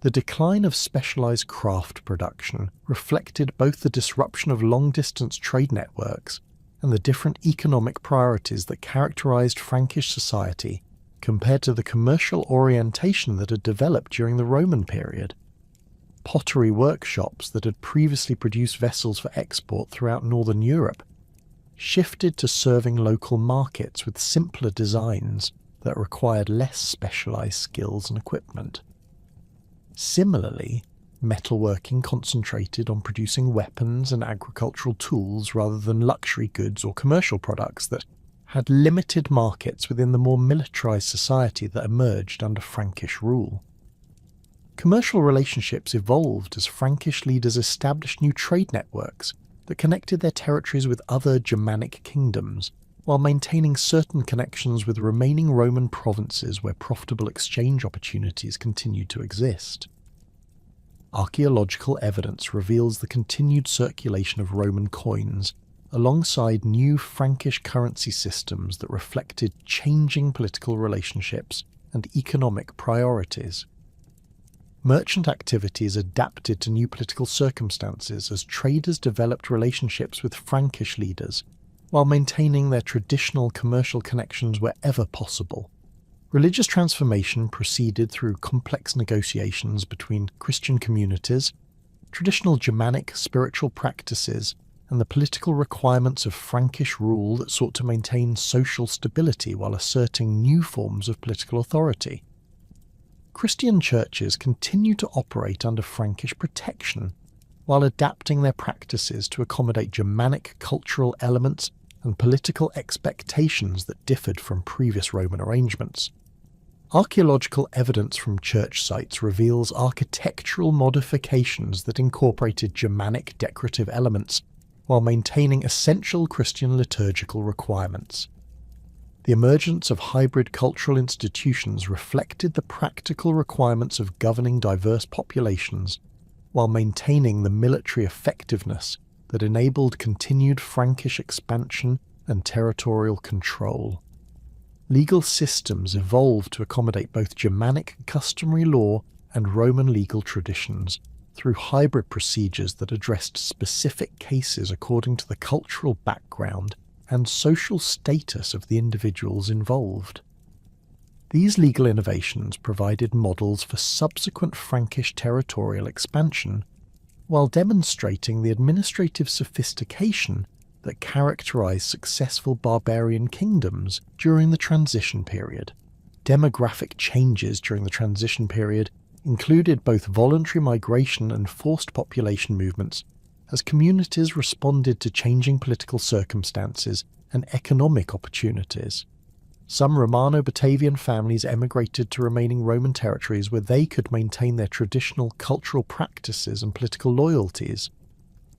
The decline of specialized craft production reflected both the disruption of long-distance trade networks and the different economic priorities that characterized Frankish society compared to the commercial orientation that had developed during the Roman period. Pottery workshops that had previously produced vessels for export throughout northern Europe shifted to serving local markets with simpler designs that required less specialized skills and equipment. Similarly, metalworking concentrated on producing weapons and agricultural tools rather than luxury goods or commercial products that had limited markets within the more militarized society that emerged under Frankish rule. Commercial relationships evolved as Frankish leaders established new trade networks that connected their territories with other Germanic kingdoms, while maintaining certain connections with remaining Roman provinces where profitable exchange opportunities continued to exist. Archaeological evidence reveals the continued circulation of Roman coins, alongside new Frankish currency systems that reflected changing political relationships and economic priorities. Merchant activities adapted to new political circumstances as traders developed relationships with Frankish leaders, while maintaining their traditional commercial connections wherever possible. Religious transformation proceeded through complex negotiations between Christian communities, traditional Germanic spiritual practices, and the political requirements of Frankish rule that sought to maintain social stability while asserting new forms of political authority. Christian churches continue to operate under Frankish protection, while adapting their practices to accommodate Germanic cultural elements and political expectations that differed from previous Roman arrangements. Archaeological evidence from church sites reveals architectural modifications that incorporated Germanic decorative elements while maintaining essential Christian liturgical requirements. The emergence of hybrid cultural institutions reflected the practical requirements of governing diverse populations, while maintaining the military effectiveness that enabled continued Frankish expansion and territorial control. Legal systems evolved to accommodate both Germanic customary law and Roman legal traditions, through hybrid procedures that addressed specific cases according to the cultural background and social status of the individuals involved. These legal innovations provided models for subsequent Frankish territorial expansion, while demonstrating the administrative sophistication that characterized successful barbarian kingdoms during the transition period. Demographic changes during the transition period included both voluntary migration and forced population movements, as communities responded to changing political circumstances and economic opportunities. Some Romano-Batavian families emigrated to remaining Roman territories where they could maintain their traditional cultural practices and political loyalties,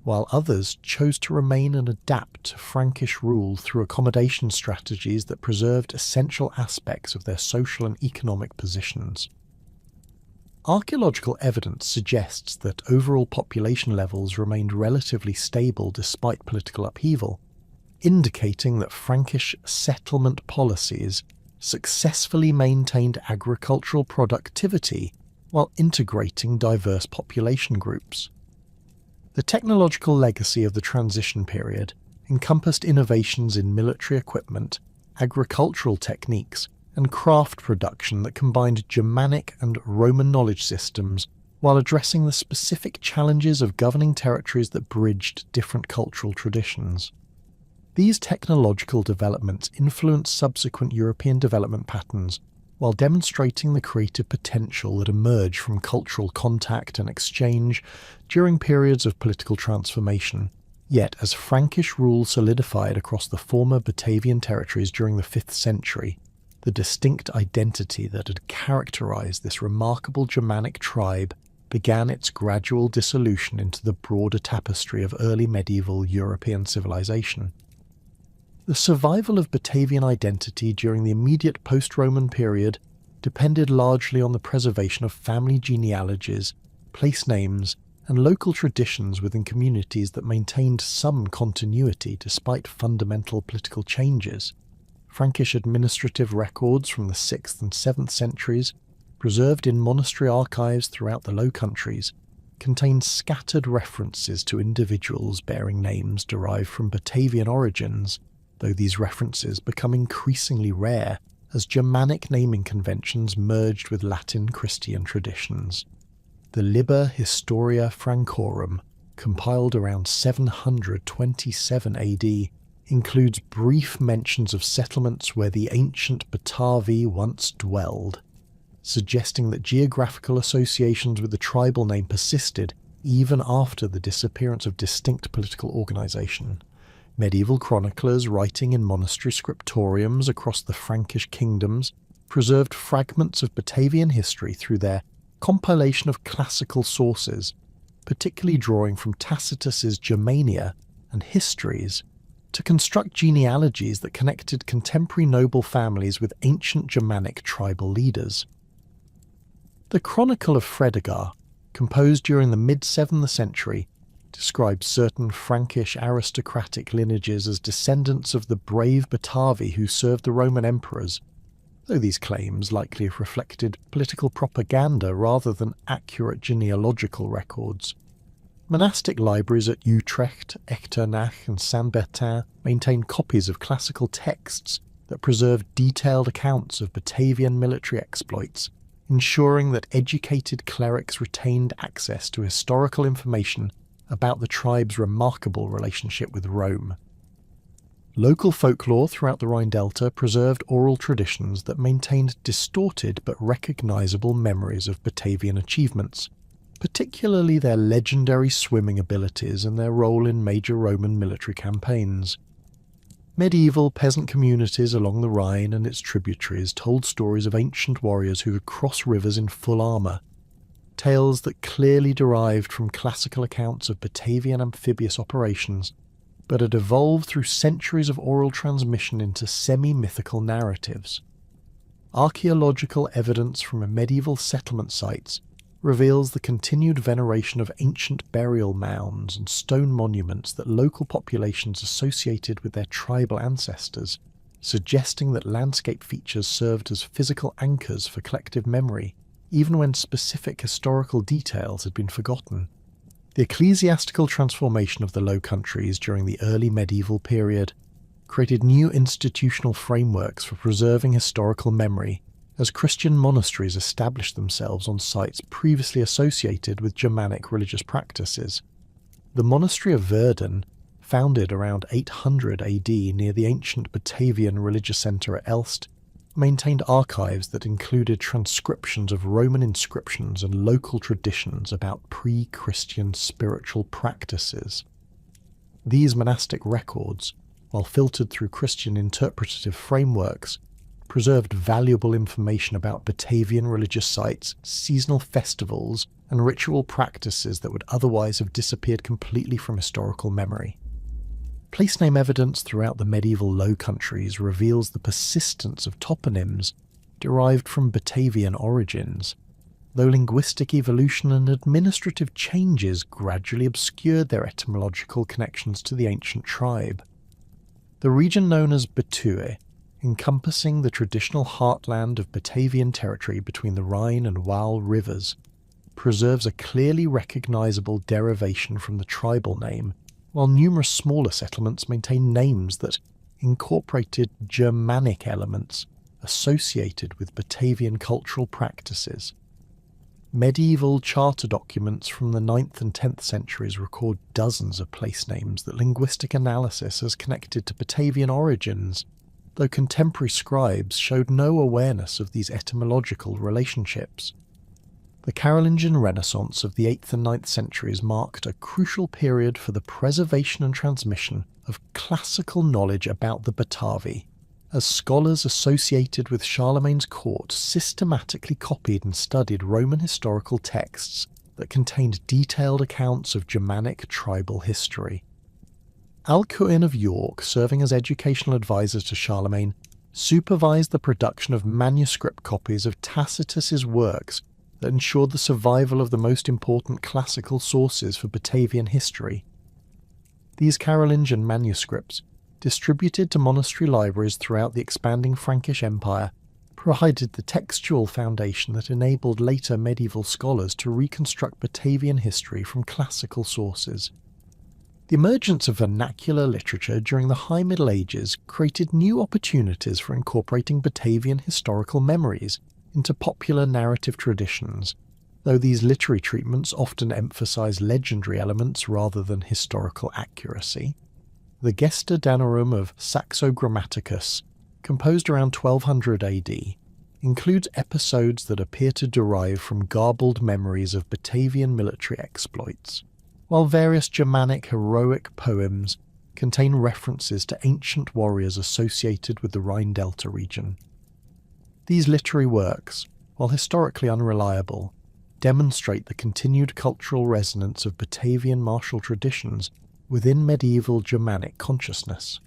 while others chose to remain and adapt to Frankish rule through accommodation strategies that preserved essential aspects of their social and economic positions. Archaeological evidence suggests that overall population levels remained relatively stable despite political upheaval, indicating that Frankish settlement policies successfully maintained agricultural productivity while integrating diverse population groups. The technological legacy of the transition period encompassed innovations in military equipment, agricultural techniques, and craft production that combined Germanic and Roman knowledge systems while addressing the specific challenges of governing territories that bridged different cultural traditions. These technological developments influenced subsequent European development patterns while demonstrating the creative potential that emerged from cultural contact and exchange during periods of political transformation. Yet, as Frankish rule solidified across the former Batavian territories during the 5th century, the distinct identity that had characterized this remarkable Germanic tribe began its gradual dissolution into the broader tapestry of early medieval European civilization. The survival of Batavian identity during the immediate post-Roman period depended largely on the preservation of family genealogies, place names, and local traditions within communities that maintained some continuity despite fundamental political changes. Frankish administrative records from the 6th and 7th centuries, preserved in monastery archives throughout the Low Countries, contain scattered references to individuals bearing names derived from Batavian origins, though these references become increasingly rare as Germanic naming conventions merged with Latin Christian traditions. The Liber Historia Francorum, compiled around 727 AD, includes brief mentions of settlements where the ancient Batavi once dwelled, suggesting that geographical associations with the tribal name persisted even after the disappearance of distinct political organisation. Medieval chroniclers writing in monastery scriptoriums across the Frankish kingdoms preserved fragments of Batavian history through their compilation of classical sources, particularly drawing from Tacitus's Germania and Histories, to construct genealogies that connected contemporary noble families with ancient Germanic tribal leaders. The Chronicle of Fredegar, composed during the mid-7th century, describes certain Frankish aristocratic lineages as descendants of the brave Batavi who served the Roman emperors, though these claims likely have reflected political propaganda rather than accurate genealogical records. Monastic libraries at Utrecht, Echternach and Saint-Bertin maintain copies of classical texts that preserve detailed accounts of Batavian military exploits, ensuring that educated clerics retained access to historical information about the tribe's remarkable relationship with Rome. Local folklore throughout the Rhine Delta preserved oral traditions that maintained distorted but recognisable memories of Batavian achievements, particularly their legendary swimming abilities and their role in major Roman military campaigns. Medieval peasant communities along the Rhine and its tributaries told stories of ancient warriors who could cross rivers in full armour, tales that clearly derived from classical accounts of Batavian amphibious operations, but had evolved through centuries of oral transmission into semi-mythical narratives. Archaeological evidence from medieval settlement sites reveals the continued veneration of ancient burial mounds and stone monuments that local populations associated with their tribal ancestors, suggesting that landscape features served as physical anchors for collective memory, even when specific historical details had been forgotten. The ecclesiastical transformation of the Low Countries during the early medieval period created new institutional frameworks for preserving historical memory, as Christian monasteries established themselves on sites previously associated with Germanic religious practices. The monastery of Verden, founded around 800 AD near the ancient Batavian religious centre at Elst, maintained archives that included transcriptions of Roman inscriptions and local traditions about pre-Christian spiritual practices. These monastic records, while filtered through Christian interpretative frameworks, preserved valuable information about Batavian religious sites, seasonal festivals, and ritual practices that would otherwise have disappeared completely from historical memory. Place name evidence throughout the medieval Low Countries reveals the persistence of toponyms derived from Batavian origins, though linguistic evolution and administrative changes gradually obscured their etymological connections to the ancient tribe. The region known as Bethue, encompassing the traditional heartland of Batavian territory between the Rhine and Waal rivers, preserves a clearly recognisable derivation from the tribal name, while numerous smaller settlements maintain names that incorporated Germanic elements associated with Batavian cultural practices. Medieval charter documents from the 9th and 10th centuries record dozens of place names that linguistic analysis has connected to Batavian origins, though contemporary scribes showed no awareness of these etymological relationships. The Carolingian Renaissance of the 8th and 9th centuries marked a crucial period for the preservation and transmission of classical knowledge about the Batavi, as scholars associated with Charlemagne's court systematically copied and studied Roman historical texts that contained detailed accounts of Germanic tribal history. Alcuin of York, serving as educational advisor to Charlemagne, supervised the production of manuscript copies of Tacitus's works that ensured the survival of the most important classical sources for Batavian history. These Carolingian manuscripts, distributed to monastery libraries throughout the expanding Frankish Empire, provided the textual foundation that enabled later medieval scholars to reconstruct Batavian history from classical sources. The emergence of vernacular literature during the High Middle Ages created new opportunities for incorporating Batavian historical memories into popular narrative traditions, though these literary treatments often emphasize legendary elements rather than historical accuracy. The Gesta Danorum of Saxo Grammaticus, composed around 1200 AD, includes episodes that appear to derive from garbled memories of Batavian military exploits, while various Germanic heroic poems contain references to ancient warriors associated with the Rhine Delta region. These literary works, while historically unreliable, demonstrate the continued cultural resonance of Batavian martial traditions within medieval Germanic consciousness.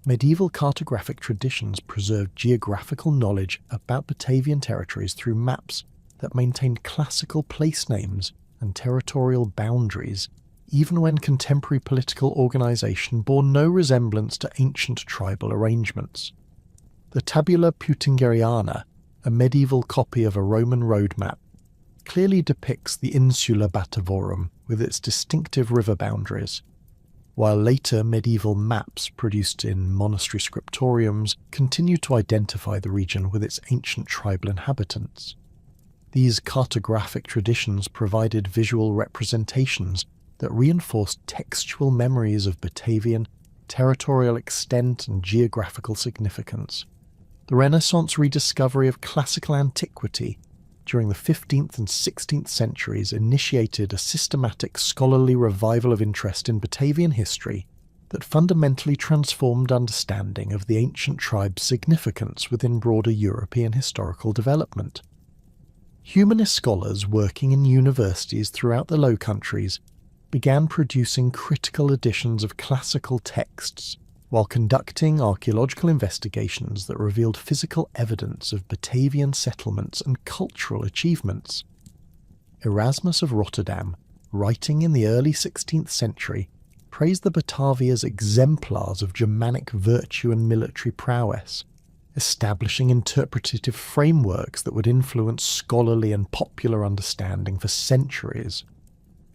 Medieval cartographic traditions preserved geographical knowledge about Batavian territories through maps that maintained classical place names and territorial boundaries, even when contemporary political organisation bore no resemblance to ancient tribal arrangements. The Tabula Peutingeriana, a medieval copy of a Roman road map, clearly depicts the Insula Batavorum with its distinctive river boundaries, while later medieval maps produced in monastery scriptoriums continue to identify the region with its ancient tribal inhabitants. These cartographic traditions provided visual representations that reinforced textual memories of Batavian territorial extent and geographical significance. The Renaissance rediscovery of classical antiquity during the 15th and 16th centuries initiated a systematic scholarly revival of interest in Batavian history that fundamentally transformed understanding of the ancient tribe's significance within broader European historical development. Humanist scholars working in universities throughout the Low Countries began producing critical editions of classical texts while conducting archaeological investigations that revealed physical evidence of Batavian settlements and cultural achievements. Erasmus of Rotterdam, writing in the early 16th century, praised the Batavi as exemplars of Germanic virtue and military prowess, establishing interpretative frameworks that would influence scholarly and popular understanding for centuries.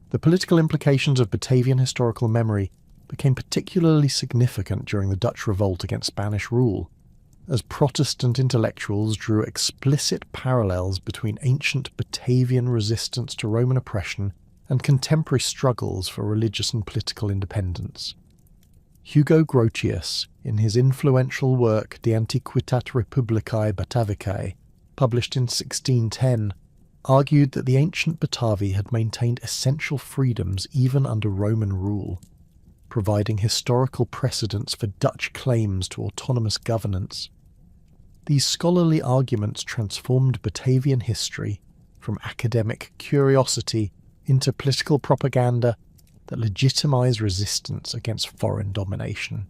The political implications of Batavian historical memory became particularly significant during the Dutch revolt against Spanish rule, as Protestant intellectuals drew explicit parallels between ancient Batavian resistance to Roman oppression and contemporary struggles for religious and political independence. Hugo Grotius, in his influential work De Antiquitate Republicae Batavicae, published in 1610, argued that the ancient Batavi had maintained essential freedoms even under Roman rule, providing historical precedents for Dutch claims to autonomous governance. These scholarly arguments transformed Batavian history from academic curiosity into political propaganda that legitimized resistance against foreign domination.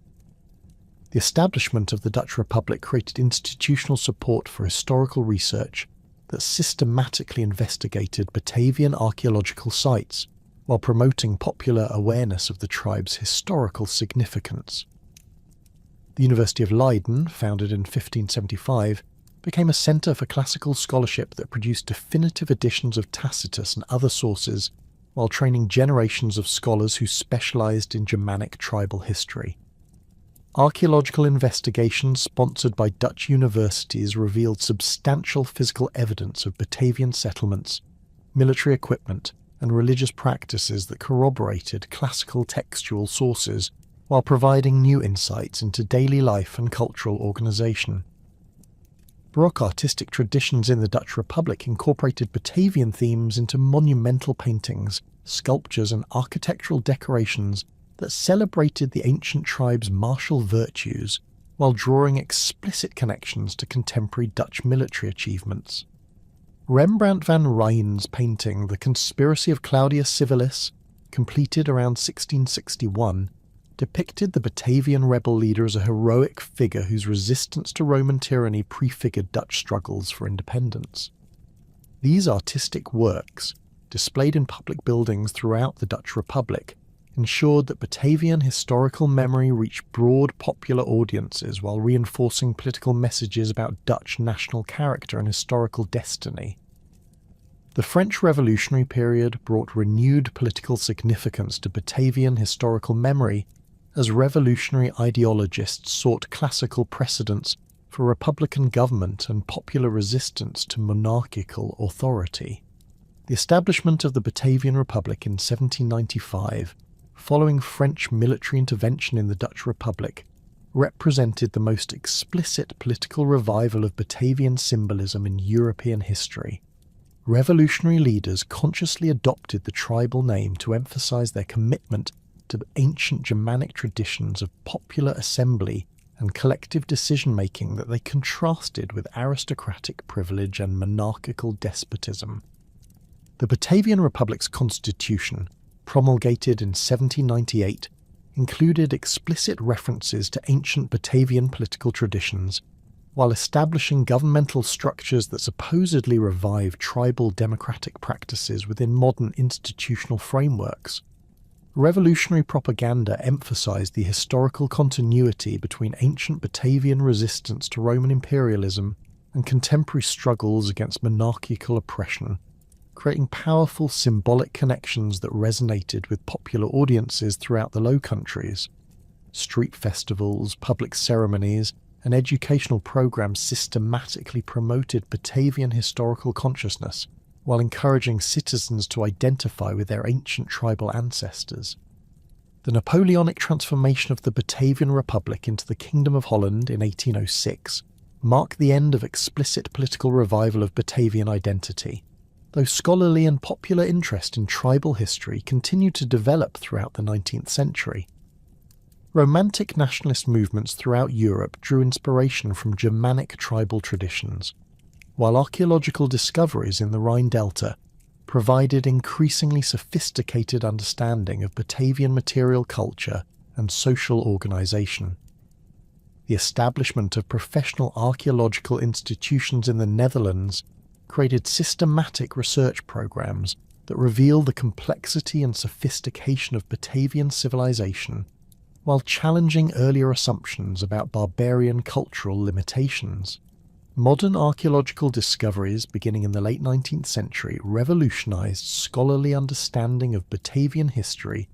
The establishment of the Dutch Republic created institutional support for historical research that systematically investigated Batavian archaeological sites while promoting popular awareness of the tribe's historical significance. The University of Leiden, founded in 1575, became a centre for classical scholarship that produced definitive editions of Tacitus and other sources, while training generations of scholars who specialised in Germanic tribal history. Archaeological investigations sponsored by Dutch universities revealed substantial physical evidence of Batavian settlements, military equipment, and religious practices that corroborated classical textual sources while providing new insights into daily life and cultural organisation. Baroque artistic traditions in the Dutch Republic incorporated Batavian themes into monumental paintings, sculptures and architectural decorations that celebrated the ancient tribe's martial virtues while drawing explicit connections to contemporary Dutch military achievements. Rembrandt van Rijn's painting The Conspiracy of Claudius Civilis, completed around 1661, depicted the Batavian rebel leader as a heroic figure whose resistance to Roman tyranny prefigured Dutch struggles for independence. These artistic works, displayed in public buildings throughout the Dutch Republic, ensured that Batavian historical memory reached broad popular audiences while reinforcing political messages about Dutch national character and historical destiny. The French Revolutionary period brought renewed political significance to Batavian historical memory as revolutionary ideologists sought classical precedents for republican government and popular resistance to monarchical authority. The establishment of the Batavian Republic in 1795, following French military intervention in the Dutch Republic, represented the most explicit political revival of Batavian symbolism in European history. Revolutionary leaders consciously adopted the tribal name to emphasize their commitment to the ancient Germanic traditions of popular assembly and collective decision-making that they contrasted with aristocratic privilege and monarchical despotism. The Batavian Republic's constitution, promulgated in 1798, included explicit references to ancient Batavian political traditions, while establishing governmental structures that supposedly revived tribal democratic practices within modern institutional frameworks. Revolutionary propaganda emphasized the historical continuity between ancient Batavian resistance to Roman imperialism and contemporary struggles against monarchical oppression, creating powerful symbolic connections that resonated with popular audiences throughout the Low Countries. Street festivals, public ceremonies, and educational programs systematically promoted Batavian historical consciousness, while encouraging citizens to identify with their ancient tribal ancestors. The Napoleonic transformation of the Batavian Republic into the Kingdom of Holland in 1806 marked the end of explicit political revival of Batavian identity, though scholarly and popular interest in tribal history continued to develop throughout the 19th century. Romantic nationalist movements throughout Europe drew inspiration from Germanic tribal traditions, while archaeological discoveries in the Rhine Delta provided increasingly sophisticated understanding of Batavian material culture and social organization. The establishment of professional archaeological institutions in the Netherlands created systematic research programs that reveal the complexity and sophistication of Batavian civilization, while challenging earlier assumptions about barbarian cultural limitations. Modern archaeological discoveries beginning in the late 19th century revolutionized scholarly understanding of Batavian history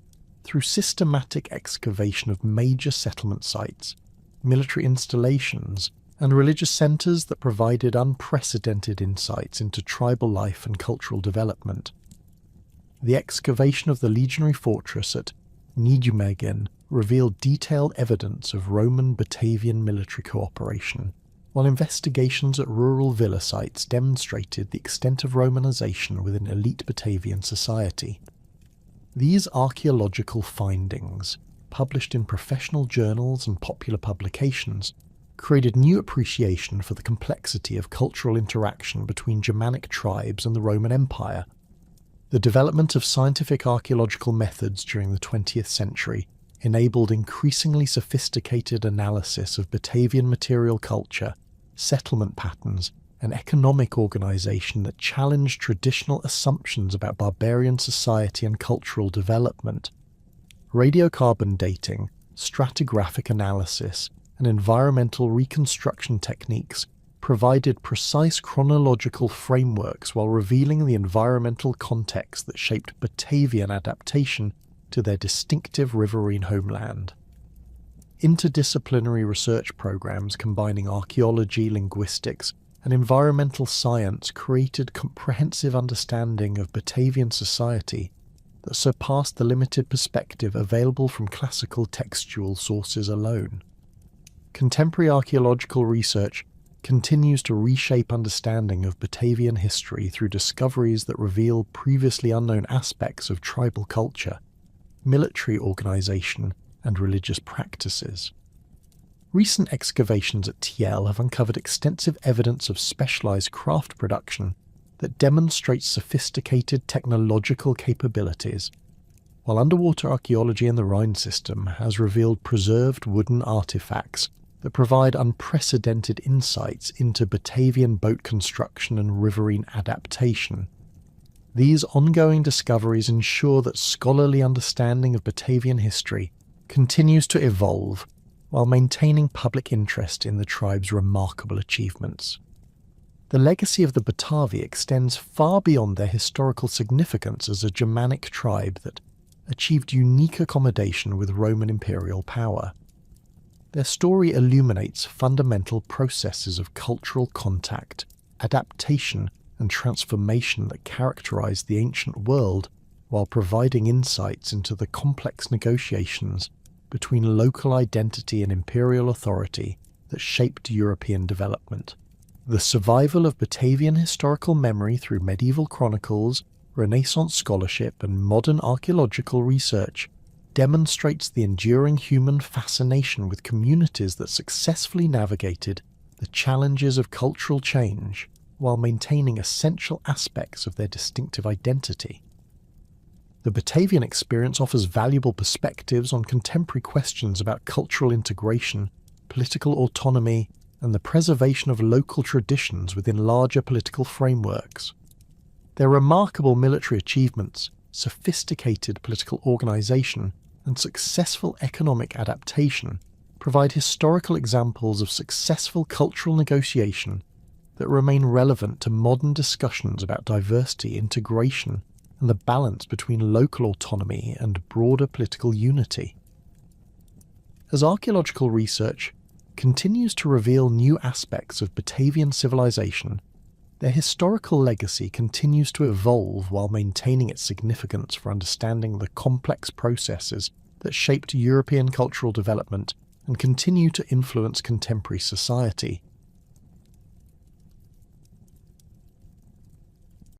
through systematic excavation of major settlement sites, military installations, and religious centers that provided unprecedented insights into tribal life and cultural development. The excavation of the legionary fortress at Nijmegen revealed detailed evidence of Roman-Batavian military cooperation, while investigations at rural villa sites demonstrated the extent of Romanization within elite Batavian society. These archaeological findings, published in professional journals and popular publications, created new appreciation for the complexity of cultural interaction between Germanic tribes and the Roman Empire. The development of scientific archaeological methods during the 20th century enabled increasingly sophisticated analysis of Batavian material culture, settlement patterns, and economic organization that challenged traditional assumptions about barbarian society and cultural development. Radiocarbon dating, stratigraphic analysis, and environmental reconstruction techniques provided precise chronological frameworks while revealing the environmental context that shaped Batavian adaptation to their distinctive riverine homeland. Interdisciplinary research programs combining archaeology, linguistics, and environmental science created comprehensive understanding of Batavian society that surpassed the limited perspective available from classical textual sources alone. Contemporary archaeological research continues to reshape understanding of Batavian history through discoveries that reveal previously unknown aspects of tribal culture, military organization, and religious practices. Recent excavations at Thiel have uncovered extensive evidence of specialized craft production that demonstrates sophisticated technological capabilities. while underwater archaeology in the Rhine system has revealed preserved wooden artifacts that provide unprecedented insights into Batavian boat construction and riverine adaptation. These ongoing discoveries ensure that scholarly understanding of Batavian history continues to evolve while maintaining public interest in the tribe's remarkable achievements. The legacy of the Batavi extends far beyond their historical significance as a Germanic tribe that achieved unique accommodation with Roman imperial power. Their story illuminates fundamental processes of cultural contact, adaptation, and transformation that characterized the ancient world, while providing insights into the complex negotiations between local identity and imperial authority that shaped European development. The survival of Batavian historical memory through medieval chronicles, Renaissance scholarship, and modern archaeological research demonstrates the enduring human fascination with communities that successfully navigated the challenges of cultural change while maintaining essential aspects of their distinctive identity. The Batavian experience offers valuable perspectives on contemporary questions about cultural integration, political autonomy, and the preservation of local traditions within larger political frameworks. Their remarkable military achievements, sophisticated political organization, and successful economic adaptation provide historical examples of successful cultural negotiation that remain relevant to modern discussions about diversity, integration, and the balance between local autonomy and broader political unity. As archaeological research continues to reveal new aspects of Batavian civilization, their historical legacy continues to evolve while maintaining its significance for understanding the complex processes that shaped European cultural development and continue to influence contemporary society.